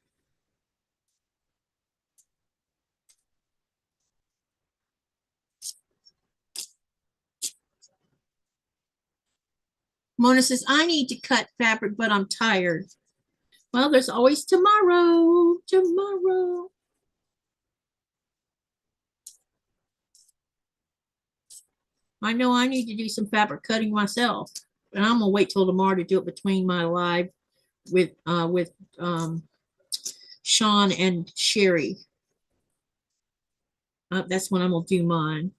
Mona says, I need to cut fabric, but I'm tired. Well, there's always tomorrow. Tomorrow. I know I need to do some fabric cutting myself, and I'm gonna wait till tomorrow to do it between my live with Sean and Sherry. That's when I'm gonna do mine.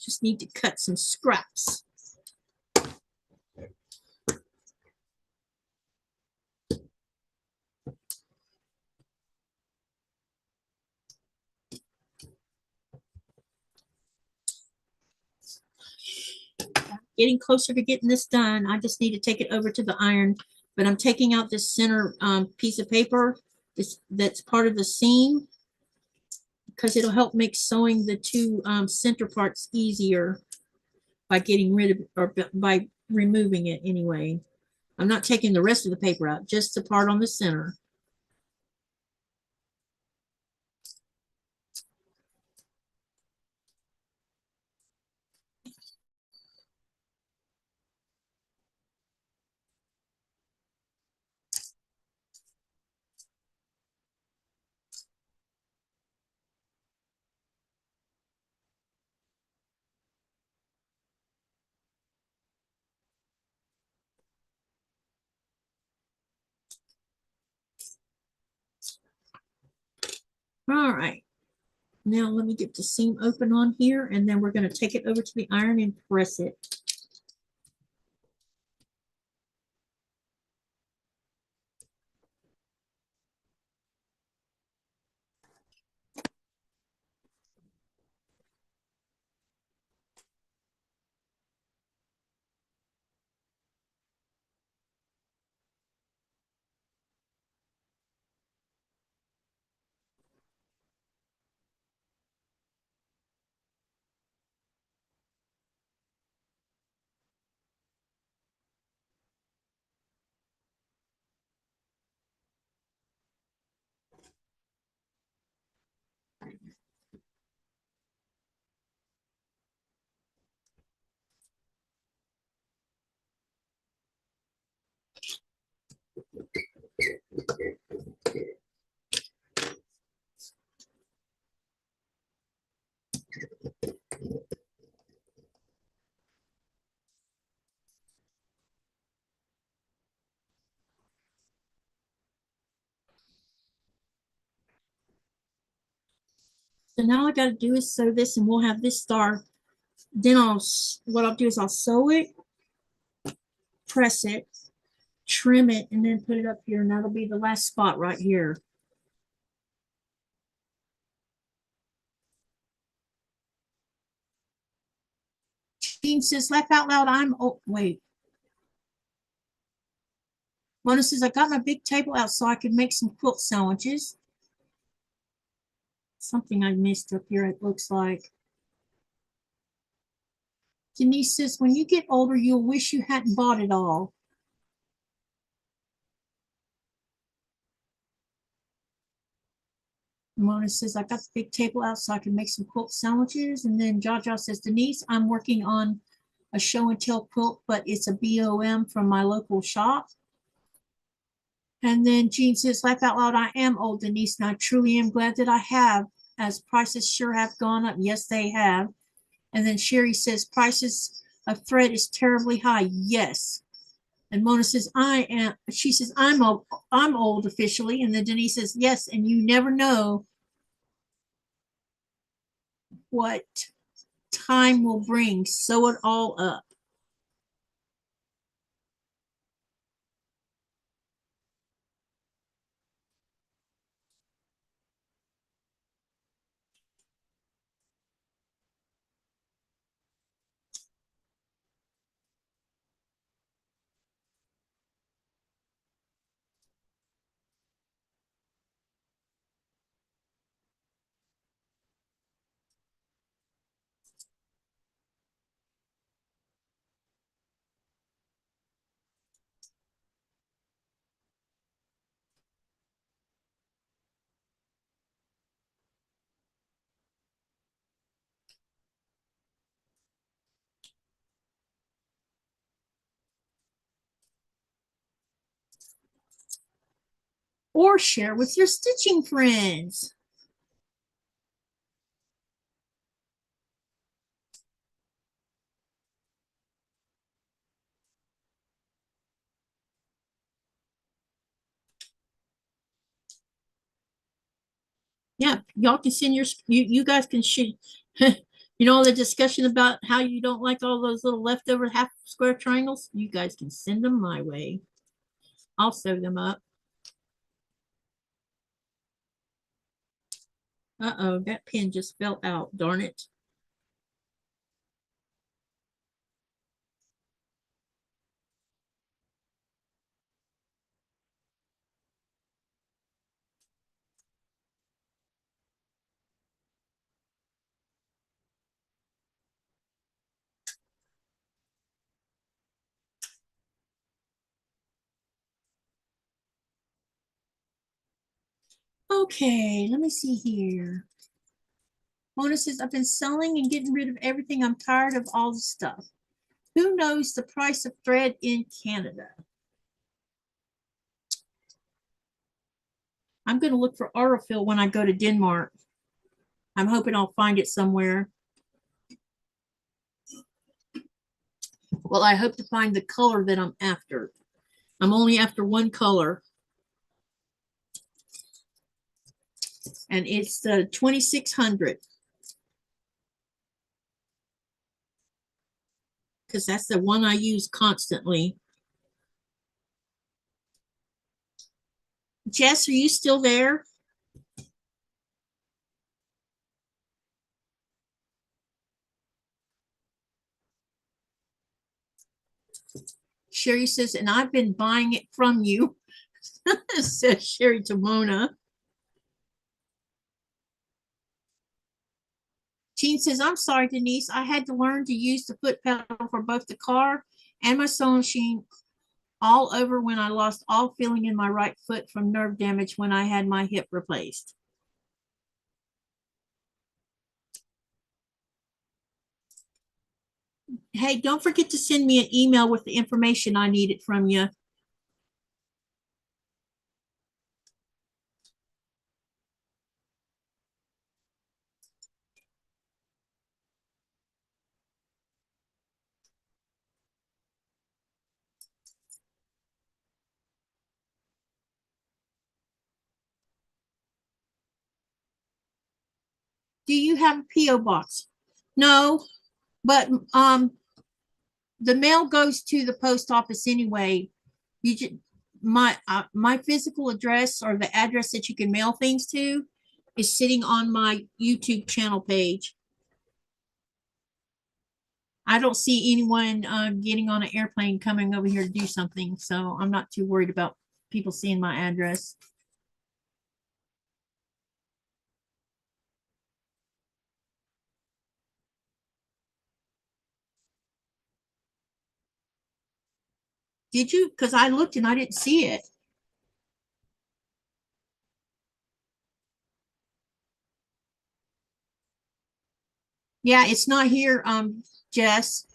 Just need to cut some scraps. Getting closer to getting this done. I just need to take it over to the iron, but I'm taking out this center piece of paper that's part of the seam because it'll help make sewing the two center parts easier by getting rid of or by removing it anyway. I'm not taking the rest of the paper out, just the part on the center. All right. Now let me get the seam open on here, and then we're going to take it over to the iron and press it. So now all I got to do is sew this, and we'll have this star. Then what I'll do is I'll sew it, press it, trim it, and then put it up here, and that'll be the last spot right here. Jean says, laugh out loud, wait. Mona says, I got my big table out so I can make some quilt sandwiches. Something I missed up here, it looks like. Denise says, when you get older, you'll wish you hadn't bought it all. Mona says, I got the big table out so I can make some quilt sandwiches. And then Jaja says, Denise, I'm working on a show and tell quilt, but it's a BOM from my local shop. And then Jean says, laugh out loud, I am old, Denise, and I truly am glad that I have, as prices sure have gone up. Yes, they have. And then Sherry says, prices of thread is terribly high. Yes. And Mona says, she says, I'm old officially. And then Denise says, yes, and you never know what time will bring. Sew it all up. Or share with your stitching friends. Yeah, y'all can send you guys can share. You know, all the discussion about how you don't like all those little leftover half square triangles, you guys can send them my way. I'll sew them up. Uh-oh, that pin just fell out, darn it. Okay, let me see here. Mona says, I've been selling and getting rid of everything. I'm tired of all the stuff. Who knows the price of thread in Canada? I'm going to look for Aurifil when I go to Denmark. I'm hoping I'll find it somewhere. Well, I hope to find the color that I'm after. I'm only after one color. And it's the 2600. Because that's the one I use constantly. Jess, are you still there? Sherry says, and I've been buying it from you, says Sherry to Mona. Jean says, I'm sorry, Denise. I had to learn to use the foot pedal for both the car and my sewing machine all over when I lost all feeling in my right foot from nerve damage when I had my hip replaced. Hey, don't forget to send me an email with the information I needed from you. Do you have a P.O. box? No, but the mail goes to the post office anyway. You just my physical address, or the address that you can mail things to, is sitting on my YouTube channel page. I don't see anyone getting on an airplane coming over here to do something, so I'm not too worried about people seeing my address. Did you? Because I looked and I didn't see it. Yeah, it's not here, Jess.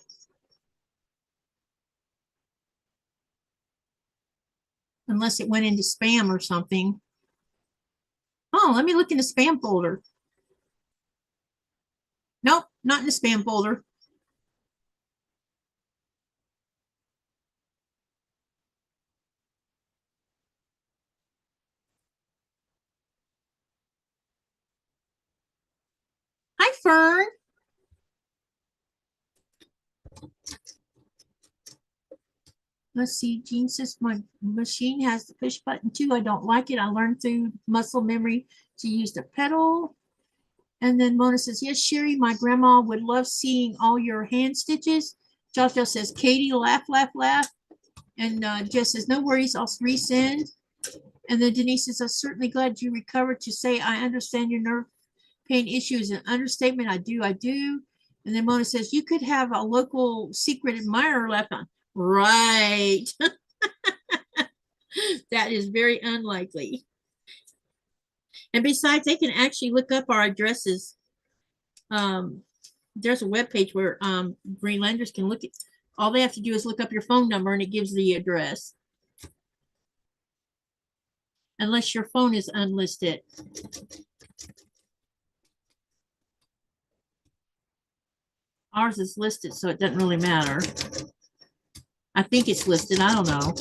Unless it went into spam or something. Oh, let me look in the spam folder. Nope, not in the spam folder. Hi, Fern. Let's see. Jean says my machine has the push button too. I don't like it. I learned through muscle memory to use the pedal. And then Mona says, yes, Sherry, my grandma would love seeing all your hand stitches. Jojo says, Katie, laugh, laugh, laugh. And Jess says, no worries, I'll resend. And then Denise says, I'm certainly glad you recovered. To say I understand your nerve pain issue is an understatement. I do. And then Mona says, you could have a local secret admirer left on. Right. That is very unlikely. And besides, they can actually look up our addresses. There's a web page where Greenlanders can look at. All they have to do is look up your phone number and it gives the address. Unless your phone is unlisted. Ours is listed, so it doesn't really matter. I think it's listed. I don't know.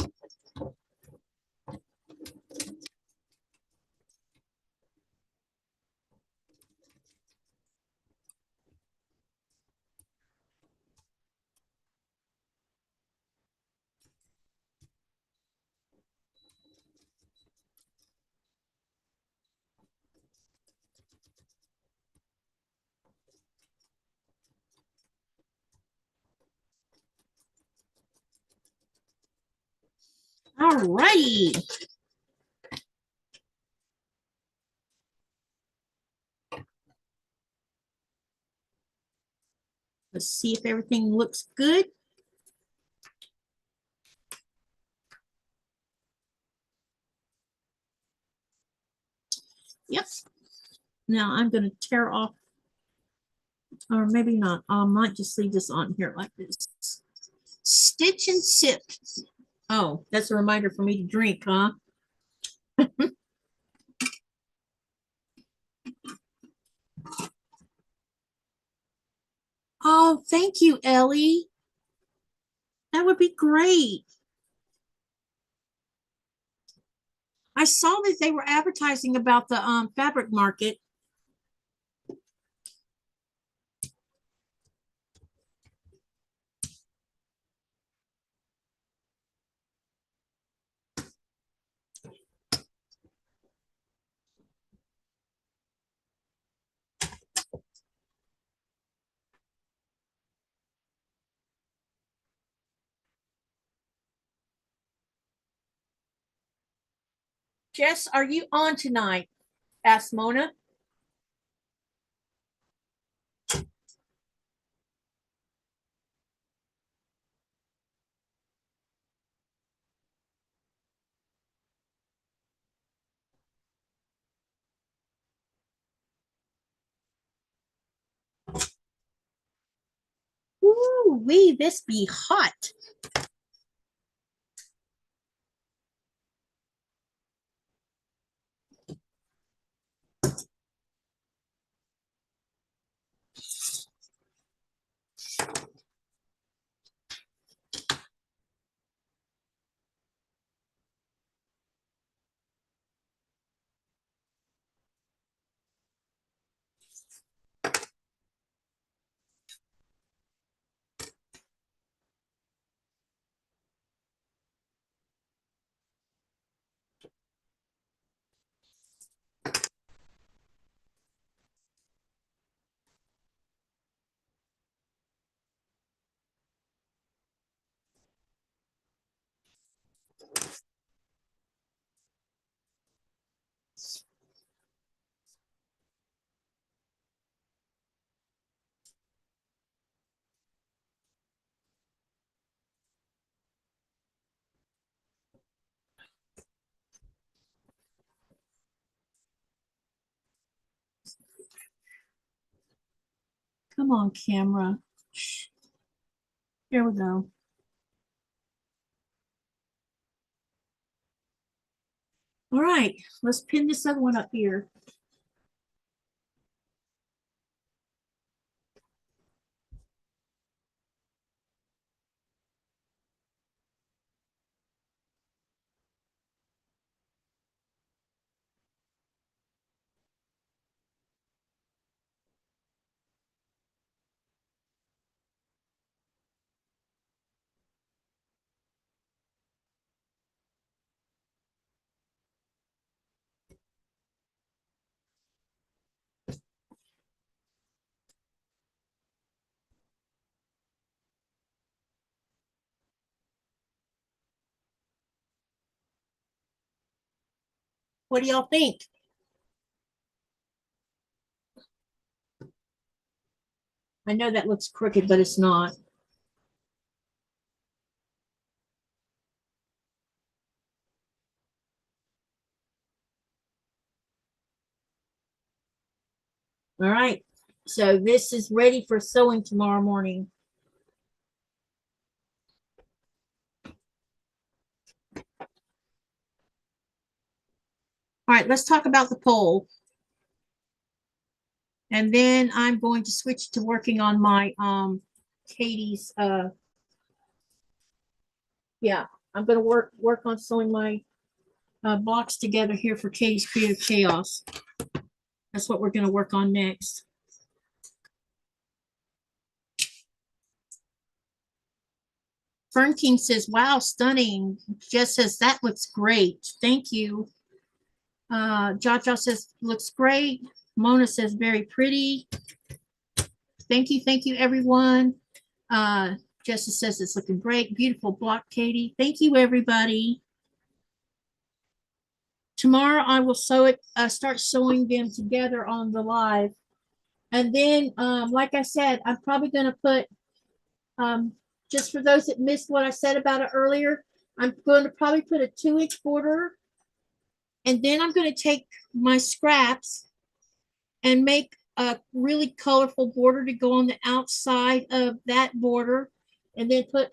All righty. Let's see if everything looks good. Yep. Now I'm going to tear off, or maybe not. I might just leave this on here like this. Stitch and sip. Oh, that's a reminder for me to drink, huh? Oh, thank you, Ellie. That would be great. I saw that they were advertising about the fabric market. Jess, are you on tonight? Asked Mona. Ooh, wee, this be hot. Come on, camera. Shh. Here we go. All right, let's pin this other one up here. What do y'all think? I know that looks crooked, but it's not. All right, so this is ready for sewing tomorrow morning. All right, let's talk about the poll. And then I'm going to switch to working on my Katie's yeah, I'm going to work on sewing my blocks together here for Katie's Creative Chaos. That's what we're going to work on next. Fern King says, wow, stunning. Jess says, that looks great. Thank you. Jaja says, looks great. Mona says, very pretty. Thank you, everyone. Jessica says, it's looking great. Beautiful block, Katie. Thank you, everybody. Tomorrow, I will sew it, start sewing them together on the live. And then, like I said, I'm probably going to put, just for those that missed what I said about it earlier, I'm going to probably put a 2-inch border. And then I'm going to take my scraps and make a really colorful border to go on the outside of that border. And then put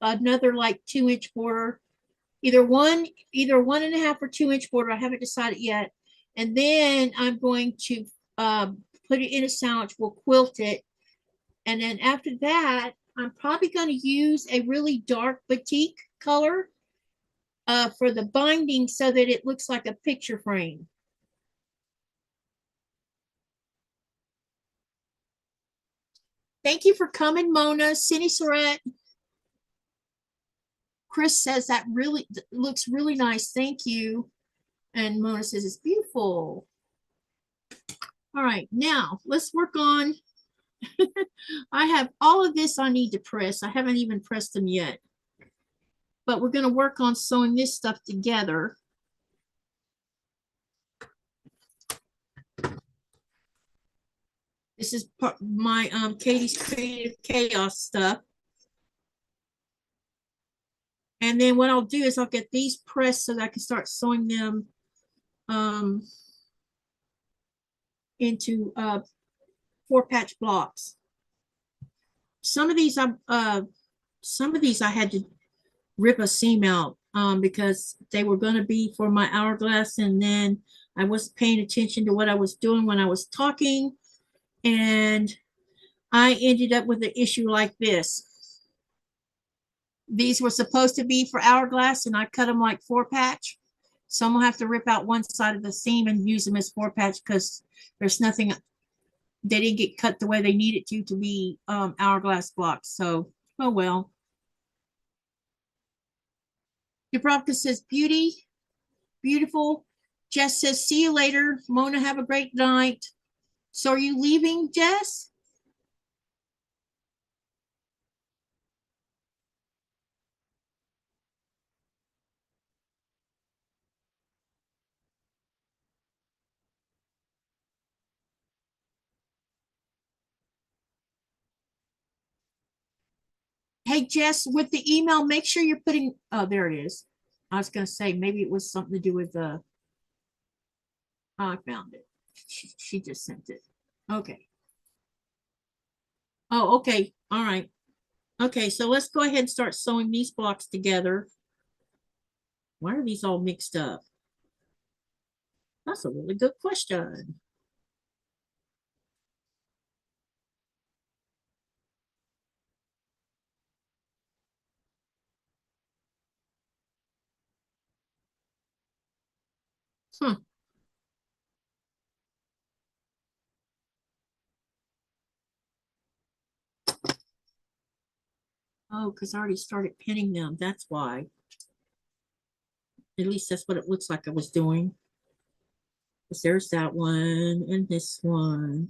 another like 2-inch border, either 1.5 or 2-inch border. I haven't decided yet. And then I'm going to put it in a sandwich. We'll quilt it. And then after that, I'm probably going to use a really dark batik color for the binding so that it looks like a picture frame. Thank you for coming, Mona. Cindy Surratt. Chris says that really looks really nice. Thank you. And Mona says it's beautiful. All right, now let's work on. I have all of this I need to press. I haven't even pressed them yet. But we're going to work on sewing this stuff together. This is my Katie's Creative Chaos stuff. And then what I'll do is I'll get these pressed so that I can start sewing them into 4-patch blocks. Some of these I had to rip a seam out because they were going to be for my hourglass, and then I wasn't paying attention to what I was doing when I was talking, and I ended up with an issue like this. These were supposed to be for hourglass, and I cut them like 4-patch. So I'm gonna have to rip out one side of the seam and use them as 4-patch because there's nothing, they didn't get cut the way they needed to be hourglass blocks. So, oh well. Dubrovka says, beauty, beautiful. Jess says, see you later. Mona, have a great night. So are you leaving, Jess? Hey, Jess, with the email, make sure you're putting, oh, there it is. I was going to say, maybe it was something to do with the, I found it. She just sent it. Okay. Oh, okay. All right. Okay, so let's go ahead and start sewing these blocks together. Why are these all mixed up? That's a really good question. Hmm. Oh, because I already started pinning them. That's why. At least that's what it looks like I was doing. Because there's that one and this one.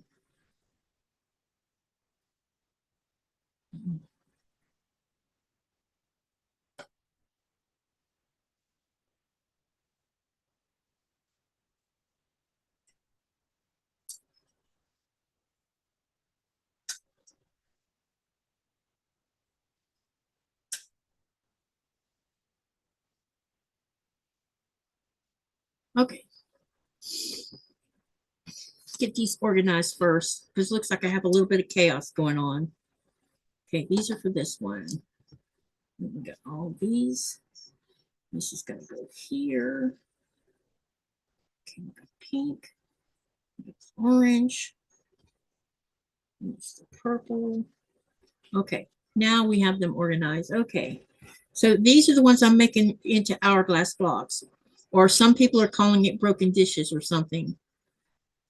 Okay, let's get these organized first. Because it looks like I have a little bit of chaos going on. Okay, these are for this one. We got all these. This is going to go here. Okay, we got pink. We got orange. It's the purple. Okay, now we have them organized. Okay, so these are the ones I'm making into hourglass blocks, or some people are calling it broken dishes or something.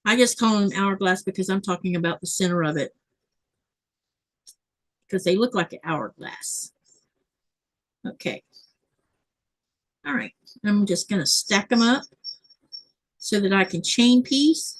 I just call them hourglass because I'm talking about the center of it, because they look like an hourglass. Okay, all right, I'm just going to stack them up so that I can chain piece.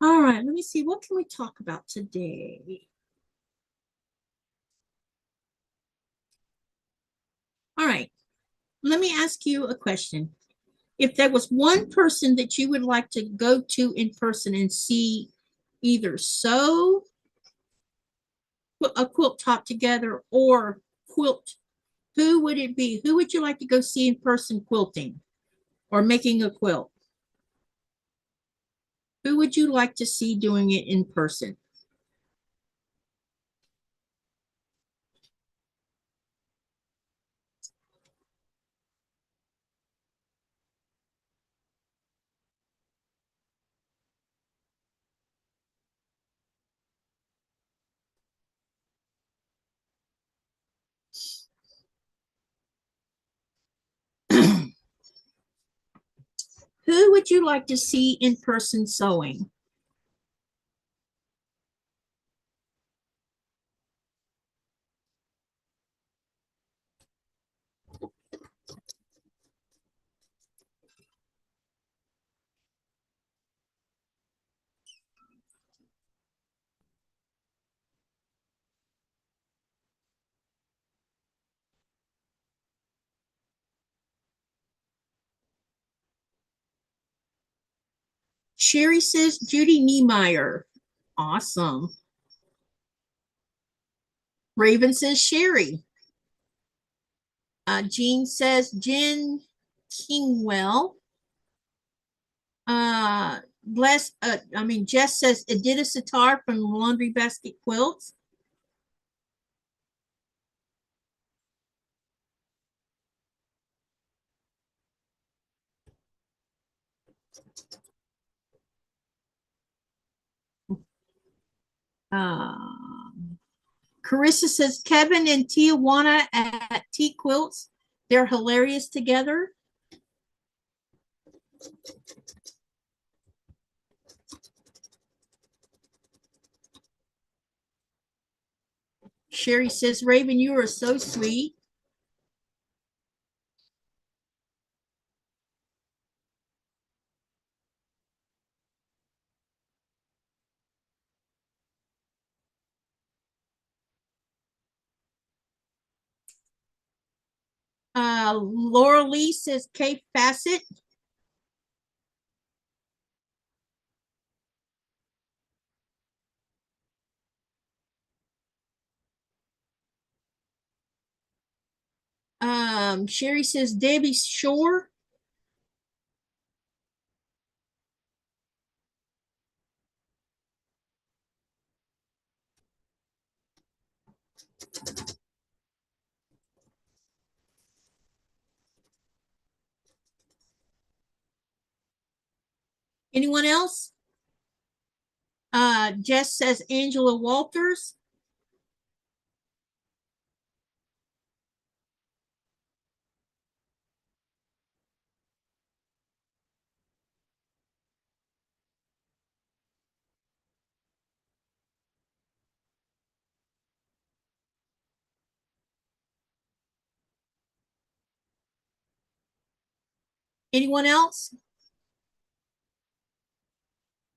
All right, let me see, what can we talk about today? All right, let me ask you a question. If there was one person that you would like to go to in person and see either sew a quilt top together or quilt, who would it be? Who would you like to go see in person quilting or making a quilt? Who would you like to see doing it in person? Who would you like to see in person sewing? Sherry says Judy Niemeyer. Awesome. Raven says Sherry. Jean says Jen Kingwell. Jess says Edita Sitar from Laundry Basket Quilts. Carissa says Kevin and Tijuana at T Quilts. They're hilarious together. Sherry says, Raven, you are so sweet. Laura Lee says K Facet. Sherry says Debbie Shore. Anyone else? Jess says Angela Walters. Anyone else?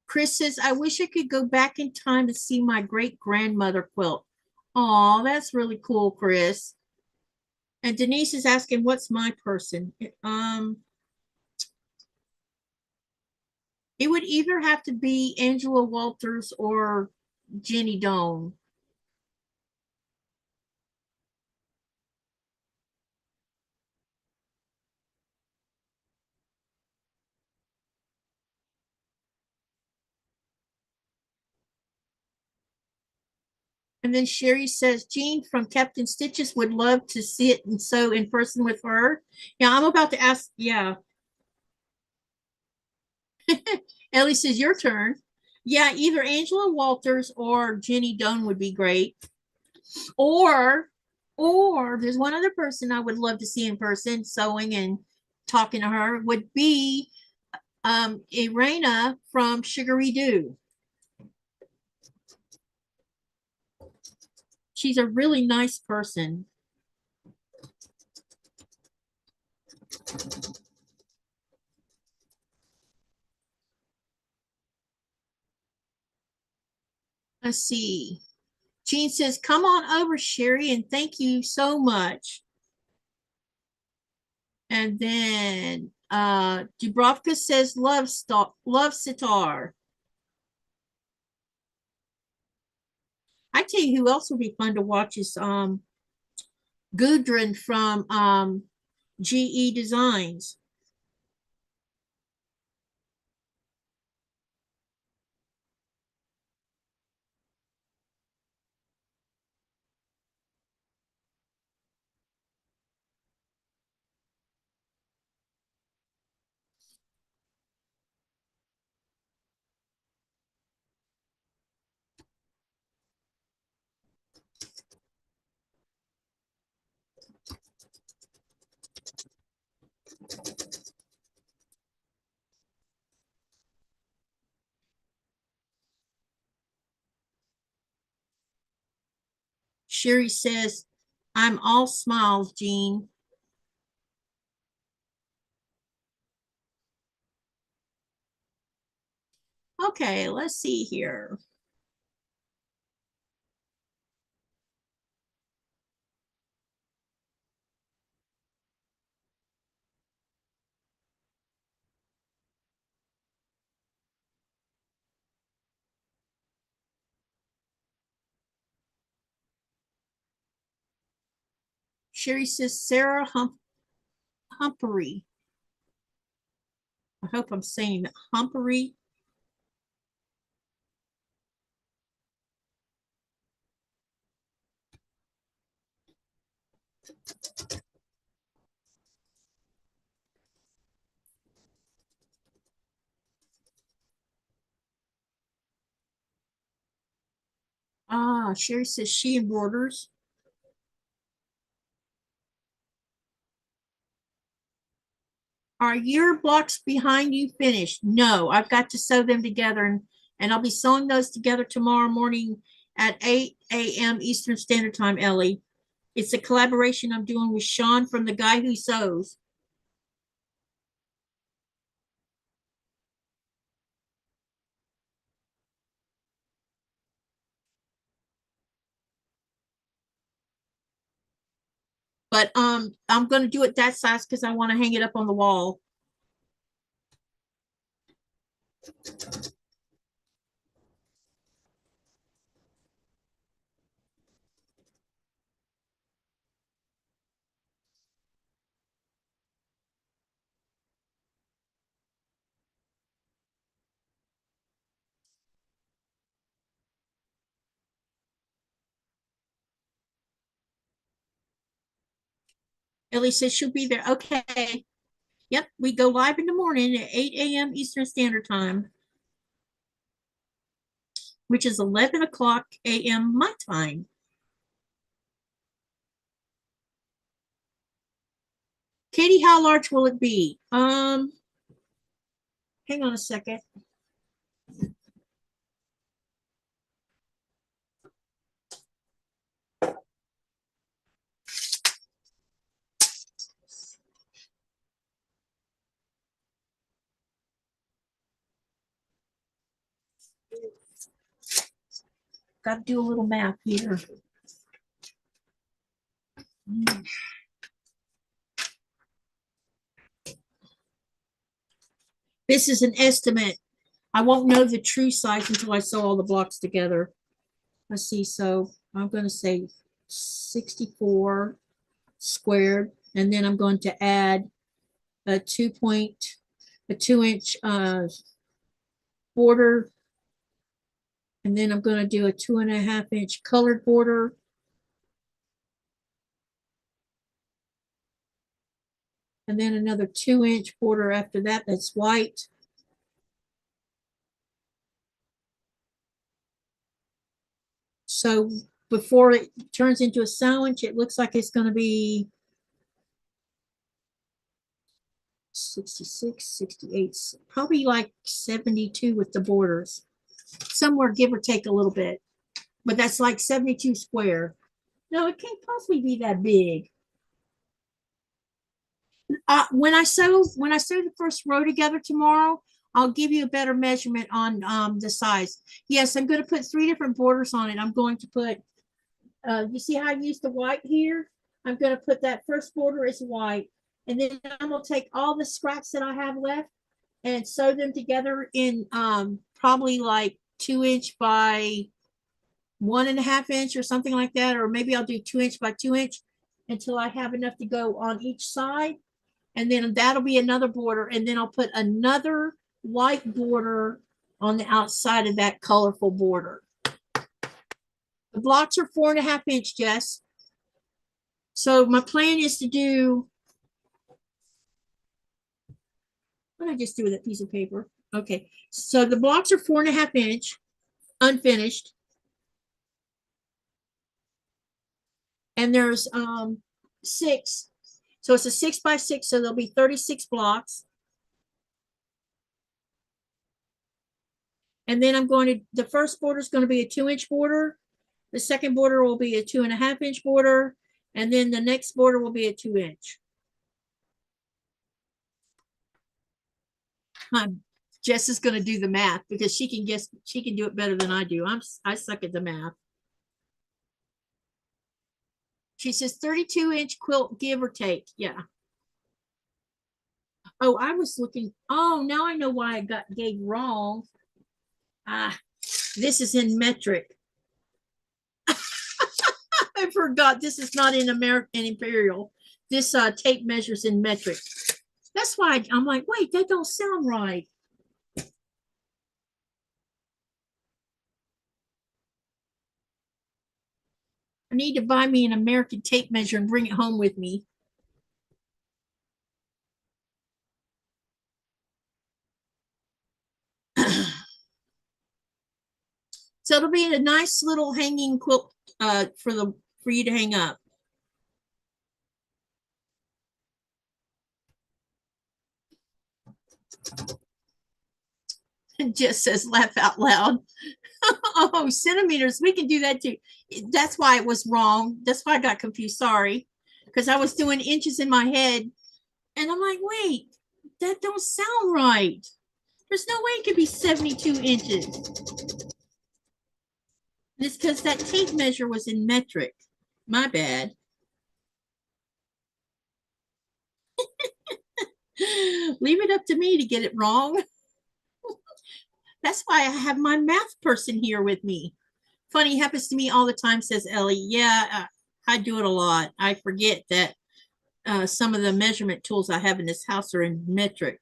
Chris says, I wish I could go back in time to see my great grandmother quilt. Oh, that's really cool, Chris. And Denise is asking, what's my person? It would either have to be Angela Walters or Jenny Doan. And then Sherry says, Jean from Captain Stitches would love to sit and sew in person with her. Yeah, I'm about to ask. Yeah. Ellie says, your turn. Yeah, either Angela Walters or Jenny Doan would be great. Or, or there's one other person I would love to see in person sewing and talking to her would be Irena from Sugary Doo. She's a really nice person. Let's see. Jean says, come on over, Sherry, and thank you so much. And then Dubrovka says, love sitar. I tell you who else would be fun to watch is Gudrun from GE Designs. Sherry says, I'm all smiles, Jean. Okay, let's see here. Sherry says, Sarah Humpery. I hope I'm saying Humpery. Sherry says she embroiders. Are your blocks behind you finished? No, I've got to sew them together and I'll be sewing those together tomorrow morning at 8 a.m. Eastern Standard Time, Ellie. It's a collaboration I'm doing with Sean from The Guy Who Sews. But I'm going to do it that size because I want to hang it up on the wall. Ellie says she'll be there. Okay. Yep, we go live in the morning at 8 a.m. Eastern Standard Time, which is 11 o'clock a.m. my time. Katie, how large will it be? Hang on a second. Got to do a little math here. This is an estimate. I won't know the true size until I sew all the blocks together. Let's see. So I'm going to say 64 squared, and then I'm going to add a 2-inch border, and then I'm going to do a 2.5-inch colored border. And then another 2-inch border after that, that's white. So before it turns into a sandwich, it looks like it's going to be 66, 68, probably like 72 with the borders. Somewhere give or take a little bit. But that's like 72 square. No, it can't possibly be that big. When I sew the first row together tomorrow, I'll give you a better measurement on the size. Yes, I'm going to put 3 different borders on it. I'm going to put, you see how I used the white here? I'm going to put that first border as white. And then I'm going to take all the scraps that I have left and sew them together in probably like 2-inch by 1.5 inch or something like that. Or maybe I'll do 2-inch by 2-inch until I have enough to go on each side. And then that'll be another border. And then I'll put another white border on the outside of that colorful border. The blocks are 4.5 inch, Jess. So my plan is to do, what did I just do with that piece of paper? Okay, so the blocks are 4.5 inch, unfinished. And there's 6. So it's a 6 by 6, so there'll be 36 blocks. And then I'm going to, the first border is going to be a 2-inch border. The second border will be a 2.5 inch border. And then the next border will be a 2-inch. Jess is going to do the math because she can guess, she can do it better than I do. I suck at the math. She says 32-inch quilt, give or take. Yeah. Oh, I was looking. Oh, now I know why I gave wrong. This is in metric. I forgot this is not in American Imperial. This tape measures in metric. That's why I'm like, wait, that don't sound right. I need to buy me an American tape measure and bring it home with me. So it'll be a nice little hanging quilt for you to hang up. And Jess says, laugh out loud. Oh, centimeters. We can do that too. That's why it was wrong. That's why I got confused. Sorry. Because I was doing inches in my head. And I'm like, wait, that don't sound right. There's no way it could be 72 inches. It's because that tape measure was in metric. My bad. Leave it up to me to get it wrong. That's why I have my math person here with me. Funny, happens to me all the time, says Ellie. Yeah, I do it a lot. I forget that some of the measurement tools I have in this house are in metric,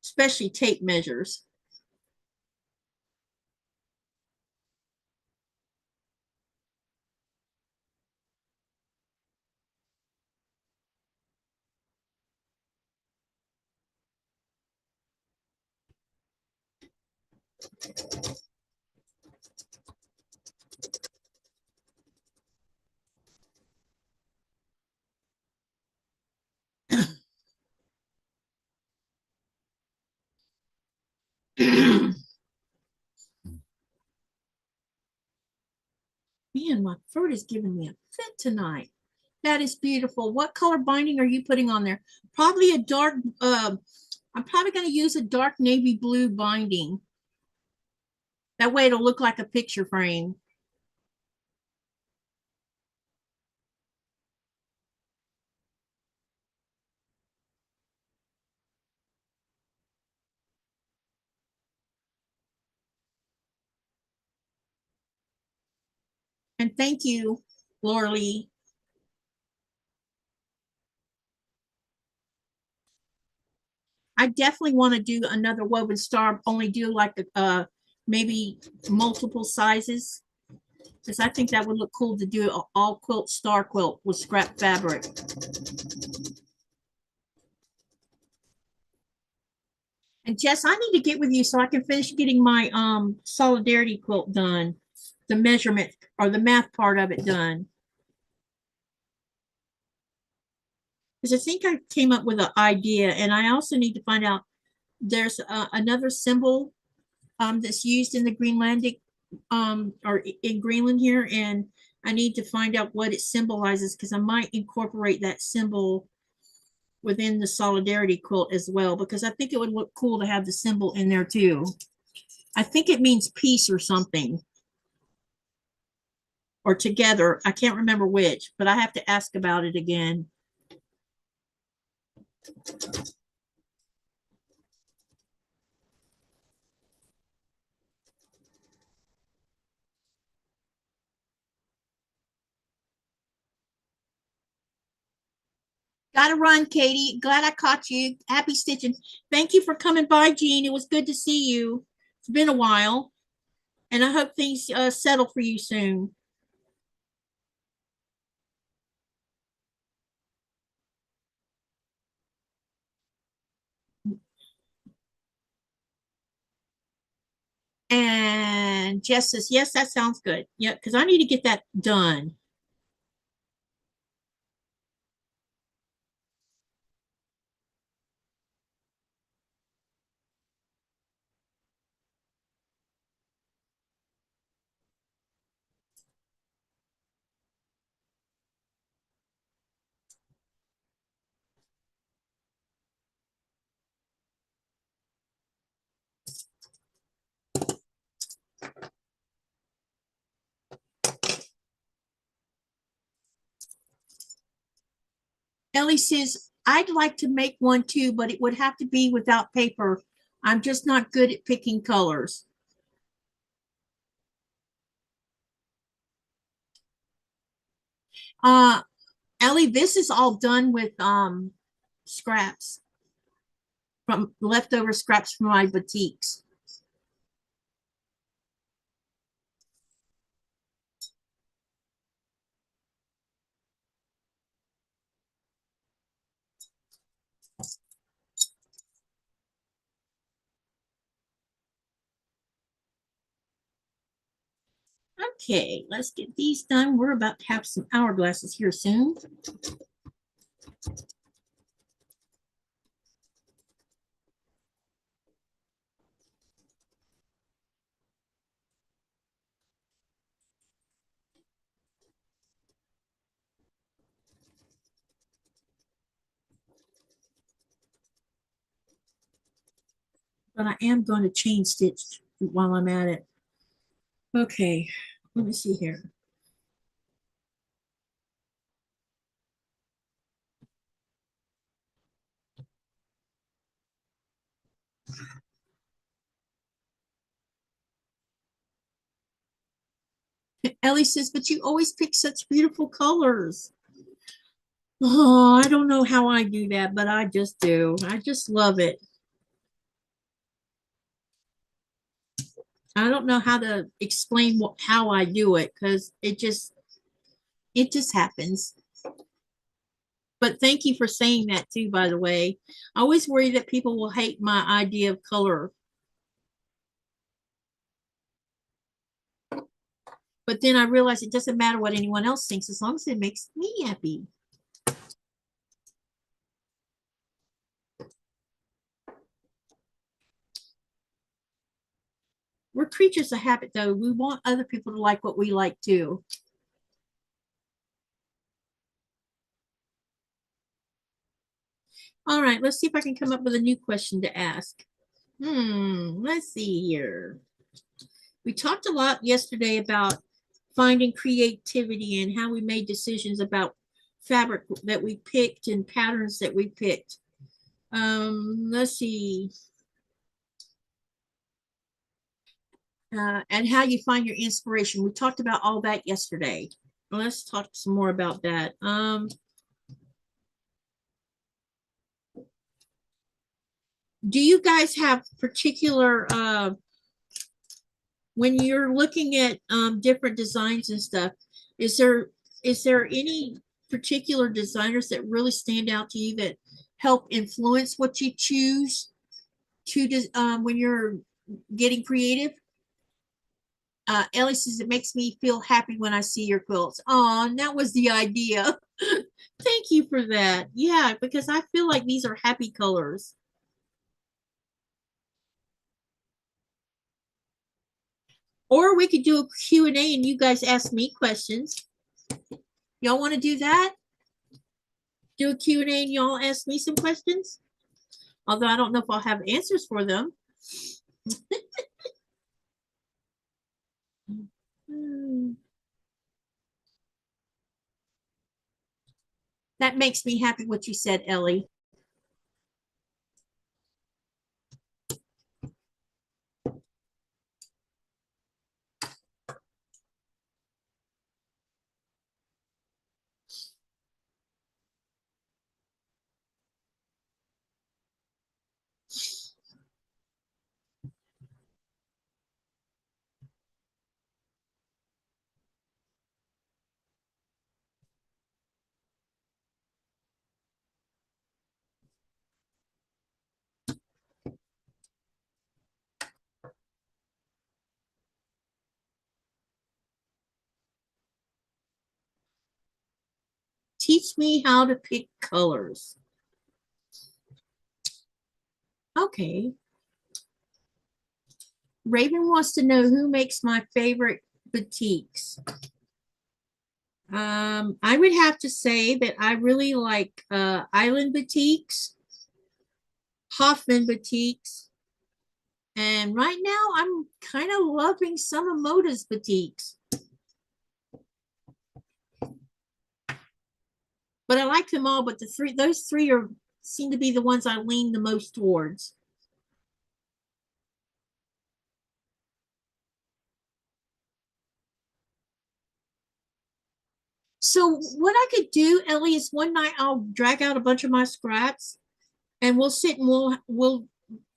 especially tape measures. Man, my throat is giving me a fit tonight. That is beautiful. What color binding are you putting on there? Probably a dark, I'm probably going to use a dark navy blue binding. That way it'll look like a picture frame. And thank you, Laura Lee. I definitely want to do another woven star, only do like maybe multiple sizes, because I think that would look cool to do an all quilt star quilt with scrap fabric. And Jess, I need to get with you so I can finish getting my solidarity quilt done, the measurement or the math part of it done. Because I think I came up with an idea, and I also need to find out there's another symbol that's used in the Greenlandic or in Greenland here, and I need to find out what it symbolizes because I might incorporate that symbol within the solidarity quilt as well, because I think it would look cool to have the symbol in there too. I think it means peace or something, or together. I can't remember which, but I have to ask about it again. Gotta run, Katie. Glad I caught you. Happy stitching. Thank you for coming by, Jean. It was good to see you. It's been a while, and I hope things settle for you soon. And Jess says, yes, that sounds good. Yeah, because I need to get that done. Ellie says, I'd like to make one too, but it would have to be without paper. I'm just not good at picking colors. Uh, Ellie, this is all done with scraps from leftover scraps from my boutiques. Okay, let's get these done. We're about to have some hourglasses here soon. But I am going to chain stitch while I'm at it. Okay, let me see here. Ellie says, but you always pick such beautiful colors. Oh, I don't know how I do that, but I just do. I just love it. I don't know how to explain how I do it because it just happens. But thank you for saying that too, by the way. I always worry that people will hate my idea of color. But then I realize it doesn't matter what anyone else thinks as long as it makes me happy. We're creatures of habit, though. We want other people to like what we like too. All right, let's see if I can come up with a new question to ask. Let's see here. We talked a lot yesterday about finding creativity and how we made decisions about fabric that we picked and patterns that we picked. Let's see. And how you find your inspiration. We talked about all that yesterday. Let's talk some more about that. Do you guys have particular, when you're looking at different designs and stuff, is there any particular designers that really stand out to you that help influence what you choose to when you're getting creative? Ellie says, it makes me feel happy when I see your quilts. Oh, and that was the idea. Thank you for that. Yeah, because I feel like these are happy colors. Or we could do a Q&A and you guys ask me questions. Y'all want to do that? Do a Q&A and y'all ask me some questions? Although I don't know if I'll have answers for them. That makes me happy what you said, Ellie. Teach me how to pick colors. Okay. Raven wants to know who makes my favorite batiks. I would have to say that I really like Island Batiks, Hoffman Batiks, and right now I'm kind of loving some of Moda's Batiks. But I like them all, but those three seem to be the ones I lean the most towards. So what I could do, Ellie, is one night I'll drag out a bunch of my scraps and we'll sit and we'll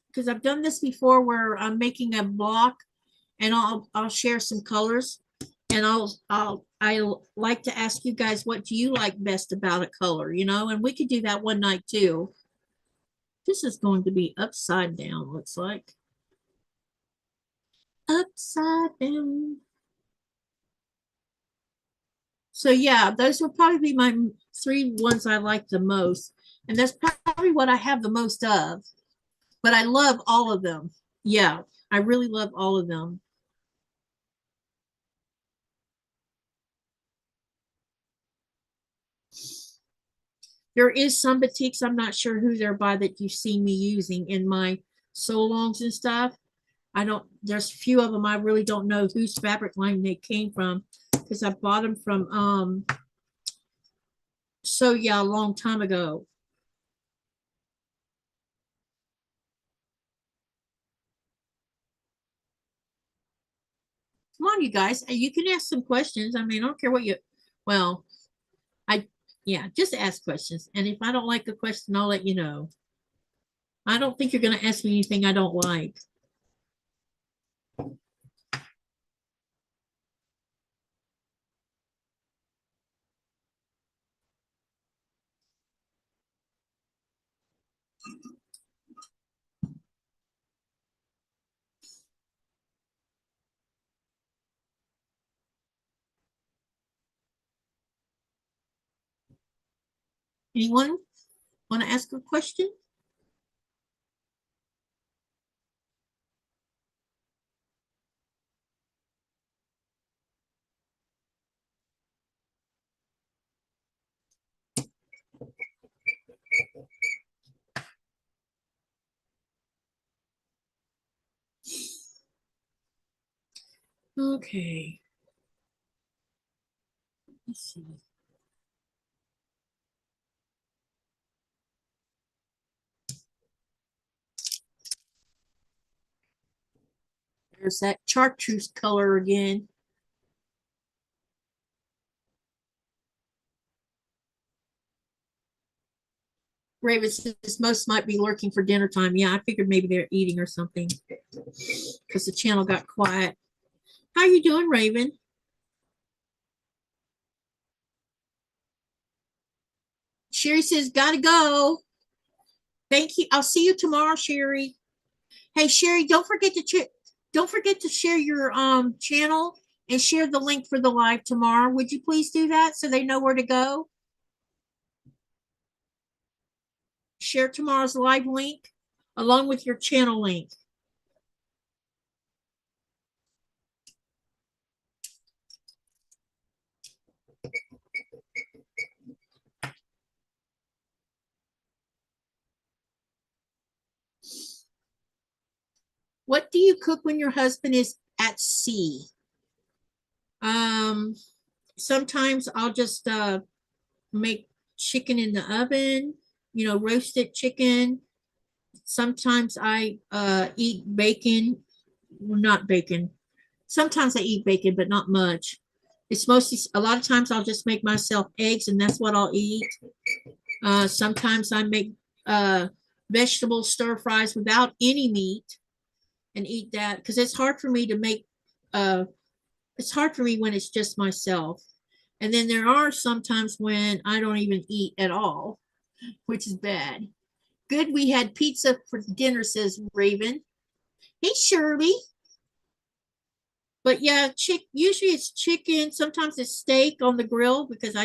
because I've done this before where I'm making a block and I'll share some colors and I like to ask you guys, what do you like best about a color, you know, and we could do that one night too. This is going to be upside down, looks like. Upside down. So yeah, those will probably be my three ones I like the most. And that's probably what I have the most of. But I love all of them. Yeah, I really love all of them. There is some batiks, I'm not sure who they're by, that you've seen me using in my so-longs and stuff. There's a few of them I really don't know whose fabric line they came from because I bought them from So yeah, a long time ago. Come on, you guys. You can ask some questions. I mean, I don't care what you, well, yeah, just ask questions. And if I don't like a question, I'll let you know. I don't think you're going to ask me anything I don't like. Anyone want to ask a question? Okay. Let's see. There's that chartreuse color again. Raven says most might be lurking for dinner time. Yeah, I figured maybe they're eating or something because the channel got quiet. How you doing, Raven? Sherry says, gotta go. Thank you. I'll see you tomorrow, Sherry. Hey, Sherry, don't forget to share your channel and share the link for the live tomorrow. Would you please do that so they know where to go? Share tomorrow's live link along with your channel link. What do you cook when your husband is at sea? Sometimes I'll just make chicken in the oven, roasted chicken. Sometimes I eat bacon, well, not bacon. Sometimes I eat bacon, but not much. It's mostly, a lot of times I'll just make myself eggs and that's what I'll eat. Sometimes I make vegetable stir fries without any meat and eat that because it's hard for me to make, it's hard for me when it's just myself. And then there are sometimes when I don't even eat at all, which is bad. Good, we had pizza for dinner, says Raven. Hey, Shirley. But yeah, usually it's chicken. Sometimes it's steak on the grill because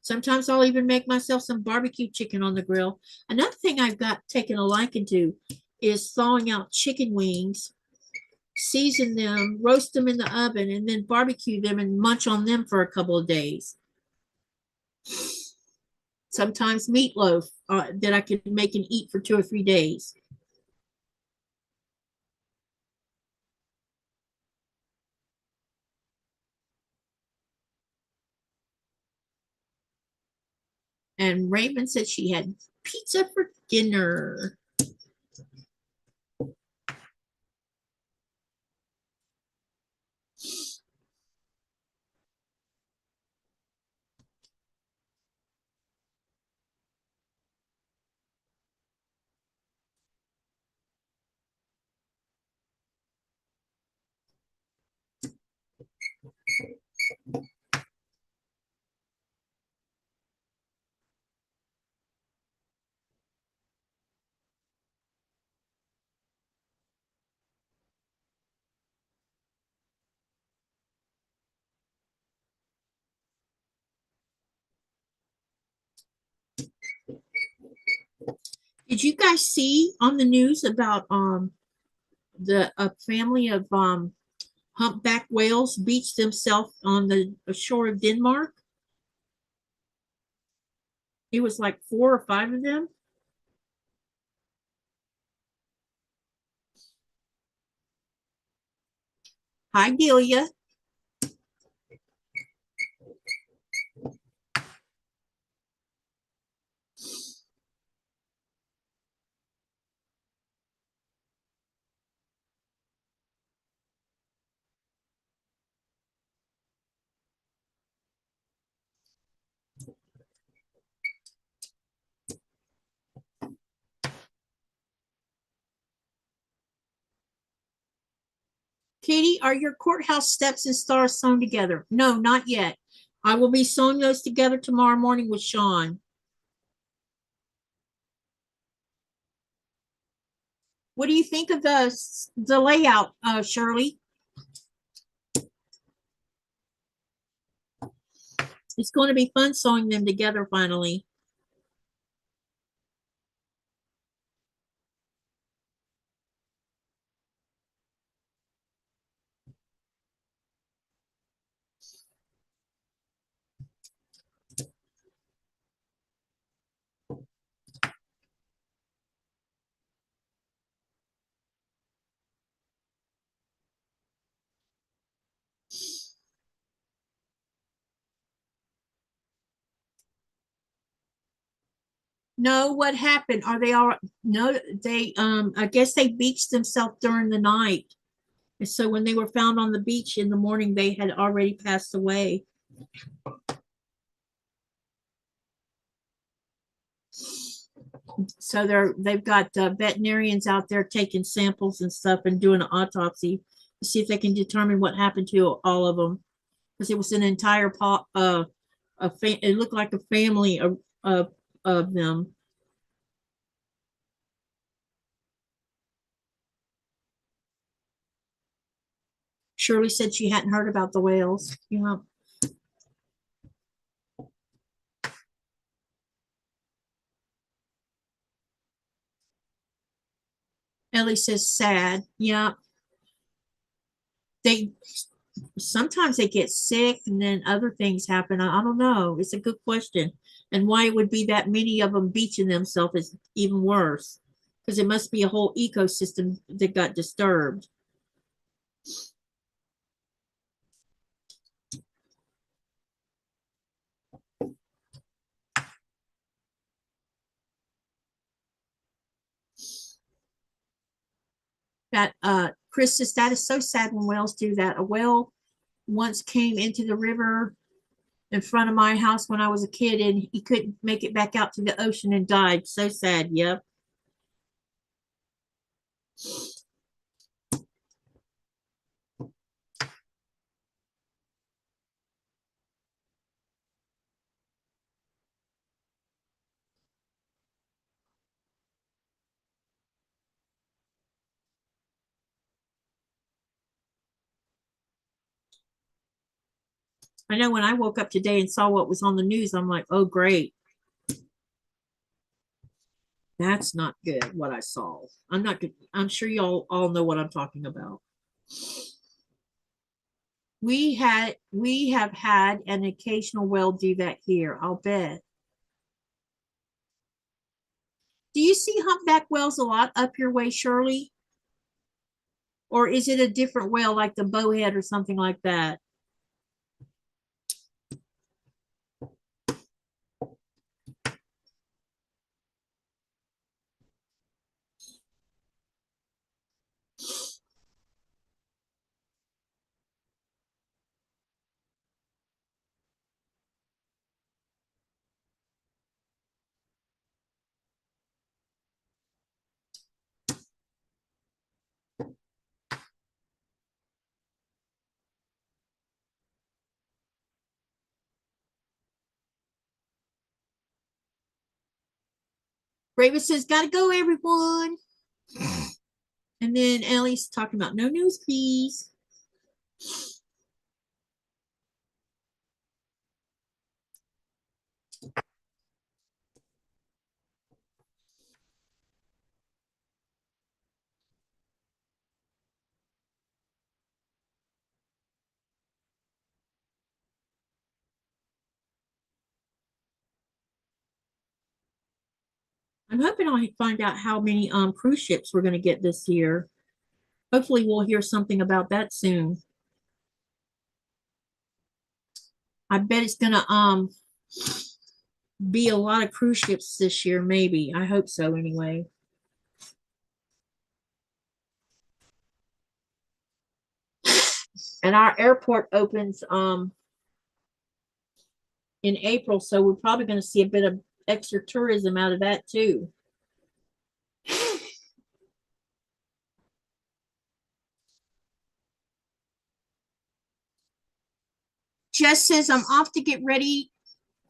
sometimes I'll even make myself some barbecue chicken on the grill. Another thing I've got taken a liking to is thawing out chicken wings, season them, roast them in the oven, and then barbecue them and munch on them for a couple of days. Sometimes meatloaf that I can make and eat for 2 or 3 days. And Raven said she had pizza for dinner. Did you guys see on the news about the family of humpback whales beached themselves on the shore of Denmark? It was like 4 or 5 of them. Hi, Delia. Katie, are your courthouse steps and stars sewn together? No, not yet. I will be sewing those together tomorrow morning with Sean. What do you think of the layout, Shirley? It's going to be fun sewing them together finally. No, what happened? Are they all no, they I guess they beached themselves during the night. And so when they were found on the beach in the morning, they had already passed away. So they've got veterinarians out there taking samples and stuff and doing an autopsy to see if they can determine what happened to all of them, because it was an entire pot. It looked like a family of them. Shirley said she hadn't heard about the whales. Yeah. Ellie says sad. Yeah. They sometimes they get sick and then other things happen. I don't know. It's a good question. And why it would be that many of them beaching themselves is even worse, because it must be a whole ecosystem that got disturbed. That Chris says that is so sad when whales do that. A whale once came into the river in front of my house when I was a kid, and he couldn't make it back out to the ocean and died. So sad. Yep. I know when I woke up today and saw what was on the news, I'm like, oh, great. That's not good, what I saw. I'm not good. I'm sure y'all all know what I'm talking about. We have had an occasional whale do that here, I'll bet. Do you see humpback whales a lot up your way, Shirley? Or is it a different whale like the bowhead or something like that? Raven says, gotta go, everyone. And then Ellie's talking about no news, please. I'm hoping I'll find out how many cruise ships we're going to get this year. Hopefully we'll hear something about that soon. I bet it's going to be a lot of cruise ships this year, maybe. I hope so anyway. And our airport opens in April, so we're probably going to see a bit of extra tourism out of that too. Jess says, I'm off to get ready.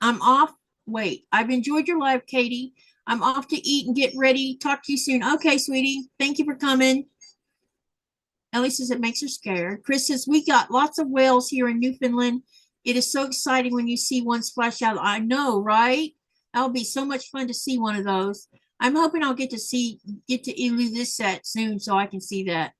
I'm off. Wait, I've enjoyed your live, Katie. I'm off to eat and get ready. Talk to you soon. Okay, sweetie. Thank you for coming. Ellie says it makes her scared. Chris says, we got lots of whales here in Newfoundland. It is so exciting when you see one splash out. I know, right? That'll be so much fun to see one of those. I'm hoping I'll get to Elu this set soon so I can see that.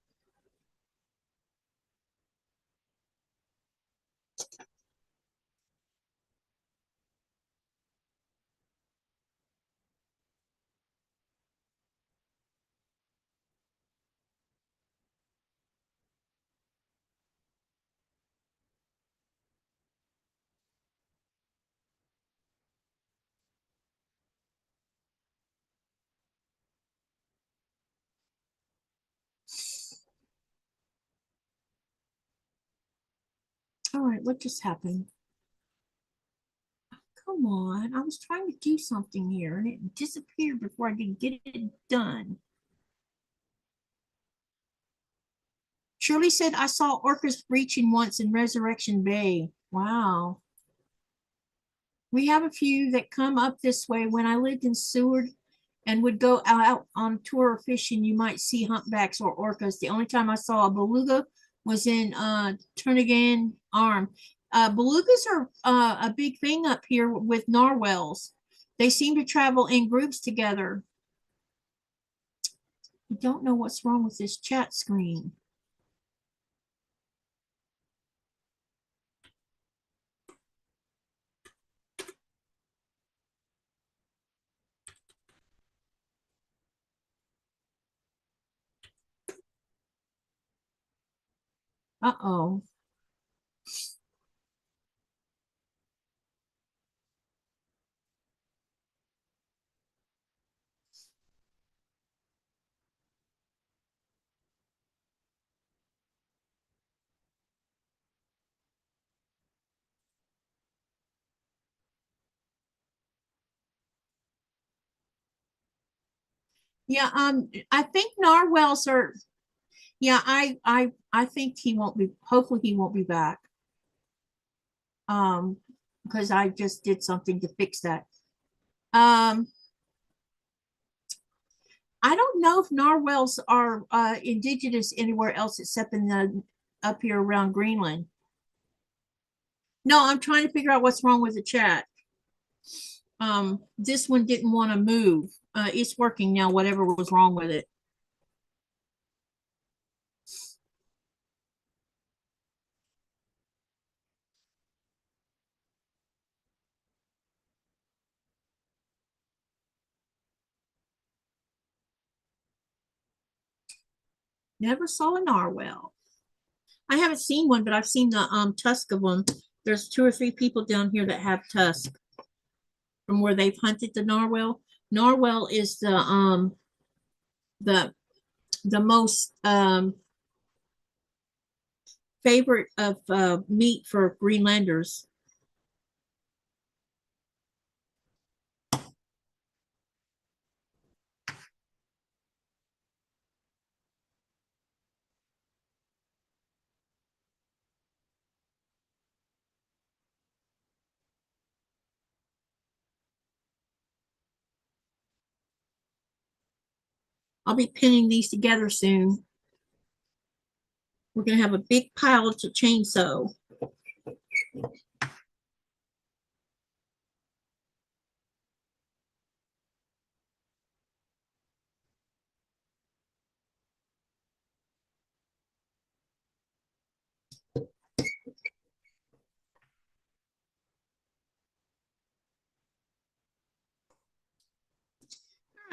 All right, what just happened? Come on, I was trying to do something here and it disappeared before I could get it done. Shirley said, I saw orcas breaching once in Resurrection Bay. Wow. We have a few that come up this way. When I lived in Seward and would go out on tour fishing, you might see humpbacks or orcas. The only time I saw a beluga was in Turnagain Arm. Belugas are a big thing up here with narwhals. They seem to travel in groups together. I don't know what's wrong with this chat screen. Uh-oh. Yeah, I think narwhals are, yeah, I think he won't be, hopefully he won't be back. Because I just did something to fix that. Um, I don't know if narwhals are indigenous anywhere else except in the up here around Greenland. No, I'm trying to figure out what's wrong with the chat. This one didn't want to move. It's working now, whatever was wrong with it. Never saw a narwhal. I haven't seen one, but I've seen the tusk of them. There's 2 or 3 people down here that have tusk from where they've hunted the narwhal. Narwhal is the most favorite of meat for Greenlanders. I'll be pinning these together soon. We're going to have a big pile to chainsaw.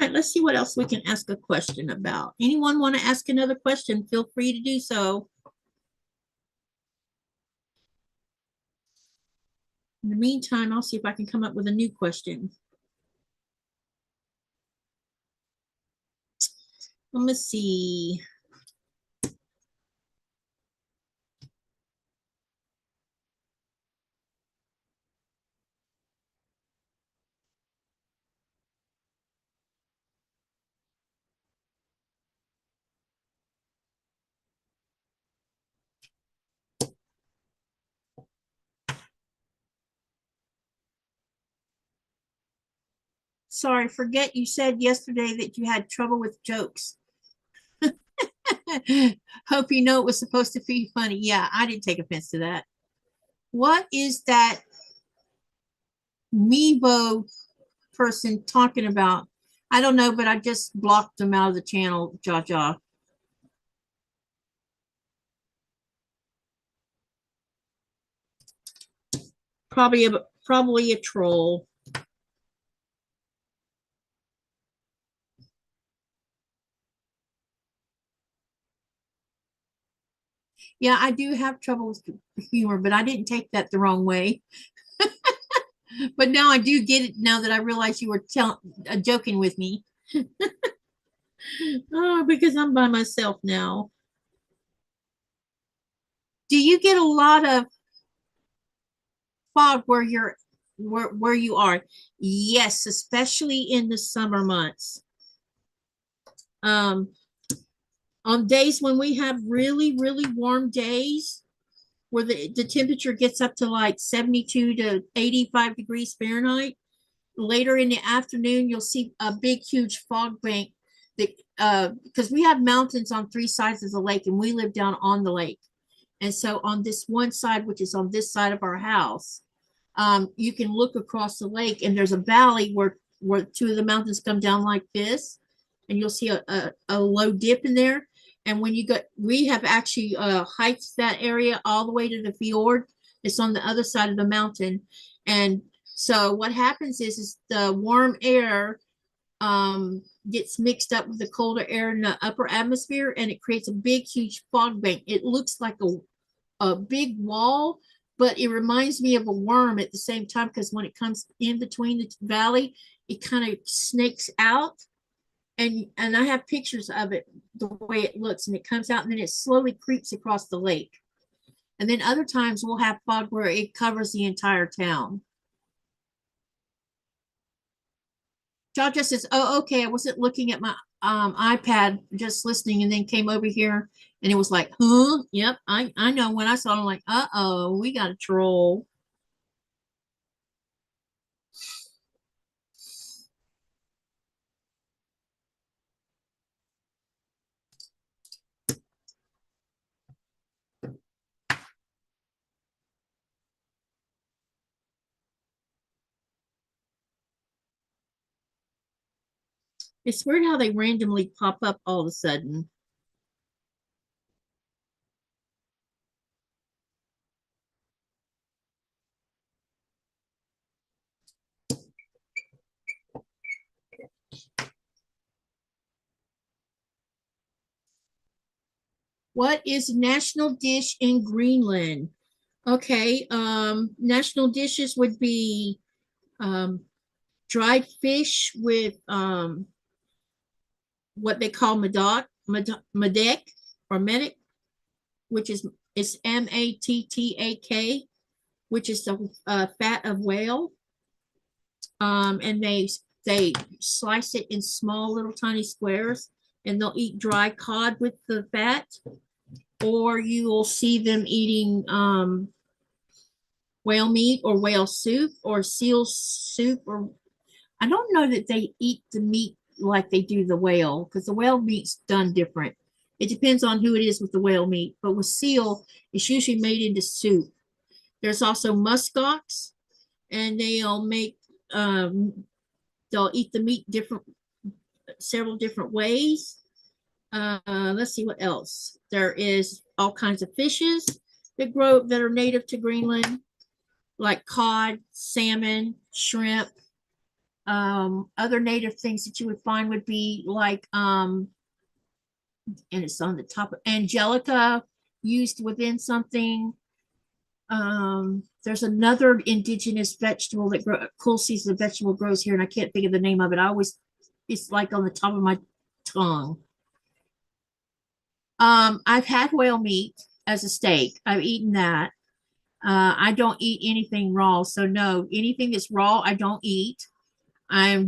All right, let's see what else we can ask a question about. Anyone want to ask another question? Feel free to do so. In the meantime, I'll see if I can come up with a new question. Let's see. Sorry, forget you said yesterday that you had trouble with jokes. Hope you know it was supposed to be funny. Yeah, I didn't take offense to that. What is that Mevo person talking about? I don't know, but I just blocked them out of the channel, Jaja. Probably a troll. Yeah, I do have trouble with humor, but I didn't take that the wrong way. But now I do get it now that I realize you were joking with me. Oh, because I'm by myself now. Do you get a lot of fog where you are? Yes, especially in the summer months. On days when we have really, really warm days where the temperature gets up to like 72 to 85 degrees Fahrenheit, later in the afternoon, you'll see a big, huge fog bank that, because we have mountains on three sides of the lake and we live down on the lake. And so on this one side, which is on this side of our house, you can look across the lake and there's a valley where two of the mountains come down like this, and you'll see a low dip in there. And when we have actually hiked that area all the way to the fjord. It's on the other side of the mountain. And so what happens is the warm air gets mixed up with the colder air in the upper atmosphere, and it creates a big, huge fog bank. It looks like a big wall, but it reminds me of a worm at the same time, because when it comes in between the valley, it kind of snakes out. And I have pictures of it, the way it looks, and it comes out and then it slowly creeps across the lake. And then other times we'll have fog where it covers the entire town. Jaja says, oh, okay, I wasn't looking at my iPad, just listening, and then came over here and it was like, huh? Yep, I know. When I saw it, I'm like, uh-oh, we got a troll. It's weird how they randomly pop up all of a sudden. What is national dish in Greenland? Okay, national dishes would be dried fish with what they call madek or medic, which is Matttak, which is the fat of whale. And they slice it in small little tiny squares, and they'll eat dry cod with the fat, or you will see them eating whale meat or whale soup or seal soup. Or I don't know that they eat the meat like they do the whale, because the whale meat's done different. It depends on who it is with the whale meat, but with seal, it's usually made into soup. There's also muskox, and they'll eat the meat several different ways. Let's see what else. There is all kinds of fishes that are native to Greenland, like cod, salmon, shrimp. Other native things that you would find would be like, and it's on the top of angelica, used within something. There's another indigenous vegetable that cool season vegetable grows here, and I can't think of the name of it. It's like on the top of my tongue. I've had whale meat as a steak. I've eaten that. I don't eat anything raw, so no, anything that's raw, I don't eat. I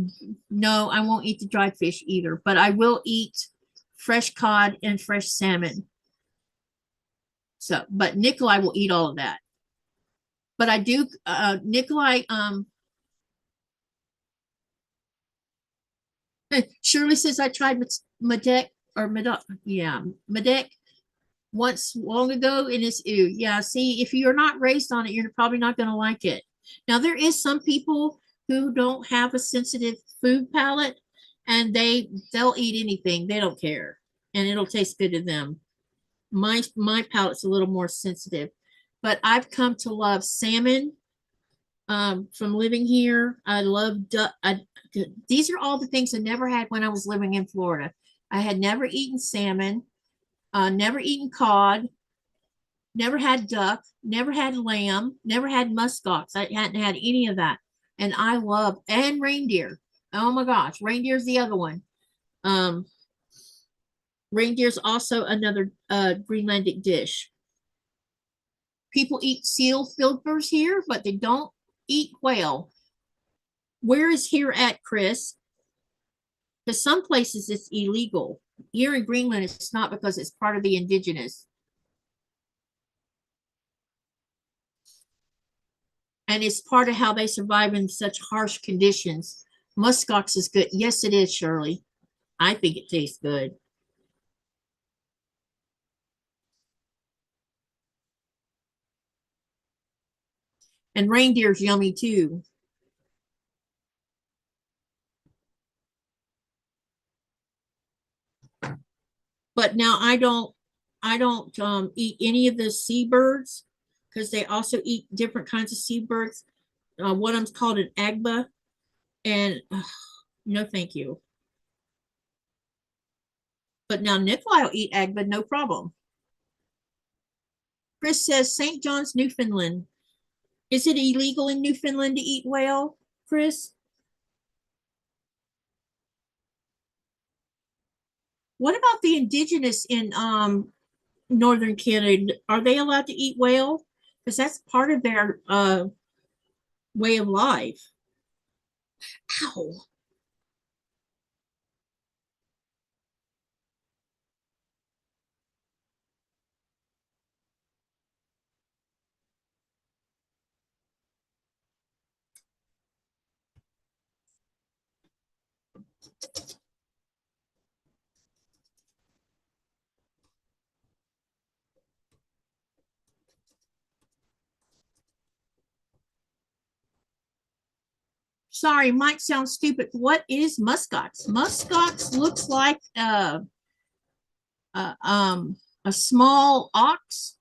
won't eat the dried fish either, but I will eat fresh cod and fresh salmon. So, but Nikolai will eat all of that. But I do, Nikolai, Shirley says I tried Medec or Medec, yeah, Medec once long ago and it's ew. Yeah, see, if you're not raised on it, you're probably not going to like it. Now, there is some people who don't have a sensitive food palate and they'll eat anything. They don't care and it'll taste good to them. My palate's a little more sensitive, but I've come to love salmon from living here. I love duck. These are all the things I never had when I was living in Florida. I had never eaten salmon, never eaten cod, never had duck, never had lamb, never had muskox. I hadn't had any of that. And I love, and reindeer. Oh my gosh, reindeer's the other one. Um, Reindeer's also another Greenlandic dish. People eat seal filbers here, but they don't eat whale. Where is here at, Chris? Because some places it's illegal. Here in Greenland, it's not because it's part of the indigenous. And it's part of how they survive in such harsh conditions. Muskox is good. Yes, it is, Shirley. I think it tastes good. And reindeer's yummy too. But now I don't eat any of the seabirds because they also eat different kinds of seabirds. One of them's called an agba, and no, thank you. But now Nikolai will eat agba, no problem. Chris says St. John's, Newfoundland. Is it illegal in Newfoundland to eat whale, Chris? What about the indigenous in northern Canada? Are they allowed to eat whale? Because that's part of their way of life. Ow. Sorry, might sound stupid. What is muskox? Muskox looks like uh, um, a small ox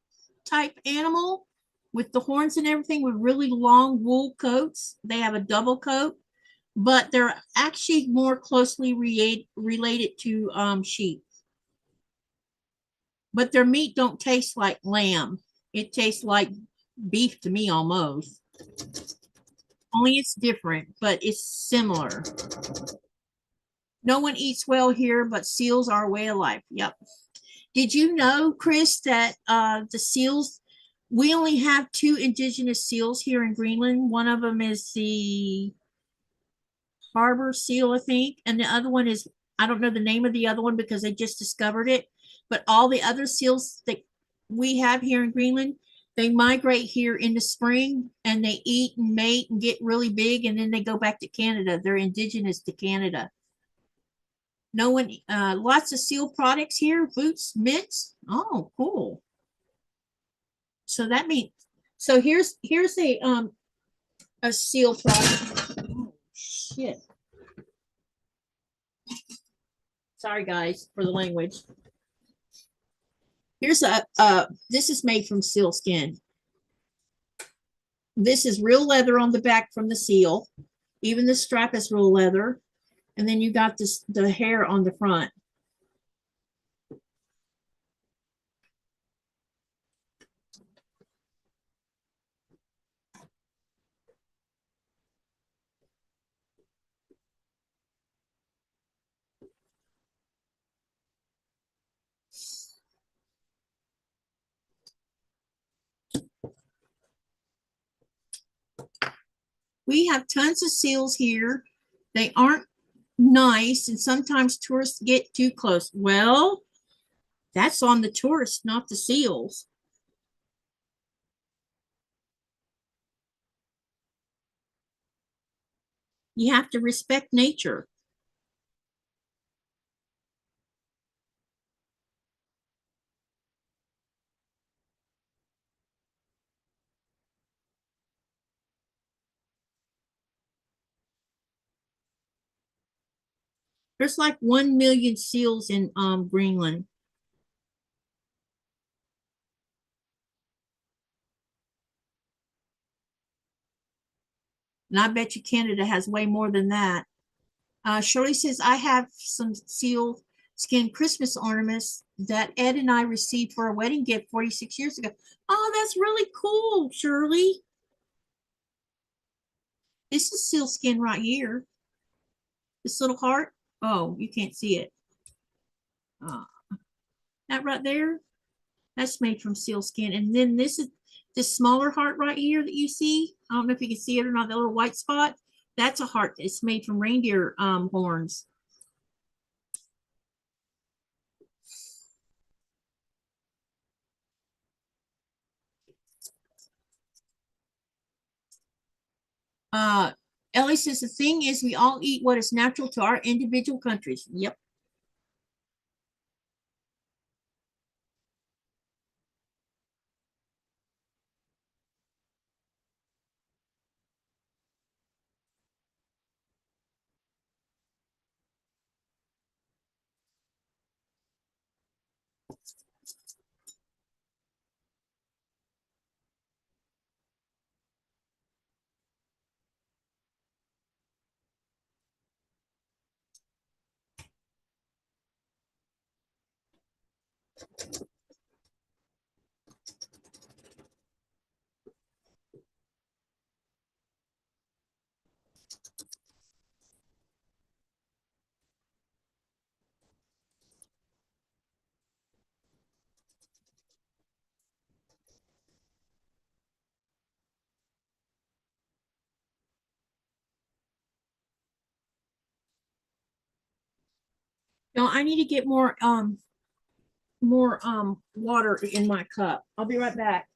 type animal with the horns and everything with really long wool coats. They have a double coat, but they're actually more closely related to sheep. But their meat don't taste like lamb. It tastes like beef to me almost. Only it's different, but it's similar. No one eats whale here, but seals are a way of life. Yep. Did you know, Chris, that the seals, we only have two indigenous seals here in Greenland. One of them is the harbor seal, I think, and the other one is, I don't know the name of the other one because they just discovered it, but all the other seals that we have here in Greenland, they migrate here in the spring and they eat and mate and get really big and then they go back to Canada. They're indigenous to Canada. No one, lots of seal products here, boots, mitts. Oh, cool. So that means, so here's a seal product. Oh, shit. Sorry guys for the language. Here's this is made from seal skin. This is real leather on the back from the seal. Even the strap is real leather. And then you got the hair on the front. We have tons of seals here. They aren't nice, and sometimes tourists get too close. Well, that's on the tourists, not the seals. You have to respect nature. There's like 1 million seals in Greenland. And I bet you Canada has way more than that. Shirley says, I have some seal skin Christmas ornaments that Ed and I received for a wedding gift 46 years ago. Oh, that's really cool, Shirley. This is seal skin right here. This little heart. Oh, you can't see it. That right there, that's made from seal skin. And then this is this smaller heart right here that you see. I don't know if you can see it or not, the little white spot. That's a heart that's made from reindeer horns. Ellie says the thing is we all eat what is natural to our individual countries. Yep. Now I need to get more water in my cup. I'll be right back.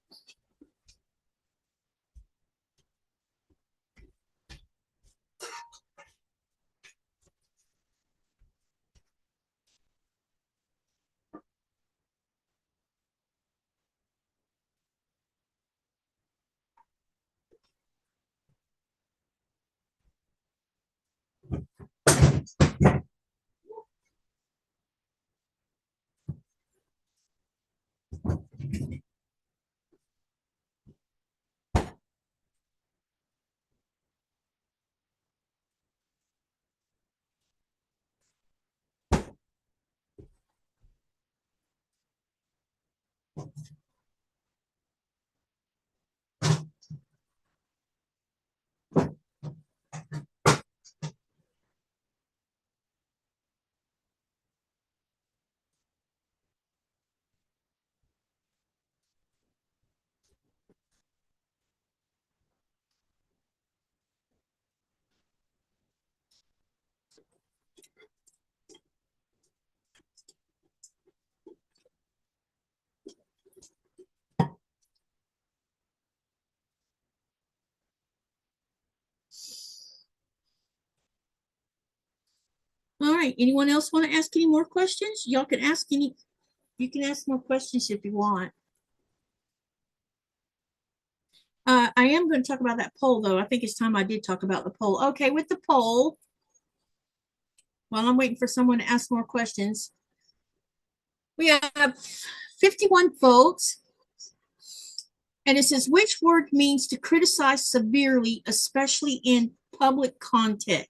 All right. Anyone else want to ask any more questions? Y'all can ask any. You can ask more questions if you want. I am going to talk about that poll, though. I think it's time I did talk about the poll. Okay, with the poll, while I'm waiting for someone to ask more questions, we have 51 votes. And it says, which word means to criticize severely, especially in public context?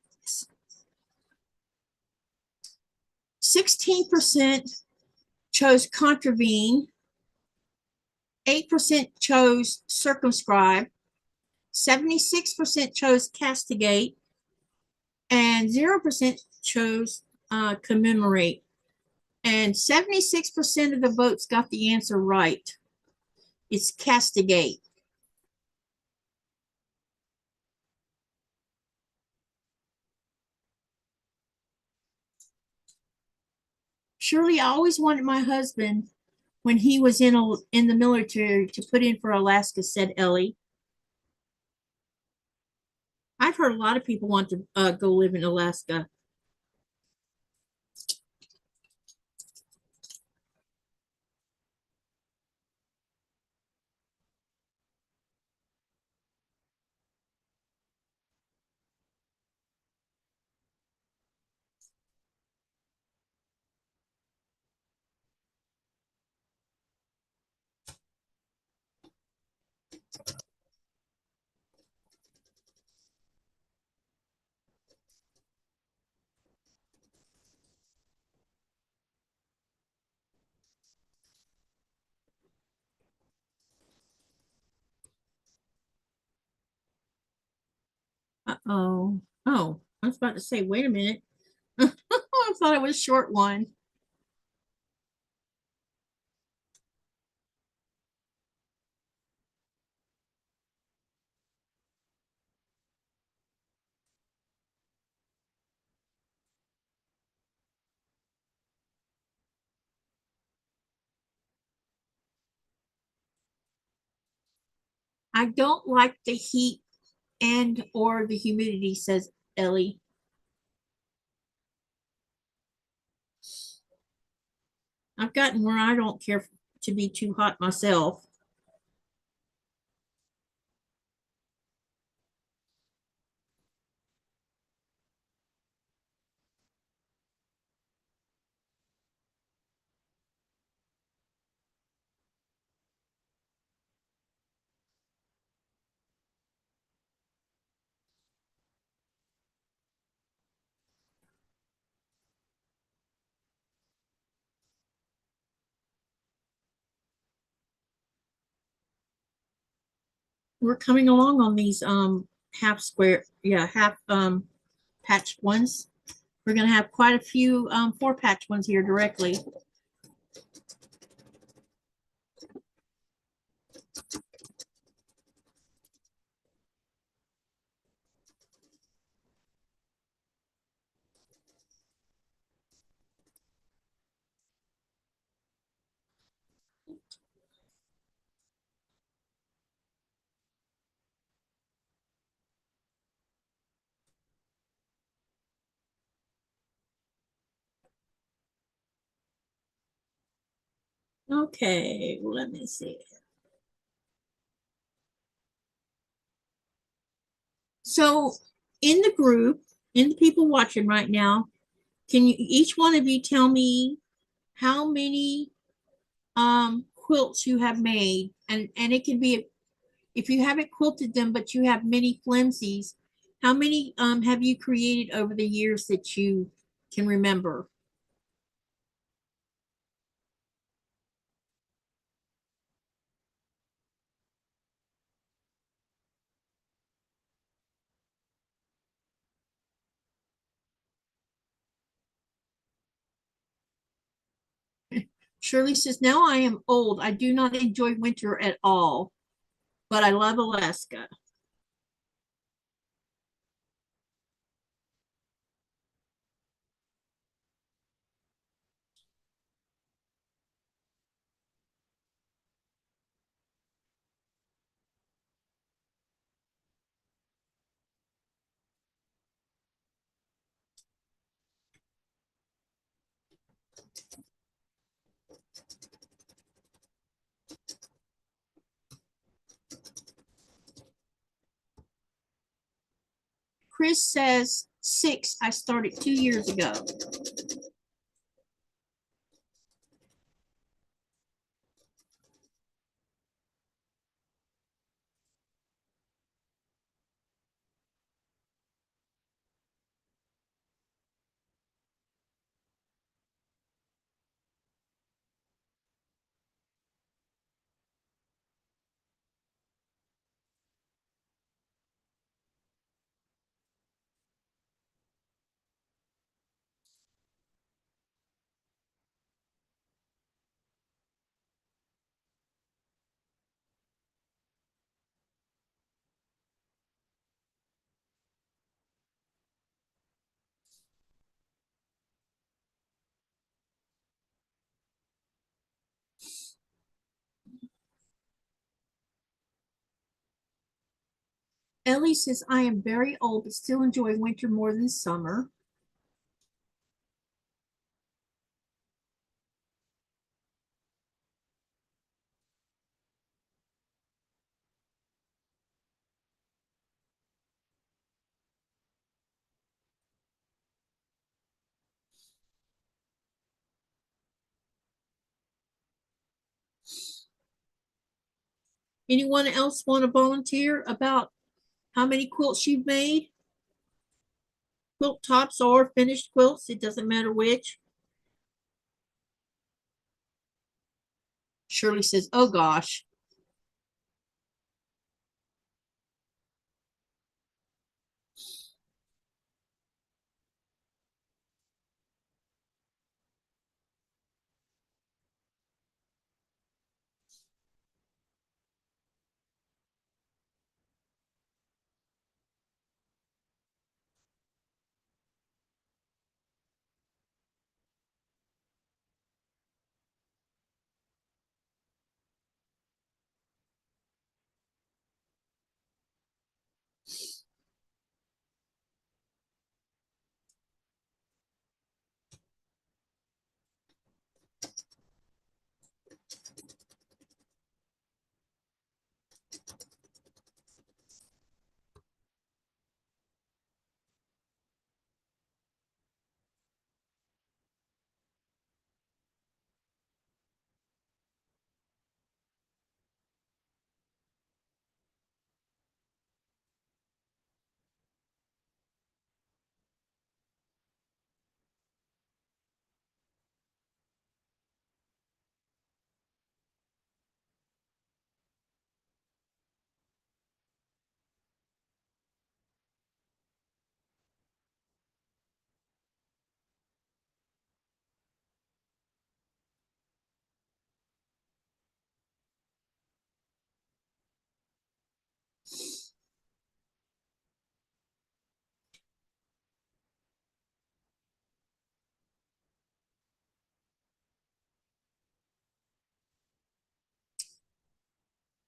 16% chose contravene. 8% chose circumscribe. 76% chose castigate. And 0% chose commemorate. And 76% of the votes got the answer right. It's castigate. Surely I always wanted my husband, when he was in the military, to put in for Alaska, said Ellie. I've heard a lot of people want to go live in Alaska. Oh, oh, I was about to say, wait a minute. I thought it was a short one. I don't like the heat and or the humidity, says Ellie. I've gotten where I don't care to be too hot myself. We're coming along on these half square, yeah, half patch ones. We're gonna have quite a few 4-patch ones here directly. Okay, let me see. So in the group, in the people watching right now, can you each one of you tell me how many quilts you have made? And it can be if you haven't quilted them, but you have many flimsies, how many have you created over the years that you can remember? Shirley says, now I am old. I do not enjoy winter at all, but I love Alaska. Chris says 6. I started 2 years ago. Ellie says, I am very old, but still enjoy winter more than summer. Anyone else want to volunteer about how many quilts you've made? Quilt tops or finished quilts, it doesn't matter which. Shirley says, oh gosh.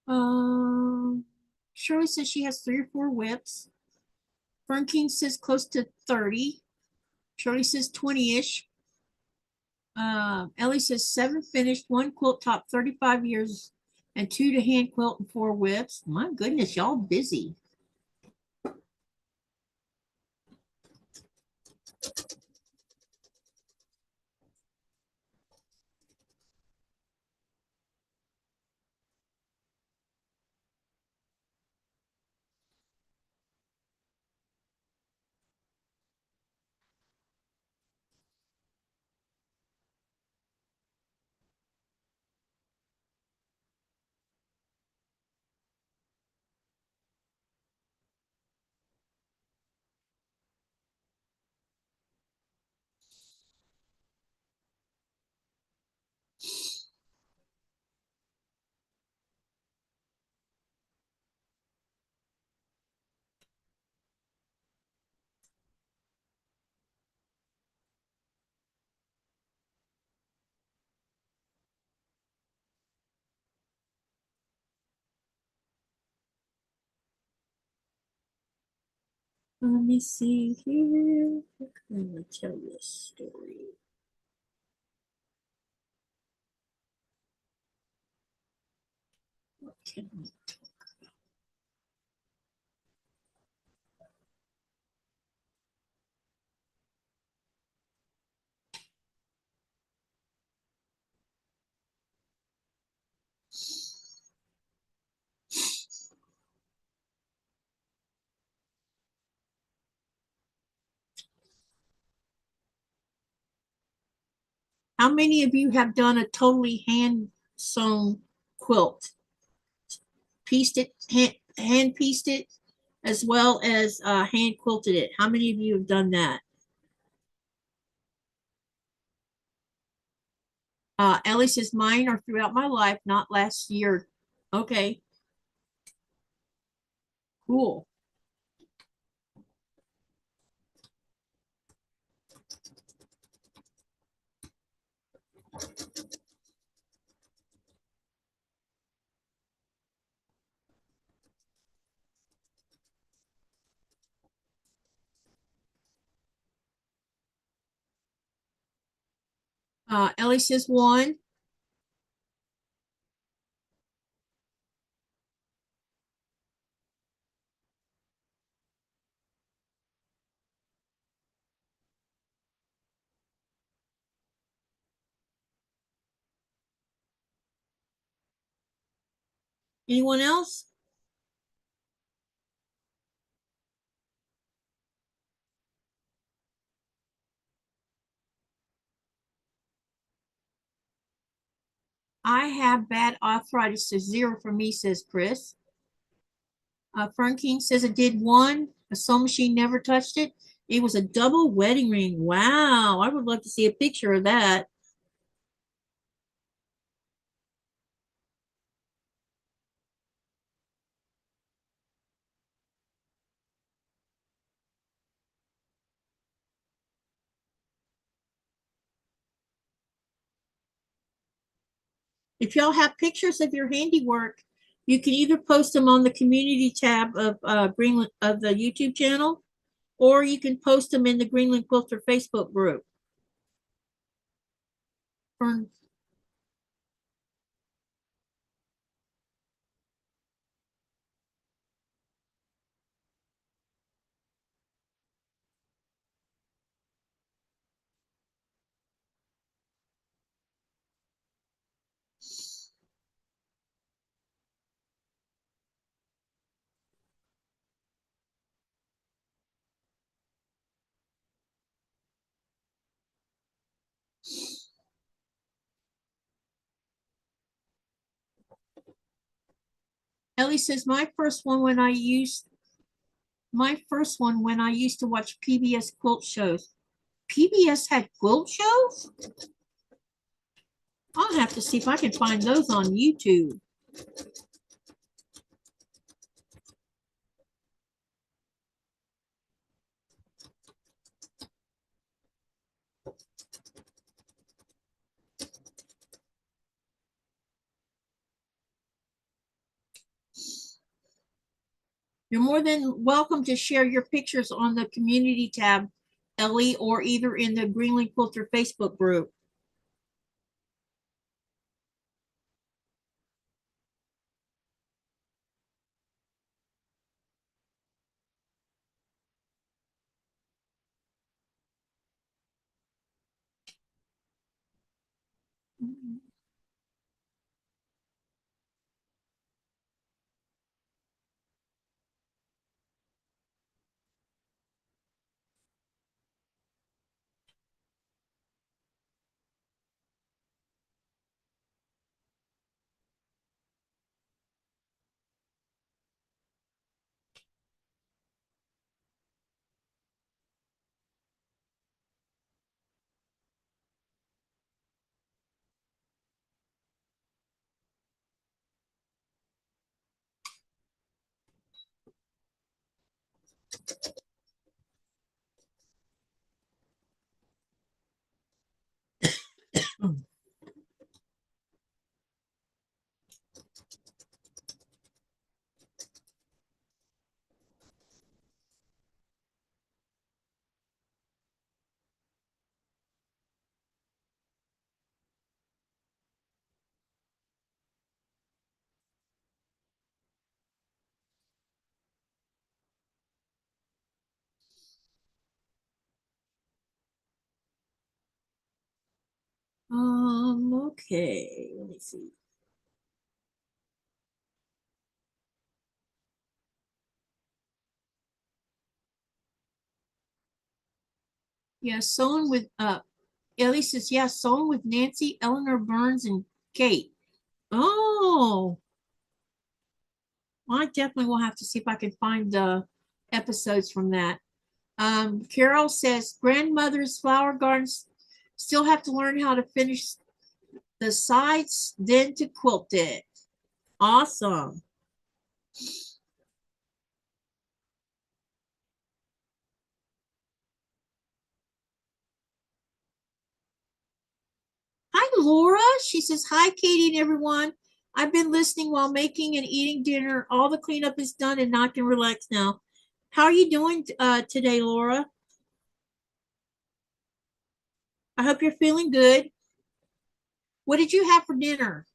Shirley says she has 3 or 4 whips. Fern King says close to 30. Shirley says 20-ish. Ellie says 7 finished, 1 quilt top, 35 years, and 2 to hand quilt and 4 whips. My goodness, y'all busy. Let me see here. I'm going to tell you a story. What can we How many of you have done a totally hand sewn quilt? Pieced it, hand pieced it, as well as hand quilted it. How many of you have done that? Ellie says mine are throughout my life, not last year. Okay, cool. Ellie says 1. Anyone else? I have bad arthritis, so 0 for me, says Chris. Fern King says it did 1. A sewing machine never touched it. It was a double wedding ring. Wow, I would love to see a picture of that. If y'all have pictures of your handiwork, you can either post them on the community tab of Greenland of the YouTube channel, or you can post them in the Greenland Quilter Facebook group. Fern, Ellie says my first one when I used to watch PBS quilt shows. PBS had quilt shows? I'll have to see if I can find those on YouTube. You're more than welcome to share your pictures on the community tab, Ellie, or either in the Greenland Quilter Facebook group. Okay, let me see. Yeah, sewing with Ellie says, yeah, sewing with Nancy, Eleanor Burns, and Kate. Oh, I definitely will have to see if I can find the episodes from that. Carol says, grandmother's flower gardens still have to learn how to finish the sides, then to quilt it. Awesome. Hi, Laura. She says, hi, Katie and everyone. I've been listening while making and eating dinner. All the cleanup is done and I can relax now. How are you doing today, Laura? I hope you're feeling good. What did you have for dinner?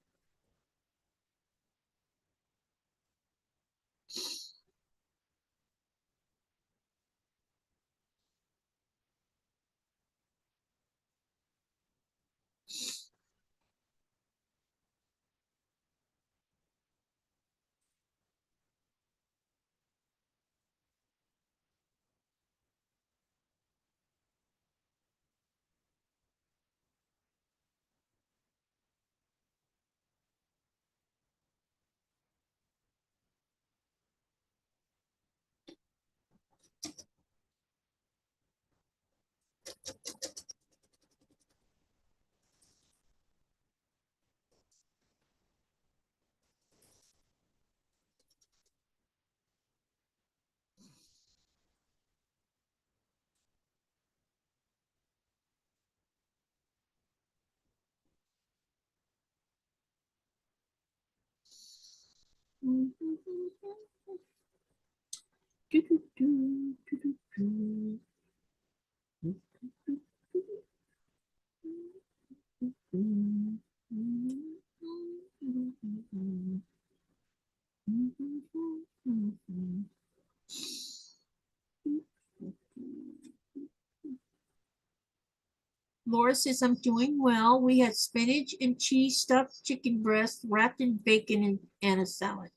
Laura says, I'm doing well. We had spinach and cheese stuffed chicken breast wrapped in bacon and a salad.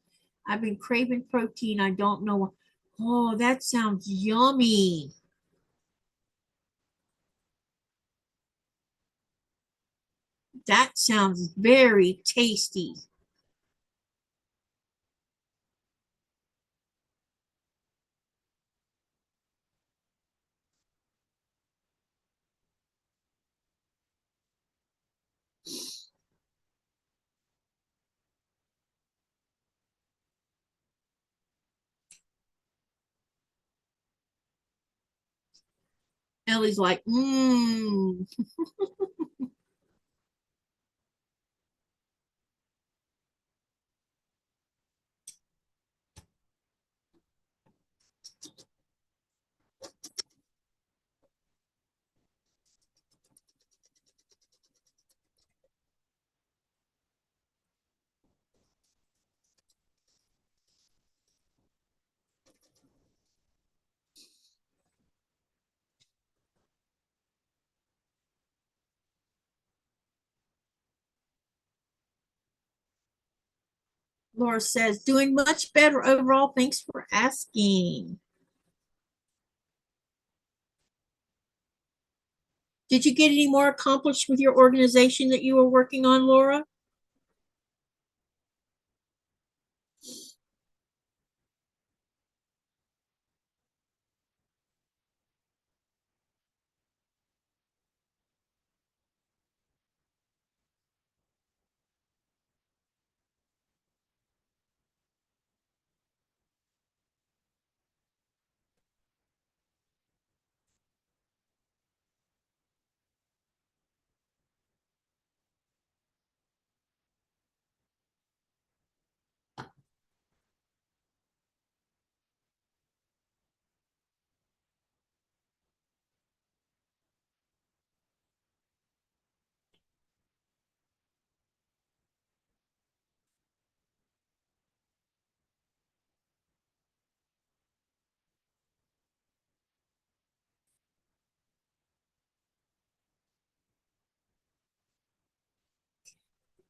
I've been craving protein. I don't know. Oh, that sounds yummy. That sounds very tasty. Ellie's like, mmm. Laura says, doing much better overall. Thanks for asking. Did you get any more accomplished with your organization that you were working on, Laura?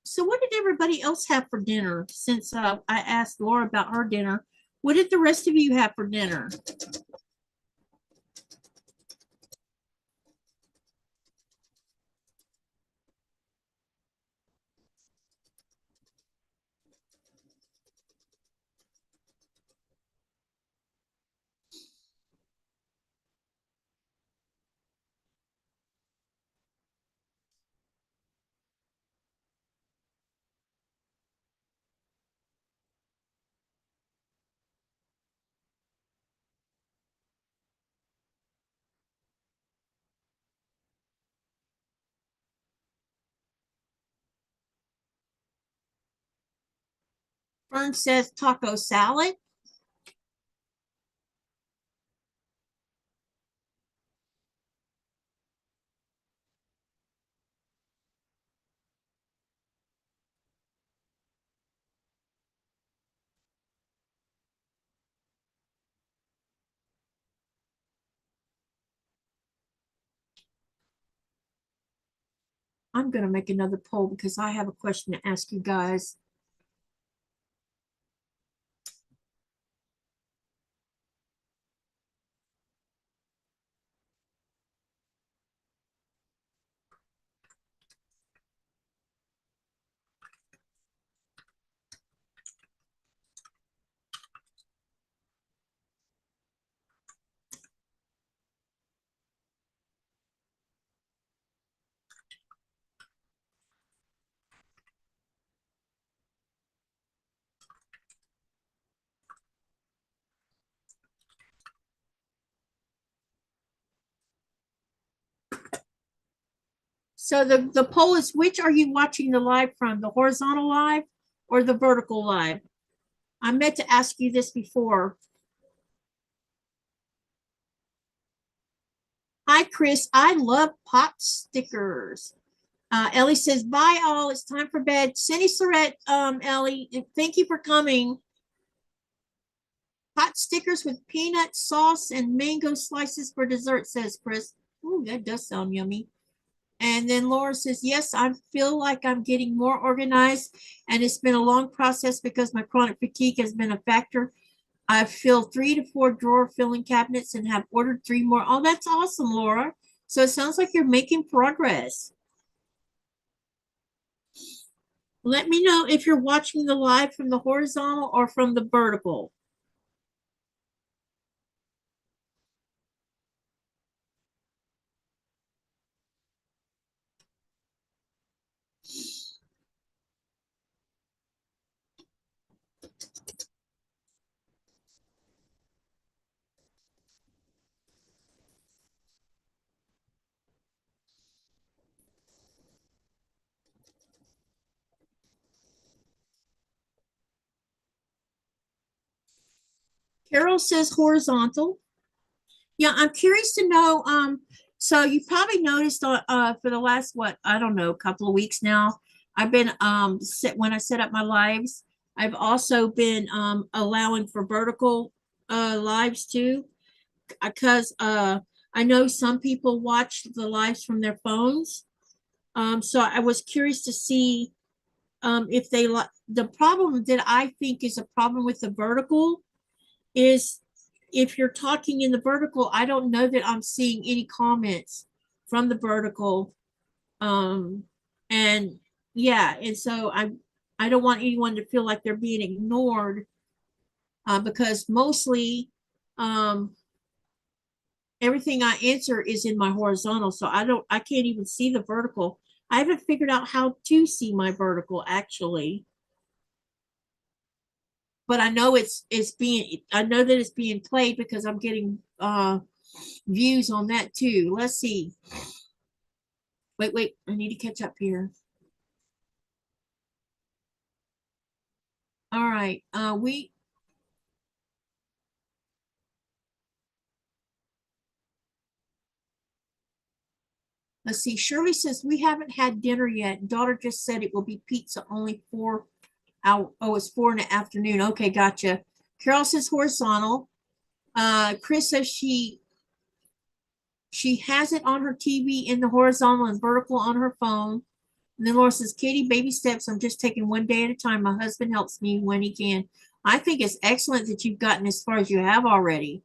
So what did everybody else have for dinner? Since I asked Laura about her dinner, what did the rest of you have for dinner? Fern says taco salad. I'm going to make another poll because I have a question to ask you guys. So the poll is, which are you watching the live from, the horizontal live or the vertical live? I meant to ask you this before. Hi, Chris. I love pot stickers. Ellie says, bye all. It's time for bed. Cindy Surratt, Ellie, thank you for coming. Pot stickers with peanut sauce and mango slices for dessert, says Chris. Oh, that does sound yummy. And then Laura says, yes, I feel like I'm getting more organized, and it's been a long process because my chronic fatigue has been a factor. I've filled 3 to 4 drawer filling cabinets and have ordered 3 more. Oh, that's awesome, Laura. So it sounds like you're making progress. Let me know if you're watching the live from the horizontal or from the vertical. Carol says horizontal. Yeah, I'm curious to know. So you probably noticed for the last what, I don't know, couple of weeks now, I've been when I set up my lives, I've also been allowing for vertical lives too, because I know some people watch the lives from their phones. So I was curious to see if they like, the problem that I think is a problem with the vertical is if you're talking in the vertical, I don't know that I'm seeing any comments from the vertical. And yeah, and so I don't want anyone to feel like they're being ignored, because mostly everything I answer is in my horizontal, so I can't even see the vertical. I haven't figured out how to see my vertical actually, but I know I know that it's being played because I'm getting views on that too. Let's see. Wait, I need to catch up here. All right, let's see. Shirley says we haven't had dinner yet. Daughter just said it will be pizza only 4 hours. Oh, it's 4 in the afternoon. Okay, gotcha. Carol says horizontal. Chris says she has it on her TV in the horizontal and vertical on her phone. And then Laura says, Katie, baby steps. I'm just taking one day at a time. My husband helps me when he can. I think it's excellent that you've gotten as far as you have already.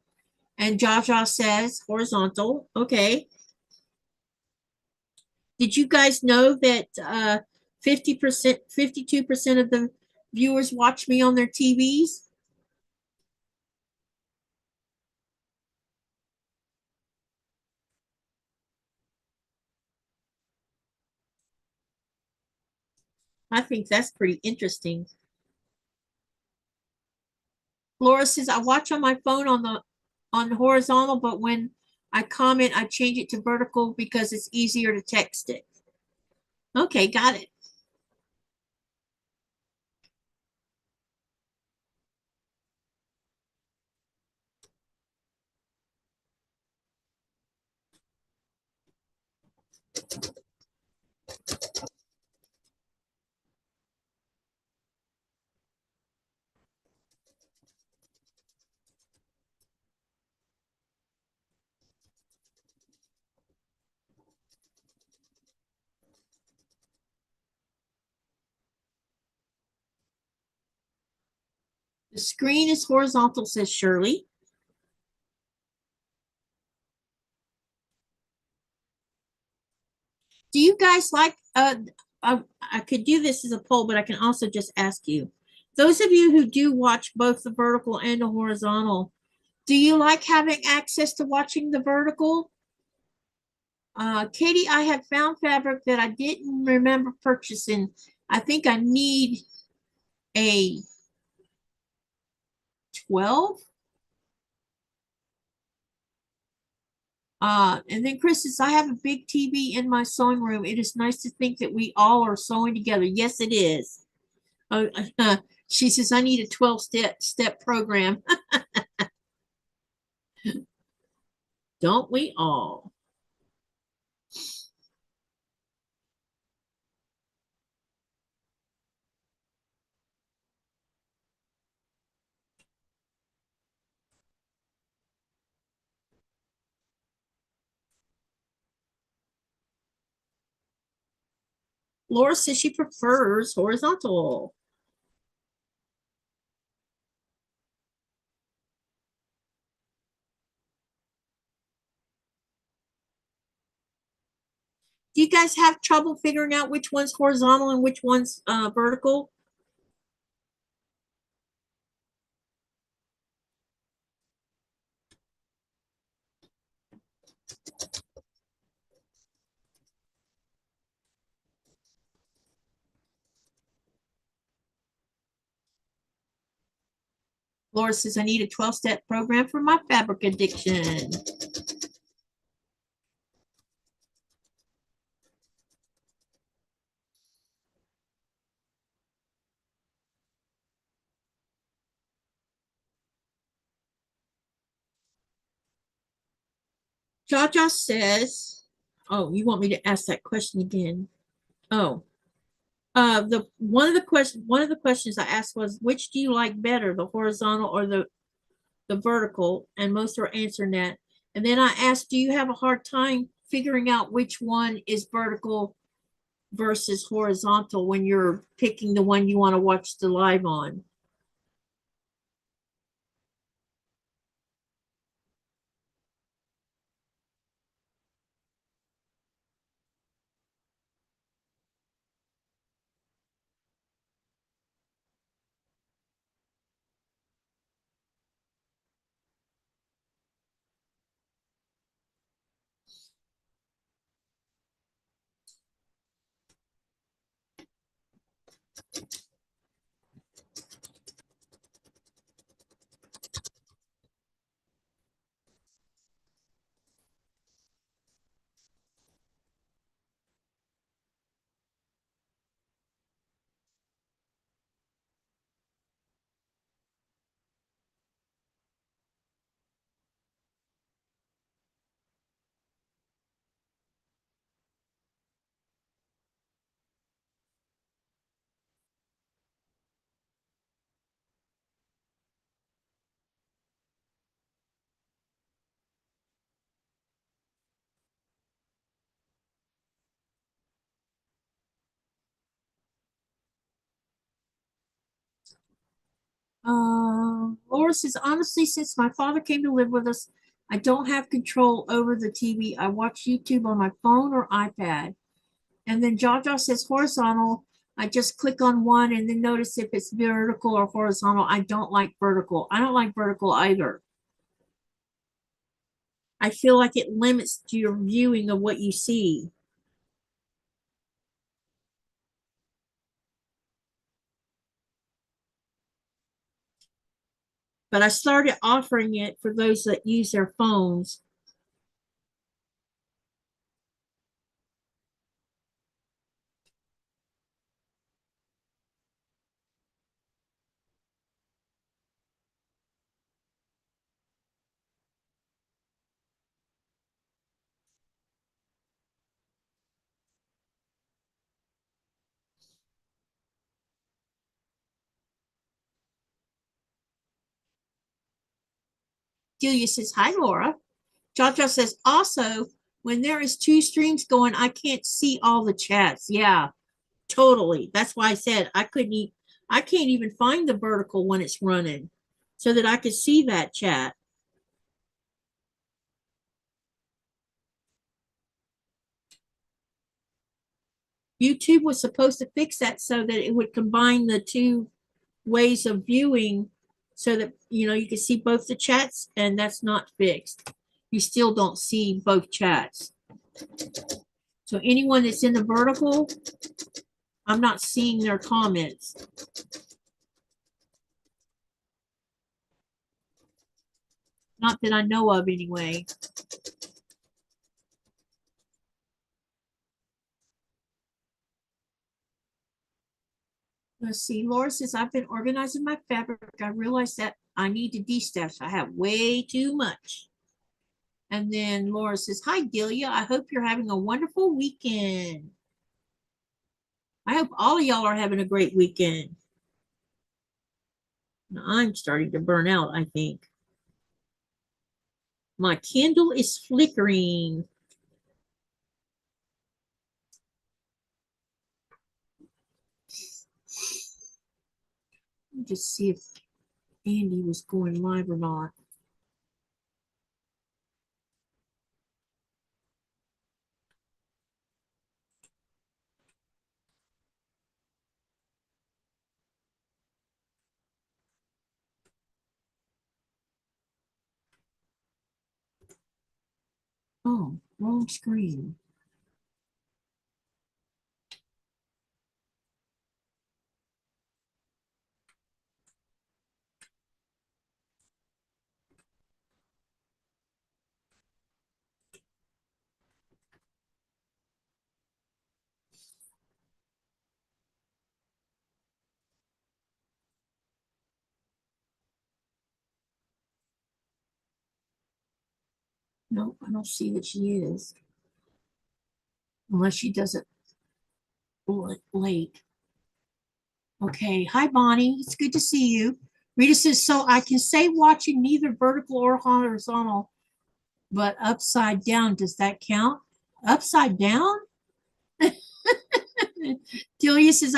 And Jaja says horizontal. Okay. Did you guys know that 50%, 52% of the viewers watch me on their TVs? I think that's pretty interesting. Laura says, I watch on my phone on the horizontal, but when I comment, I change it to vertical because it's easier to text it. Okay, got it. The screen is horizontal, says Shirley. Do you guys like, I could do this as a poll, but I can also just ask you. Those of you who do watch both the vertical and the horizontal, do you like having access to watching the vertical? Katie, I have found fabric that I didn't remember purchasing. I think I need a 12. And then Chris says, I have a big TV in my sewing room. It is nice to think that we all are sewing together. Yes, it is. She says, I need a 12-step program. Don't we all? Laura says she prefers horizontal. Do you guys have trouble figuring out which one's horizontal and which one's vertical? Laura says, I need a 12-step program for my fabric addiction. Jaja says, oh, you want me to ask that question again? Oh, the one of the questions I asked was, which do you like better, the horizontal or the vertical? And most are answering that. And then I asked, do you have a hard time figuring out which one is vertical versus horizontal when you're picking the one you want to watch the live on. Laura says, honestly, since my father came to live with us, I don't have control over the TV. I watch YouTube on my phone or iPad. And then Jaja says horizontal. I just click on one and then notice if it's vertical or horizontal. I don't like vertical. I don't like vertical either. I feel like it limits your viewing of what you see. But I started offering it for those that use their phones. Julia says, hi, Laura. Jaja says, also, when there is two streams going, I can't see all the chats. Yeah, totally. That's why I said I can't even find the vertical when it's running so that I could see that chat. YouTube was supposed to fix that so that it would combine the two ways of viewing so that, you can see both the chats, and that's not fixed. You still don't see both chats. So anyone that's in the vertical, I'm not seeing their comments. Not that I know of anyway. Let's see. Laura says, I've been organizing my fabric. I realized that I need to de-stash. I have way too much. And then Laura says, hi, Delia. I hope you're having a wonderful weekend. I hope all of y'all are having a great weekend. I'm starting to burn out, I think. My candle is flickering. Let me just see if Andy was going live or not. Oh, wrong screen. No, I don't see that she is. Unless she does it late. Okay. Hi, Bonnie. It's good to see you. Rita says, so I can say watching neither vertical or horizontal, but upside down. Does that count? Upside down? Delia says,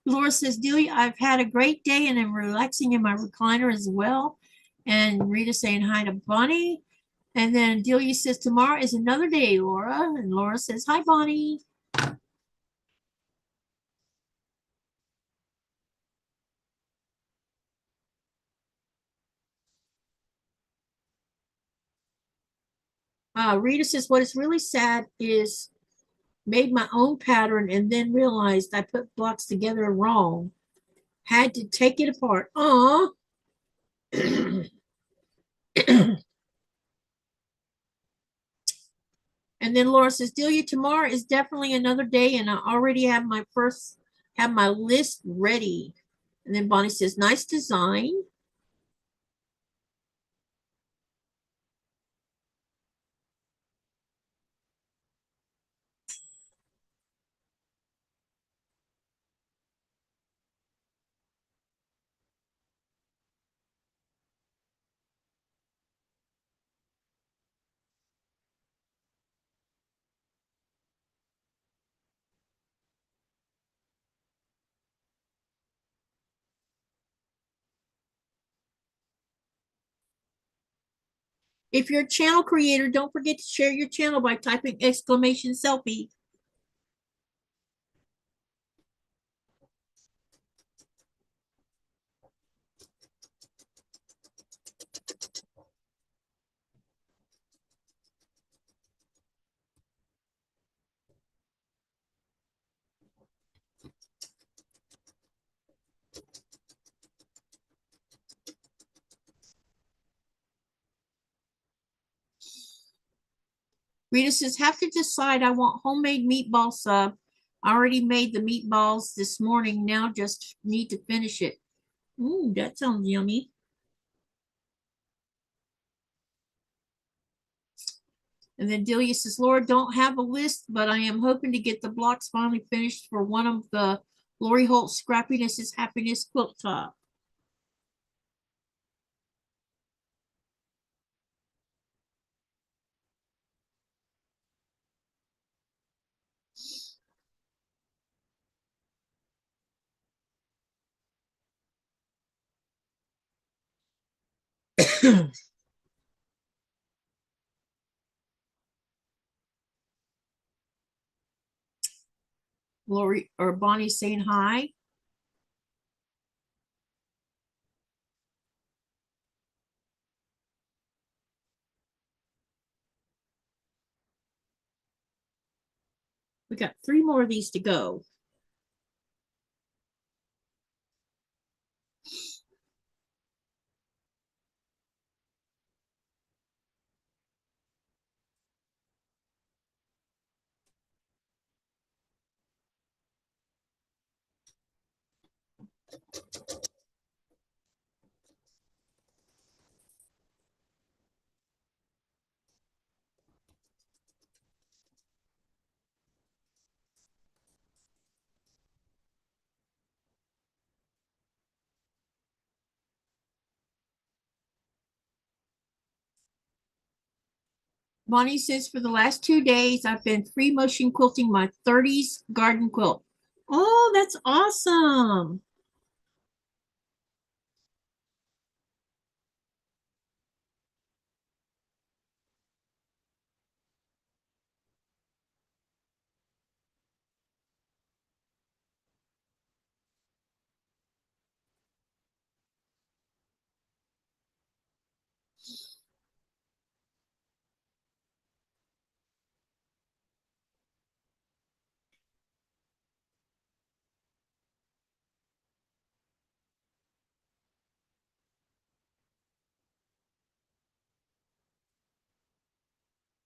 Laura says, Delia, I've had a great day and I'm relaxing in my recliner as well. And Rita saying hi to Bonnie. And then Delia says, tomorrow is another day, Laura. And Laura says, hi, Bonnie. Rita says, what is really sad is made my own pattern and then realized I put blocks together wrong. Had to take it apart. Aw. And then Laura says, Delia, tomorrow is definitely another day, and I already have my list ready. And then Bonnie says, nice design. If you're a channel creator, don't forget to share your channel by typing exclamation selfie. Rita says, have to decide. I want homemade meatball sub. I already made the meatballs this morning. Now just need to finish it. Ooh, that sounds yummy. And then Delia says, Laura, don't have a list, but I am hoping to get the blocks finally finished for one of the Lori Holt Scrappiness is Happiness quilt top. Lori or Bonnie saying hi. We got 3 more of these to go. Bonnie says, for the last 2 days, I've been free motion quilting my 30s garden quilt. Oh, that's awesome.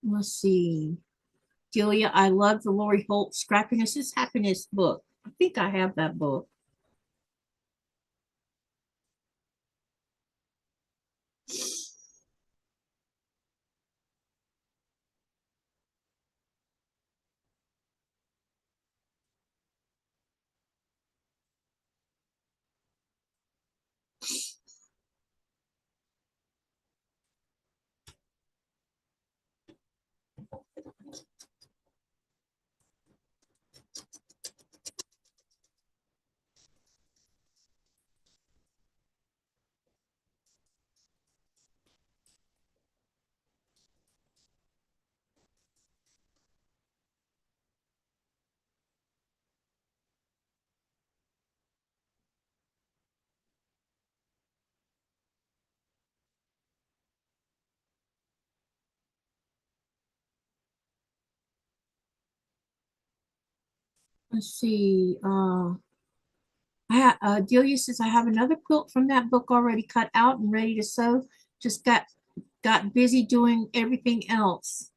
Let's see. Julia, I love the Lori Holt Scrappiness is Happiness book. I think I have that book. Let's see. Delia says I have another quilt from that book already cut out and ready to sew. Just got busy doing everything else.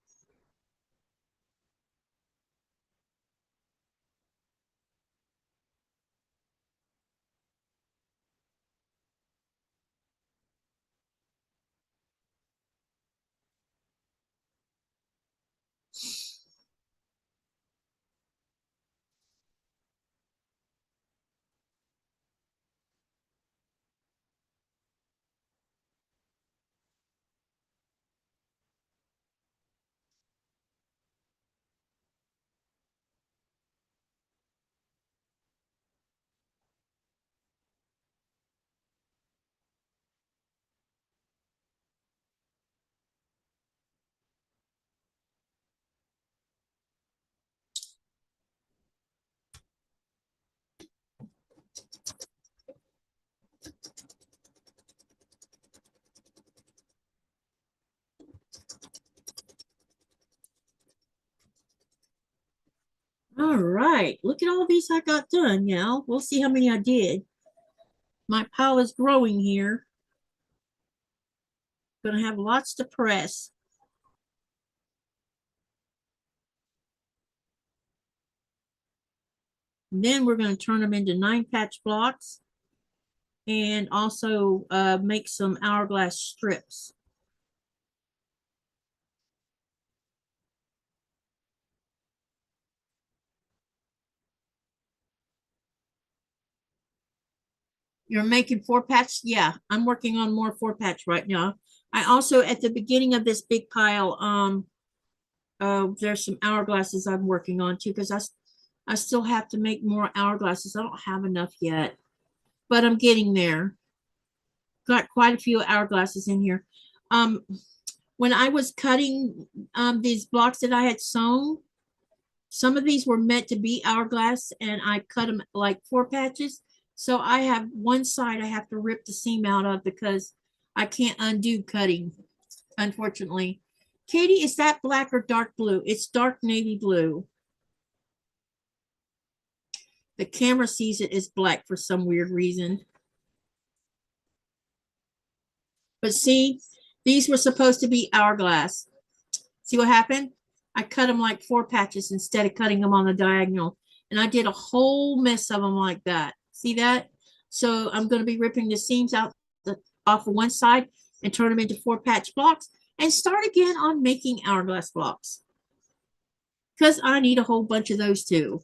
All right, look at all these I got done now. We'll see how many I did. My pile is growing here. Gonna have lots to press. And then we're going to turn them into 9 patch blocks and also make some hourglass strips. You're making 4 patch? Yeah, I'm working on more 4 patch right now. I also, at the beginning of this big pile, there's some hourglasses I'm working on too, because I still have to make more hourglasses. I don't have enough yet, but I'm getting there. Got quite a few hourglasses in here. When I was cutting these blocks that I had sewn, some of these were meant to be hourglass and I cut them like 4 patches. So I have one side I have to rip the seam out of because I can't undo cutting, unfortunately. Katie, is that black or dark blue? It's dark navy blue. The camera sees it as black for some weird reason. But see, these were supposed to be hourglass. See what happened? I cut them like 4 patches instead of cutting them on the diagonal. And I did a whole mess of them like that. See that? So I'm going to be ripping the seams out off of one side and turn them into 4 patch blocks and start again on making hourglass blocks. Because I need a whole bunch of those too.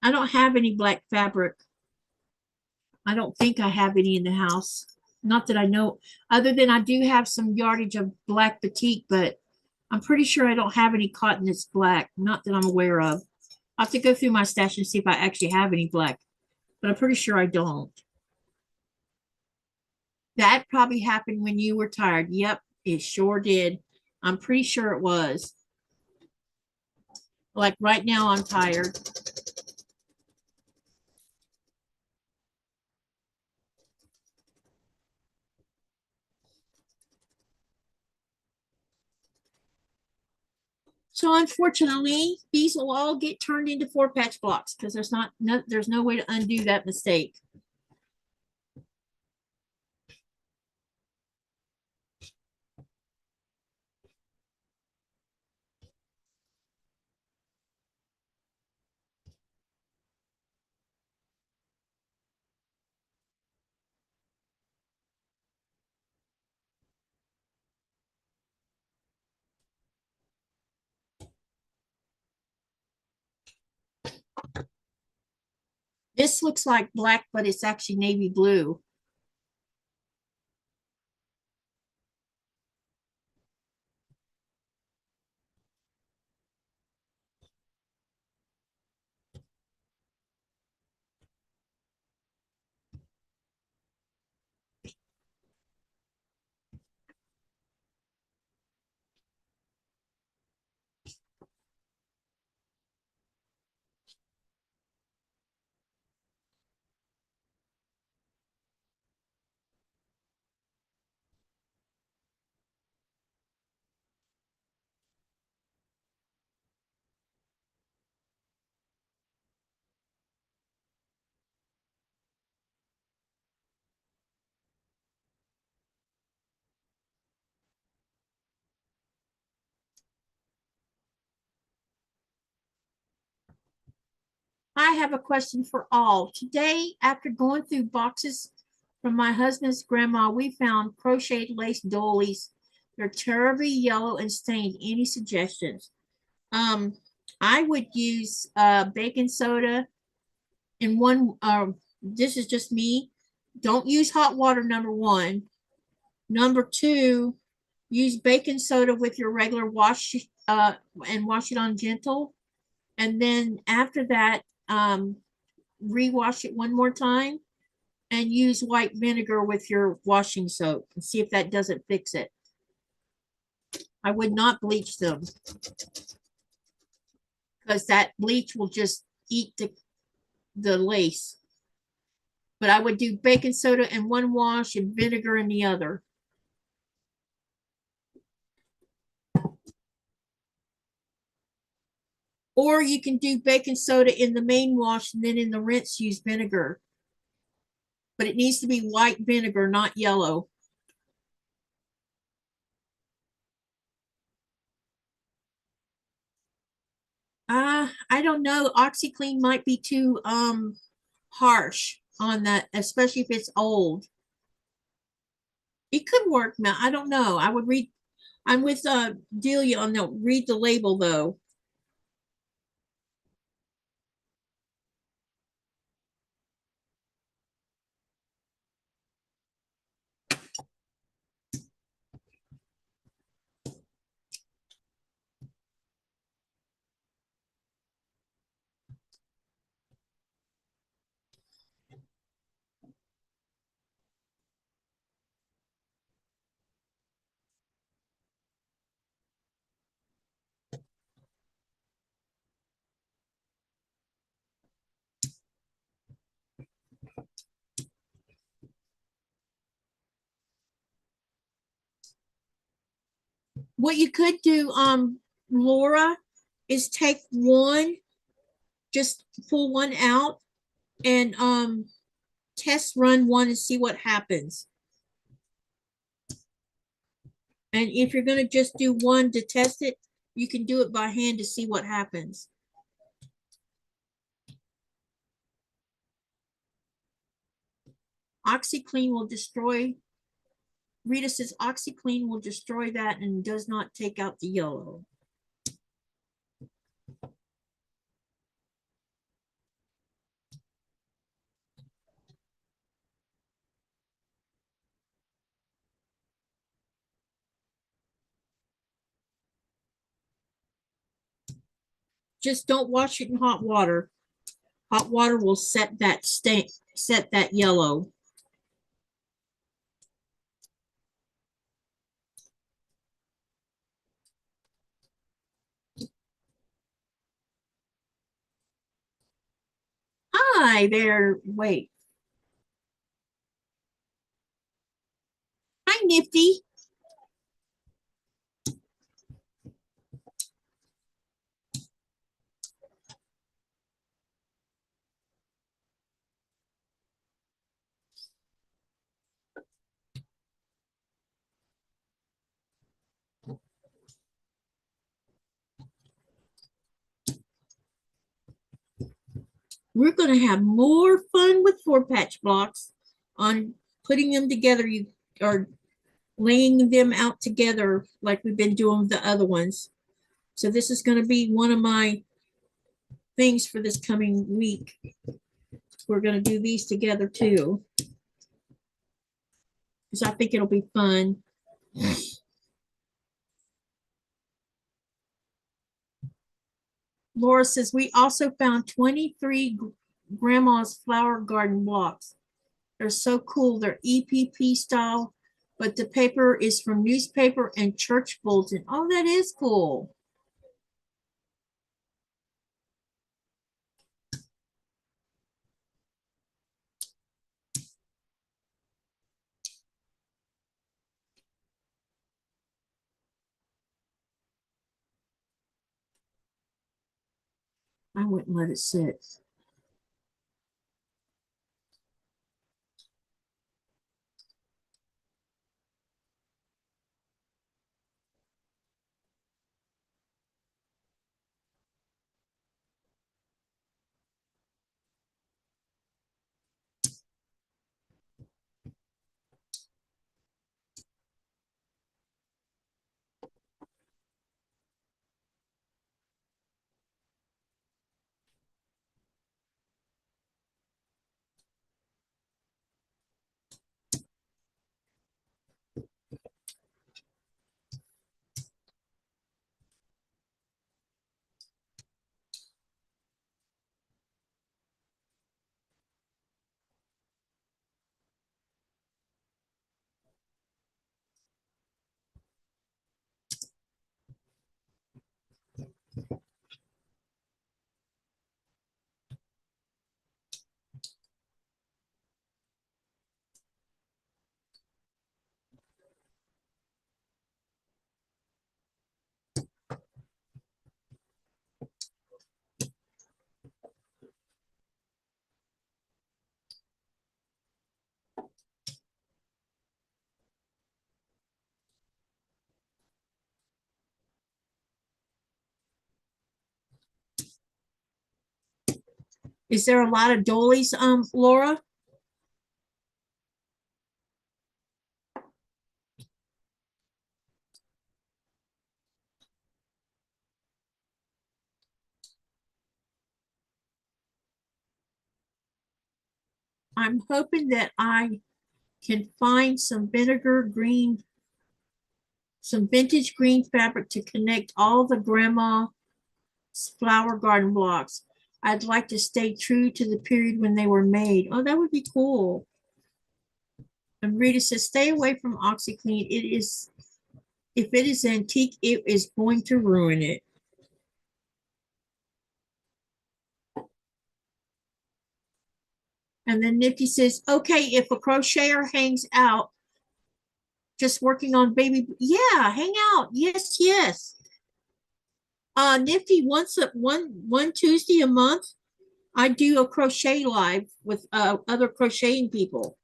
I don't have any black fabric. I don't think I have any in the house. Not that I know, other than I do have some yardage of black batik, but I'm pretty sure I don't have any cotton that's black. Not that I'm aware of. I'll have to go through my stash and see if I actually have any black, but I'm pretty sure I don't. That probably happened when you were tired. Yep, it sure did. I'm pretty sure it was. Like right now, I'm tired. So unfortunately, these will all get turned into 4 patch blocks because there's no way to undo that mistake. This looks like black, but it's actually navy blue. I have a question for all. Today, after going through boxes from my husband's grandma, we found crocheted lace doilies. They're terribly yellow and stained. Any suggestions? I would use baking soda in one. This is just me. Don't use hot water, number one. Number two, use baking soda with your regular wash and wash it on gentle. And then after that, rewash it one more time and use white vinegar with your washing soap and see if that doesn't fix it. I would not bleach them because that bleach will just eat the lace. But I would do baking soda in one wash and vinegar in the other. Or you can do baking soda in the main wash and then in the rinse use vinegar. But it needs to be white vinegar, not yellow. I don't know. OxyClean might be too harsh on that, especially if it's old. It could work now. I don't know. I would read. I'm with Delia on the read the label though. What you could do, Laura, is take one, just pull one out and test run one and see what happens. And if you're going to just do one to test it, you can do it by hand to see what happens. OxyClean will destroy, Rita says OxyClean will destroy that and does not take out the yellow. Just don't wash it in hot water. Hot water will set that stain, set that yellow. Hi there. Wait. Hi, Nifty. We're going to have more fun with 4-patch blocks on putting them together. You are laying them out together like we've been doing with the other ones. So this is going to be one of my things for this coming week. We're going to do these together too, because I think it'll be fun. Laura says, we also found 23 grandma's flower garden blocks. They're so cool. They're EPP style, but the paper is from newspaper and church bulletin. Oh, that is cool. I wouldn't let it sit. Is there a lot of doilies, Laura? I'm hoping that I can find some vinegar green, some vintage green fabric to connect all the grandma's flower garden blocks. I'd like to stay true to the period when they were made. Oh, that would be cool. And Rita says, stay away from OxyClean. It is, if it is antique, it is going to ruin it. And then Nifty says, okay, if a crocheter hangs out, just working on baby, yeah, hang out. Yes, yes. Nifty, one Tuesday a month, I do a crochet live with other crocheting people.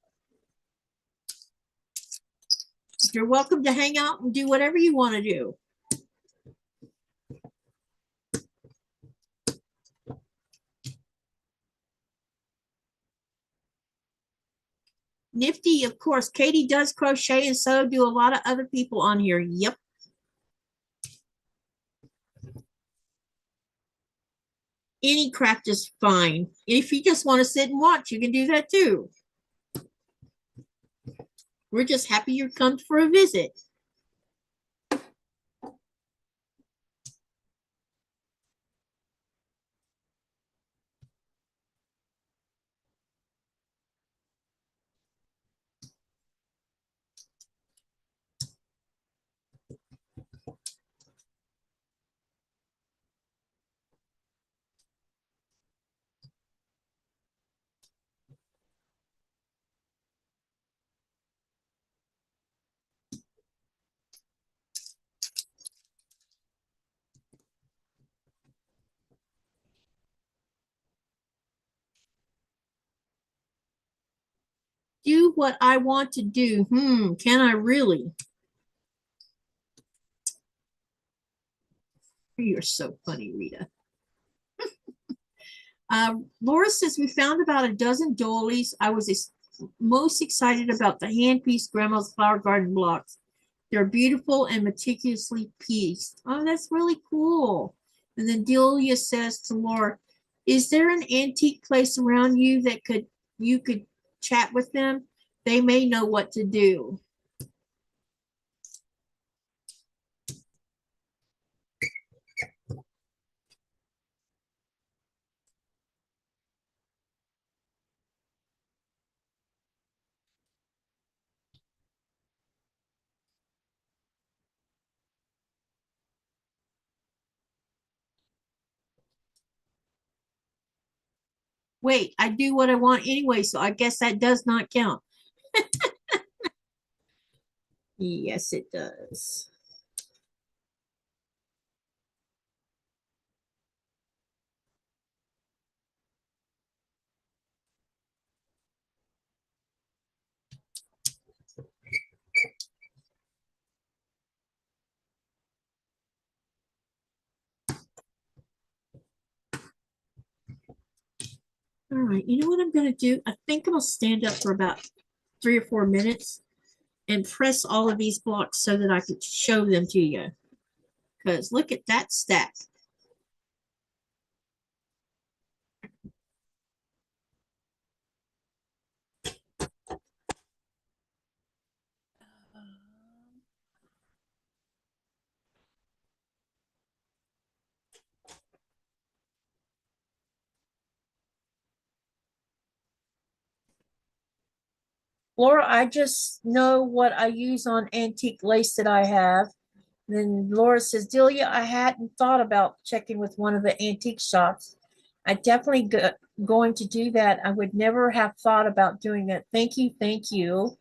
You're welcome to hang out and do whatever you want to do. Nifty, of course, Katy does crochet and so do a lot of other people on here. Yep. Any craft is fine. If you just want to sit and watch, you can do that too. We're just happy you're come for a visit. Do what I want to do. Can I really? You're so funny, Rita. Laura says we found about a dozen doilies. I was most excited about the hand pieced grandma's flower garden blocks. They're beautiful and meticulously pieced. Oh, that's really cool. And then Delia says to Laura, is there an antique place around you that you could chat with them? They may know what to do. Wait, I do what I want anyway, so I guess that does not count. Yes, it does. All right, you know what I'm going to do? I think I'm going to stand up for about 3 or 4 minutes and press all of these blocks so that I can show them to you. Because look at that stack. Laura, I just know what I use on antique lace that I have. And then Laura says, Delia, I hadn't thought about checking with one of the antique shops. I definitely going to do that. I would never have thought about doing that. Thank you. Thank you.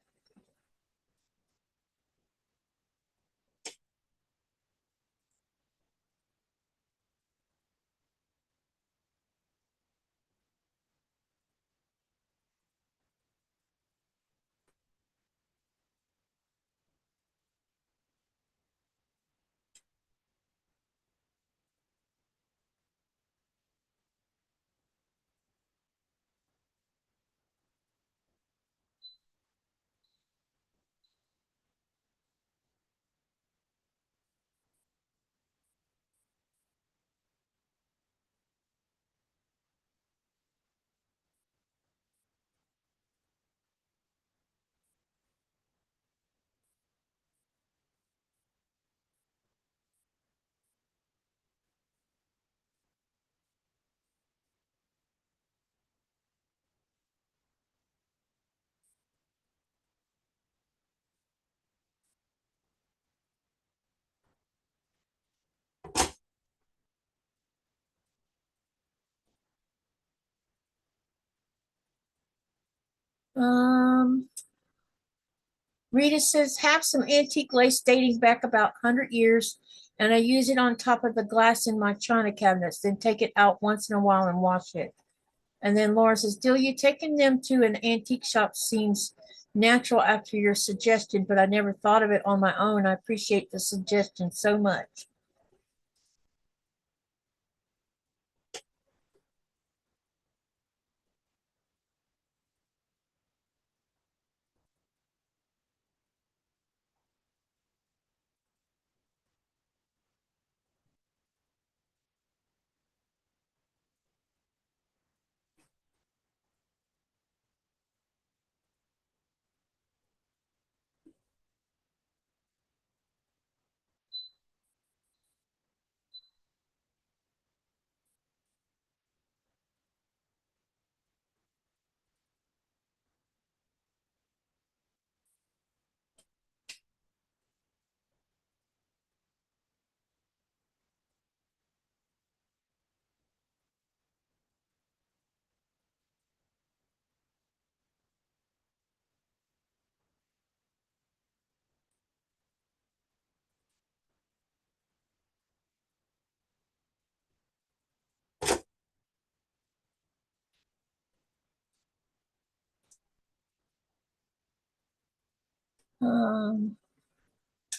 Rita says, have some antique lace dating back about 100 years, and I use it on top of the glass in my china cabinets, then take it out once in a while and wash it. And then Laura says, Delia, taking them to an antique shop seems natural after your suggestion, but I never thought of it on my own. I appreciate the suggestion so much.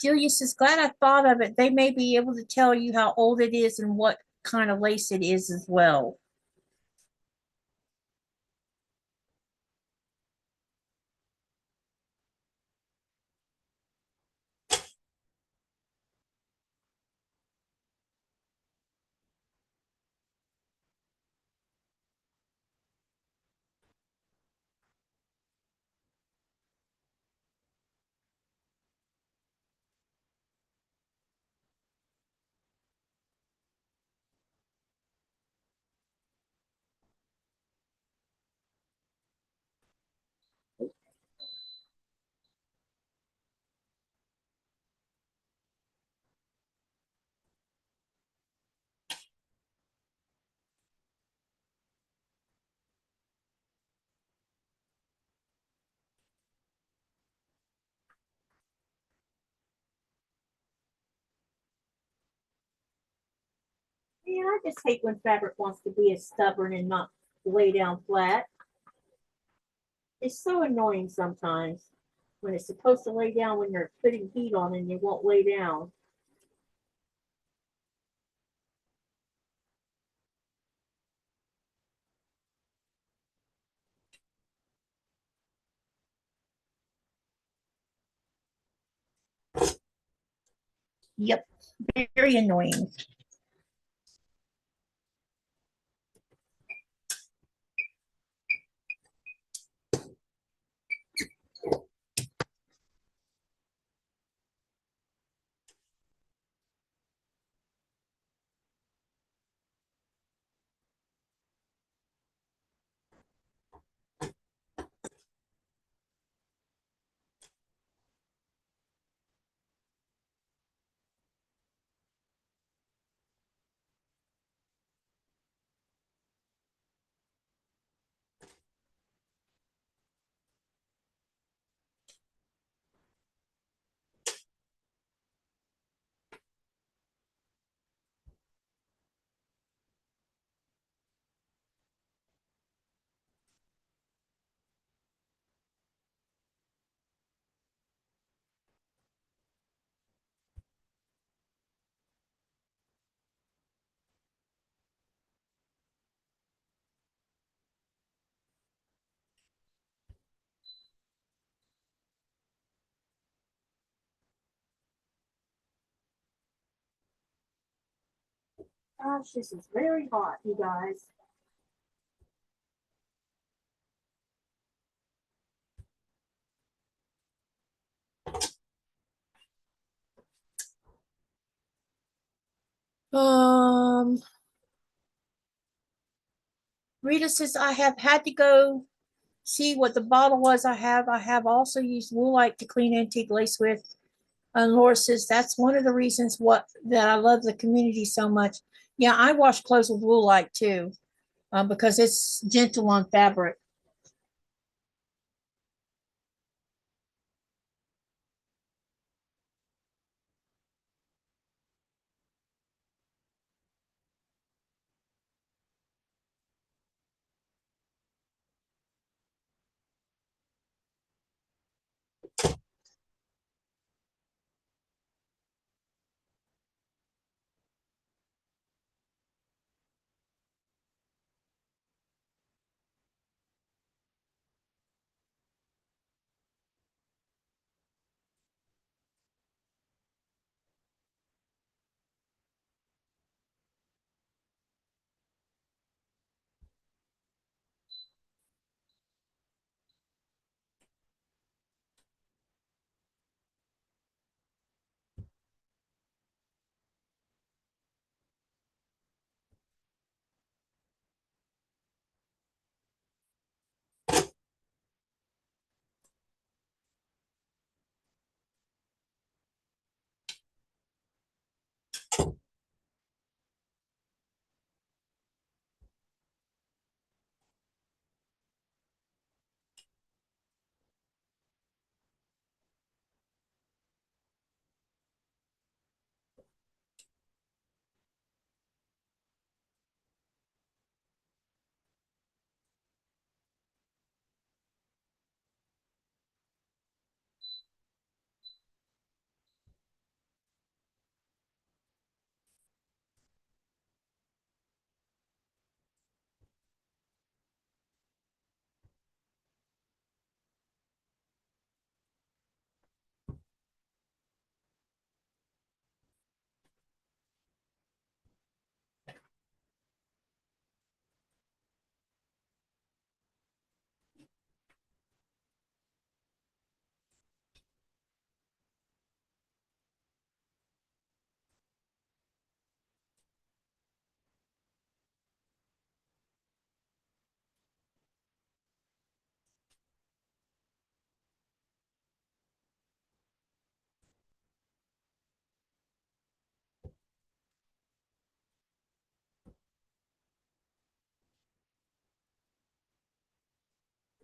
Julia says, glad I thought of it. They may be able to tell you how old it is and what kind of lace it is as well. Yeah, I just hate when fabric wants to be as stubborn and not lay down flat. It's so annoying sometimes when it's supposed to lay down when you're putting heat on and it won't lay down. Yep, very annoying. Gosh, this is very hot, you guys. Rita says, I have had to go see what the bottle was I have. I have also used Woolite to clean antique lace with. And Laura says, that's one of the reasons that I love the community so much. Yeah, I wash clothes with Woolite too, because it's gentle on fabric.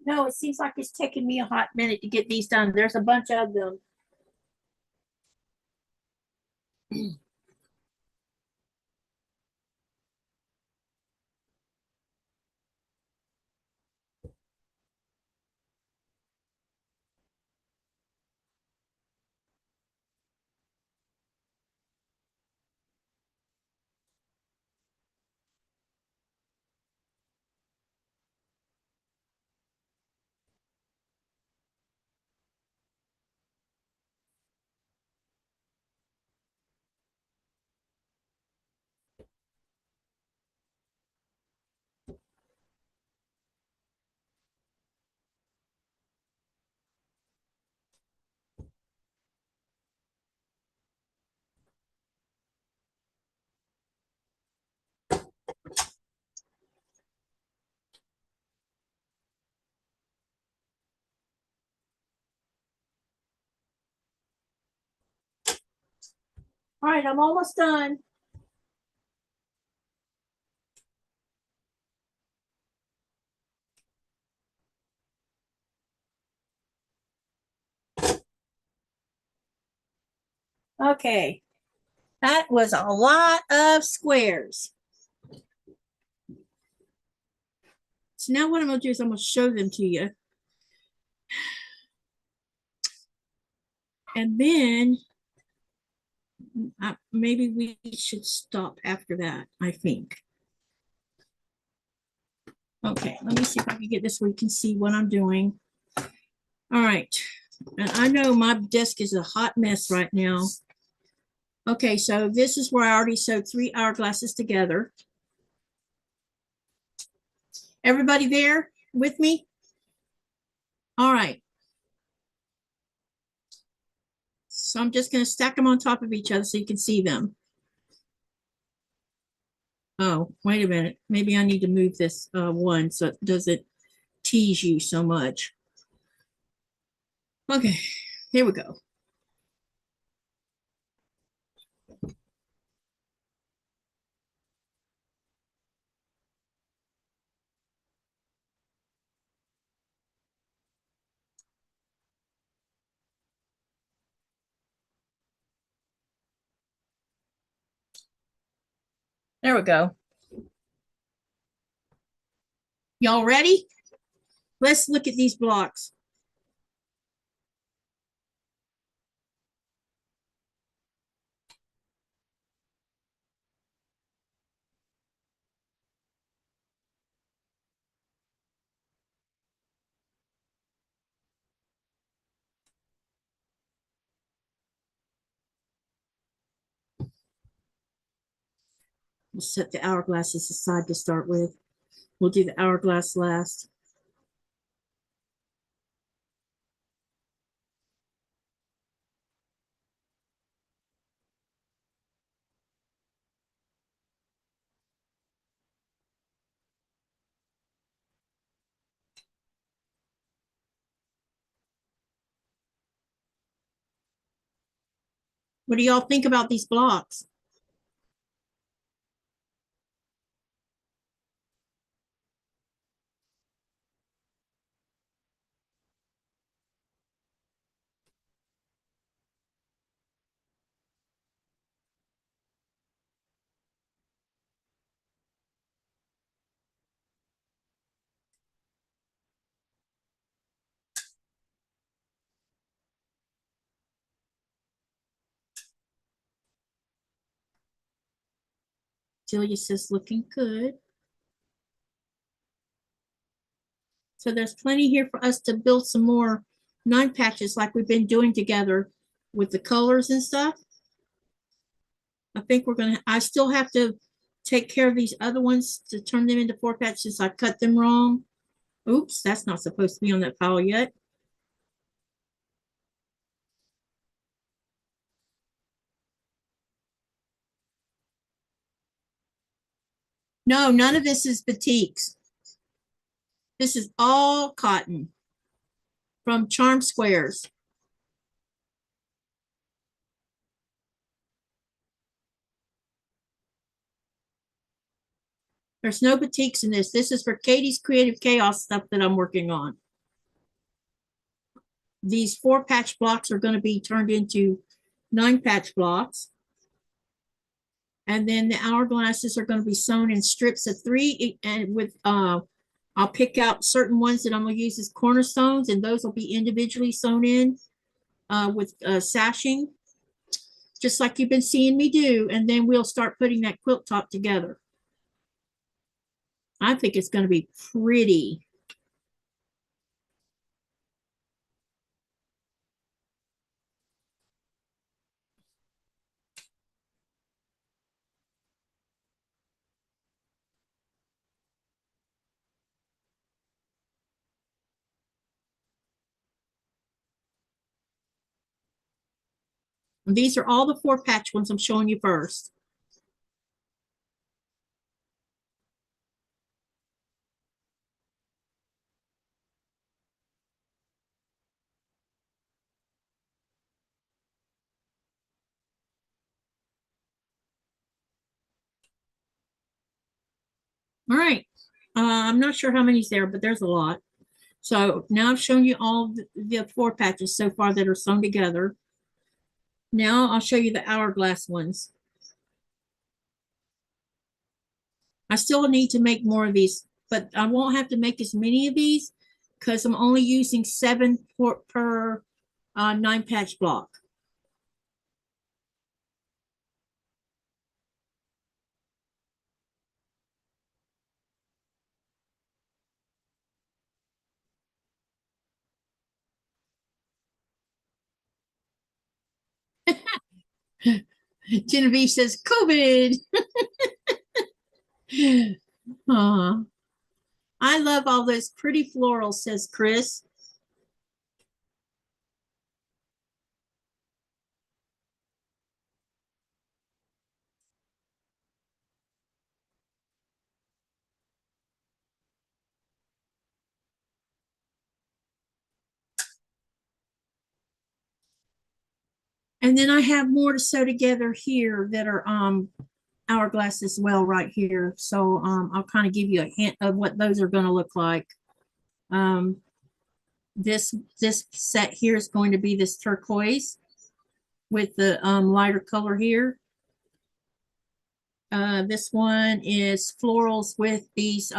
No, it seems like it's taking me a hot minute to get these done. There's a bunch of them. All right, I'm almost done. Okay, that was a lot of squares. So now what I'm going to do is I'm going to show them to you. And then maybe we should stop after that, I think. Okay, let me see if I can get this where you can see what I'm doing. All right, and I know my desk is a hot mess right now. Okay, so this is where I already sewed 3 hourglasses together. Everybody there with me? All right. So I'm just going to stack them on top of each other so you can see them. Oh, wait a minute. Maybe I need to move this one so it doesn't tease you so much. Okay, here we go. There we go. Y'all ready? Let's look at these blocks. We'll set the hourglasses aside to start with. We'll do the hourglass last. What do y'all think about these blocks? Julia says looking good. So there's plenty here for us to build some more 9 patches like we've been doing together with the colors and stuff. I think I still have to take care of these other ones to turn them into 4 patches. I cut them wrong. Oops, that's not supposed to be on that file yet. No, none of this is batiks. This is all cotton from Charm Squares. There's no batiks in this. This is for Katie's Creative Chaos stuff that I'm working on. these 4 patch blocks are going to be turned into 9 patch blocks. And then the hourglasses are going to be sewn in strips of 3, and with I'll pick out certain ones that I'm going to use as cornerstones, and those will be individually sewn in with sashing, just like you've been seeing me do. And then we'll start putting that quilt top together. I think it's going to be pretty. These are all the 4 patch ones I'm showing you first. All right. I'm not sure how many's there, but there's a lot. So now I've shown you all the 4 patches so far that are sewn together. Now I'll show you the hourglass ones. I still need to make more of these, but I won't have to make as many of these because I'm only using 7 per 9 patch block. Genevieve says COVID. I love all those pretty florals, says Chris. And then I have more to sew together here that are hourglass as well right here. So I'll kind of give you a hint of what those are going to look like. This set here is going to be this turquoise with the lighter color here. This one is florals with these.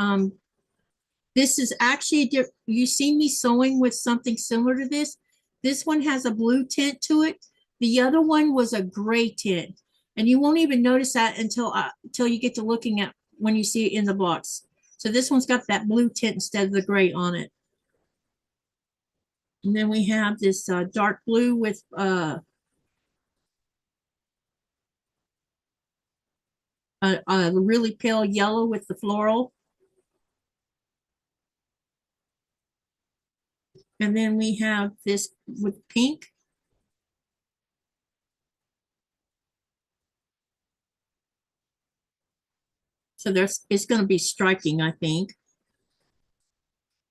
This is actually, you see me sewing with something similar to this. This one has a blue tint to it. The other one was a gray tint. And you won't even notice that until you get to looking at when you see it in the box. So this one's got that blue tint instead of the gray on it. And then we have this dark blue with a really pale yellow with the floral. And then we have this with pink. So it's going to be striking, I think.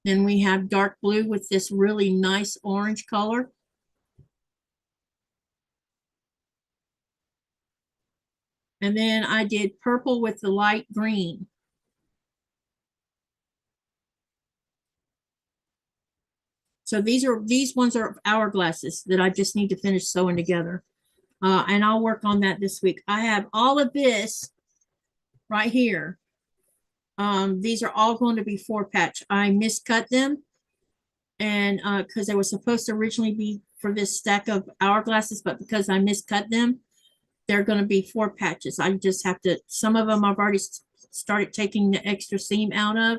Then we have dark blue with this really nice orange color. And then I did purple with the light green. So these ones are hourglasses that I just need to finish sewing together. And I'll work on that this week. I have all of this right here. These are all going to be 4 patch. I miscut them, and because they were supposed to originally be for this stack of hourglasses, but because I miscut them, they're going to be 4 patches. I just have to, some of them I've already started taking the extra seam out of,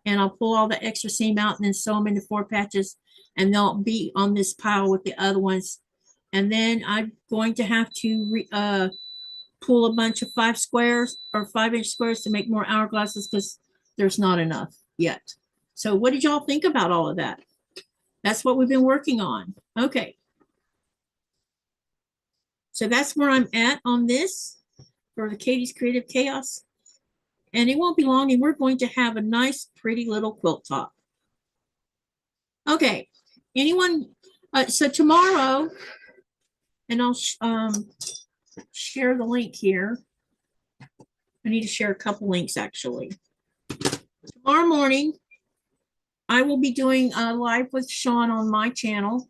and I'll pull all the extra seam out and then sew them into 4 patches, and they'll be on this pile with the other ones. And then I'm going to have to pull a bunch of 5 squares or 5-inch squares to make more hourglasses because there's not enough yet. So what did y'all think about all of that? That's what we've been working on. Okay. So that's where I'm at on this for the Katie's Creative Chaos. And it won't be long, and we're going to have a nice, pretty little quilt top. Okay. Anyone? So tomorrow, and I'll share the link here. I need to share a couple links actually. Tomorrow morning, I will be doing a live with Sean on my channel.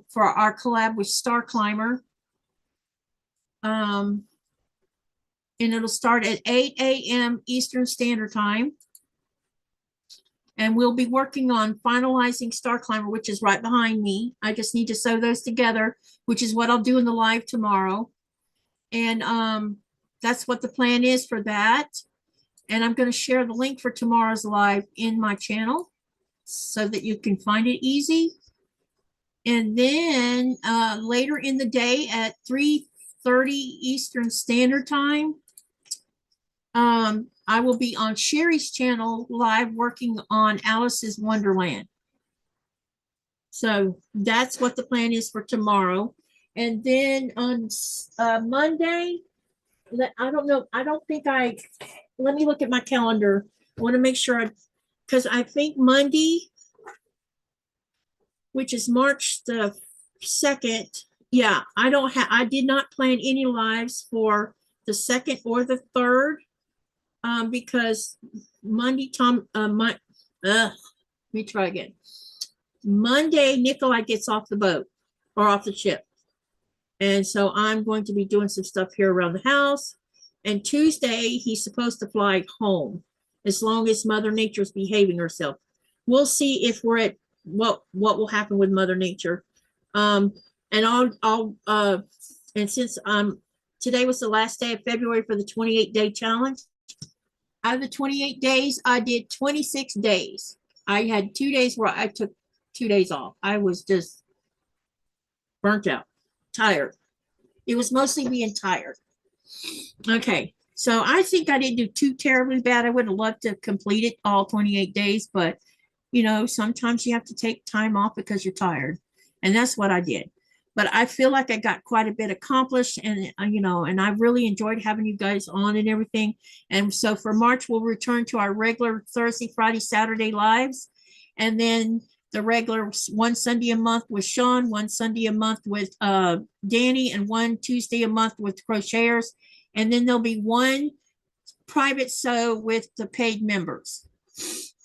for our collab with Star Climber. And it'll start at 8 a.m. Eastern Standard Time. And we'll be working on finalizing Star Climber, which is right behind me. I just need to sew those together, which is what I'll do in the live tomorrow. And that's what the plan is for that. And I'm going to share the link for tomorrow's live in my channel so that you can find it easy. And then later in the day at 3:30 Eastern Standard Time, I will be on Sherry's channel live working on Alice's Wonderland. So that's what the plan is for tomorrow. And then on Monday, I don't know. I don't think let me look at my calendar. I want to make sure, because I think Monday, which is March the 2nd. Yeah, I did not plan any lives for the 2nd or the 3rd. Because Monday, let me try again. Monday, Nikolai gets off the boat or off the ship. And so I'm going to be doing some stuff here around the house. And Tuesday, he's supposed to fly home as long as Mother Nature's behaving herself. We'll see if we're at what will happen with Mother Nature. And since today was the last day of February for the 28-day challenge. Out of the 28 days, I did 26 days. I had 2 days where I took 2 days off. I was just burnt out, tired. It was mostly being tired. Okay, so I think I didn't do too terribly bad. I would have loved to complete it all 28 days, but you know, sometimes you have to take time off because you're tired. And that's what I did. But I feel like I got quite a bit accomplished, and you know, and I really enjoyed having you guys on and everything. And so for March, we'll return to our regular Thursday, Friday, Saturday lives, and then the regular one Sunday a month with Sean, one Sunday a month with Danny, and one Tuesday a month with crocheters. And then there'll be one private sew with the paid members,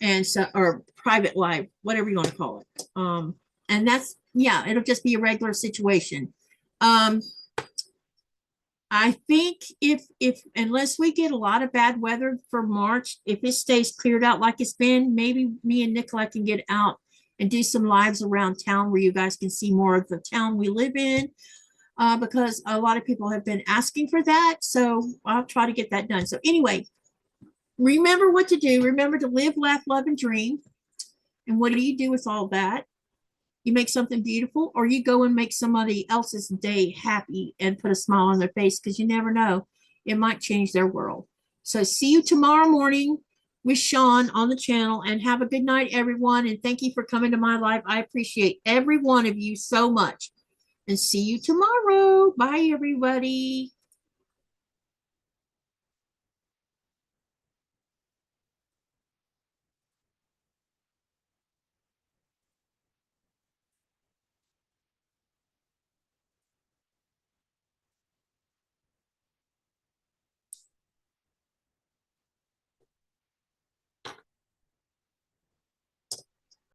and so, or private live, whatever you want to call it. And that's, yeah, it'll just be a regular situation. I think if unless we get a lot of bad weather for March, if it stays cleared out like it's been, maybe me and Nicola can get out and do some lives around town where you guys can see more of the town we live in, because a lot of people have been asking for that. So I'll try to get that done. So anyway, remember what to do. Remember to live, laugh, love, and dream. And what do you do with all that? You make something beautiful, or you go and make somebody else's day happy and put a smile on their face, because you never know, it might change their world. So see you tomorrow morning with Sean on the channel, and have a good night, everyone. And thank you for coming to my live. I appreciate every one of you so much. And see you tomorrow. Bye, everybody.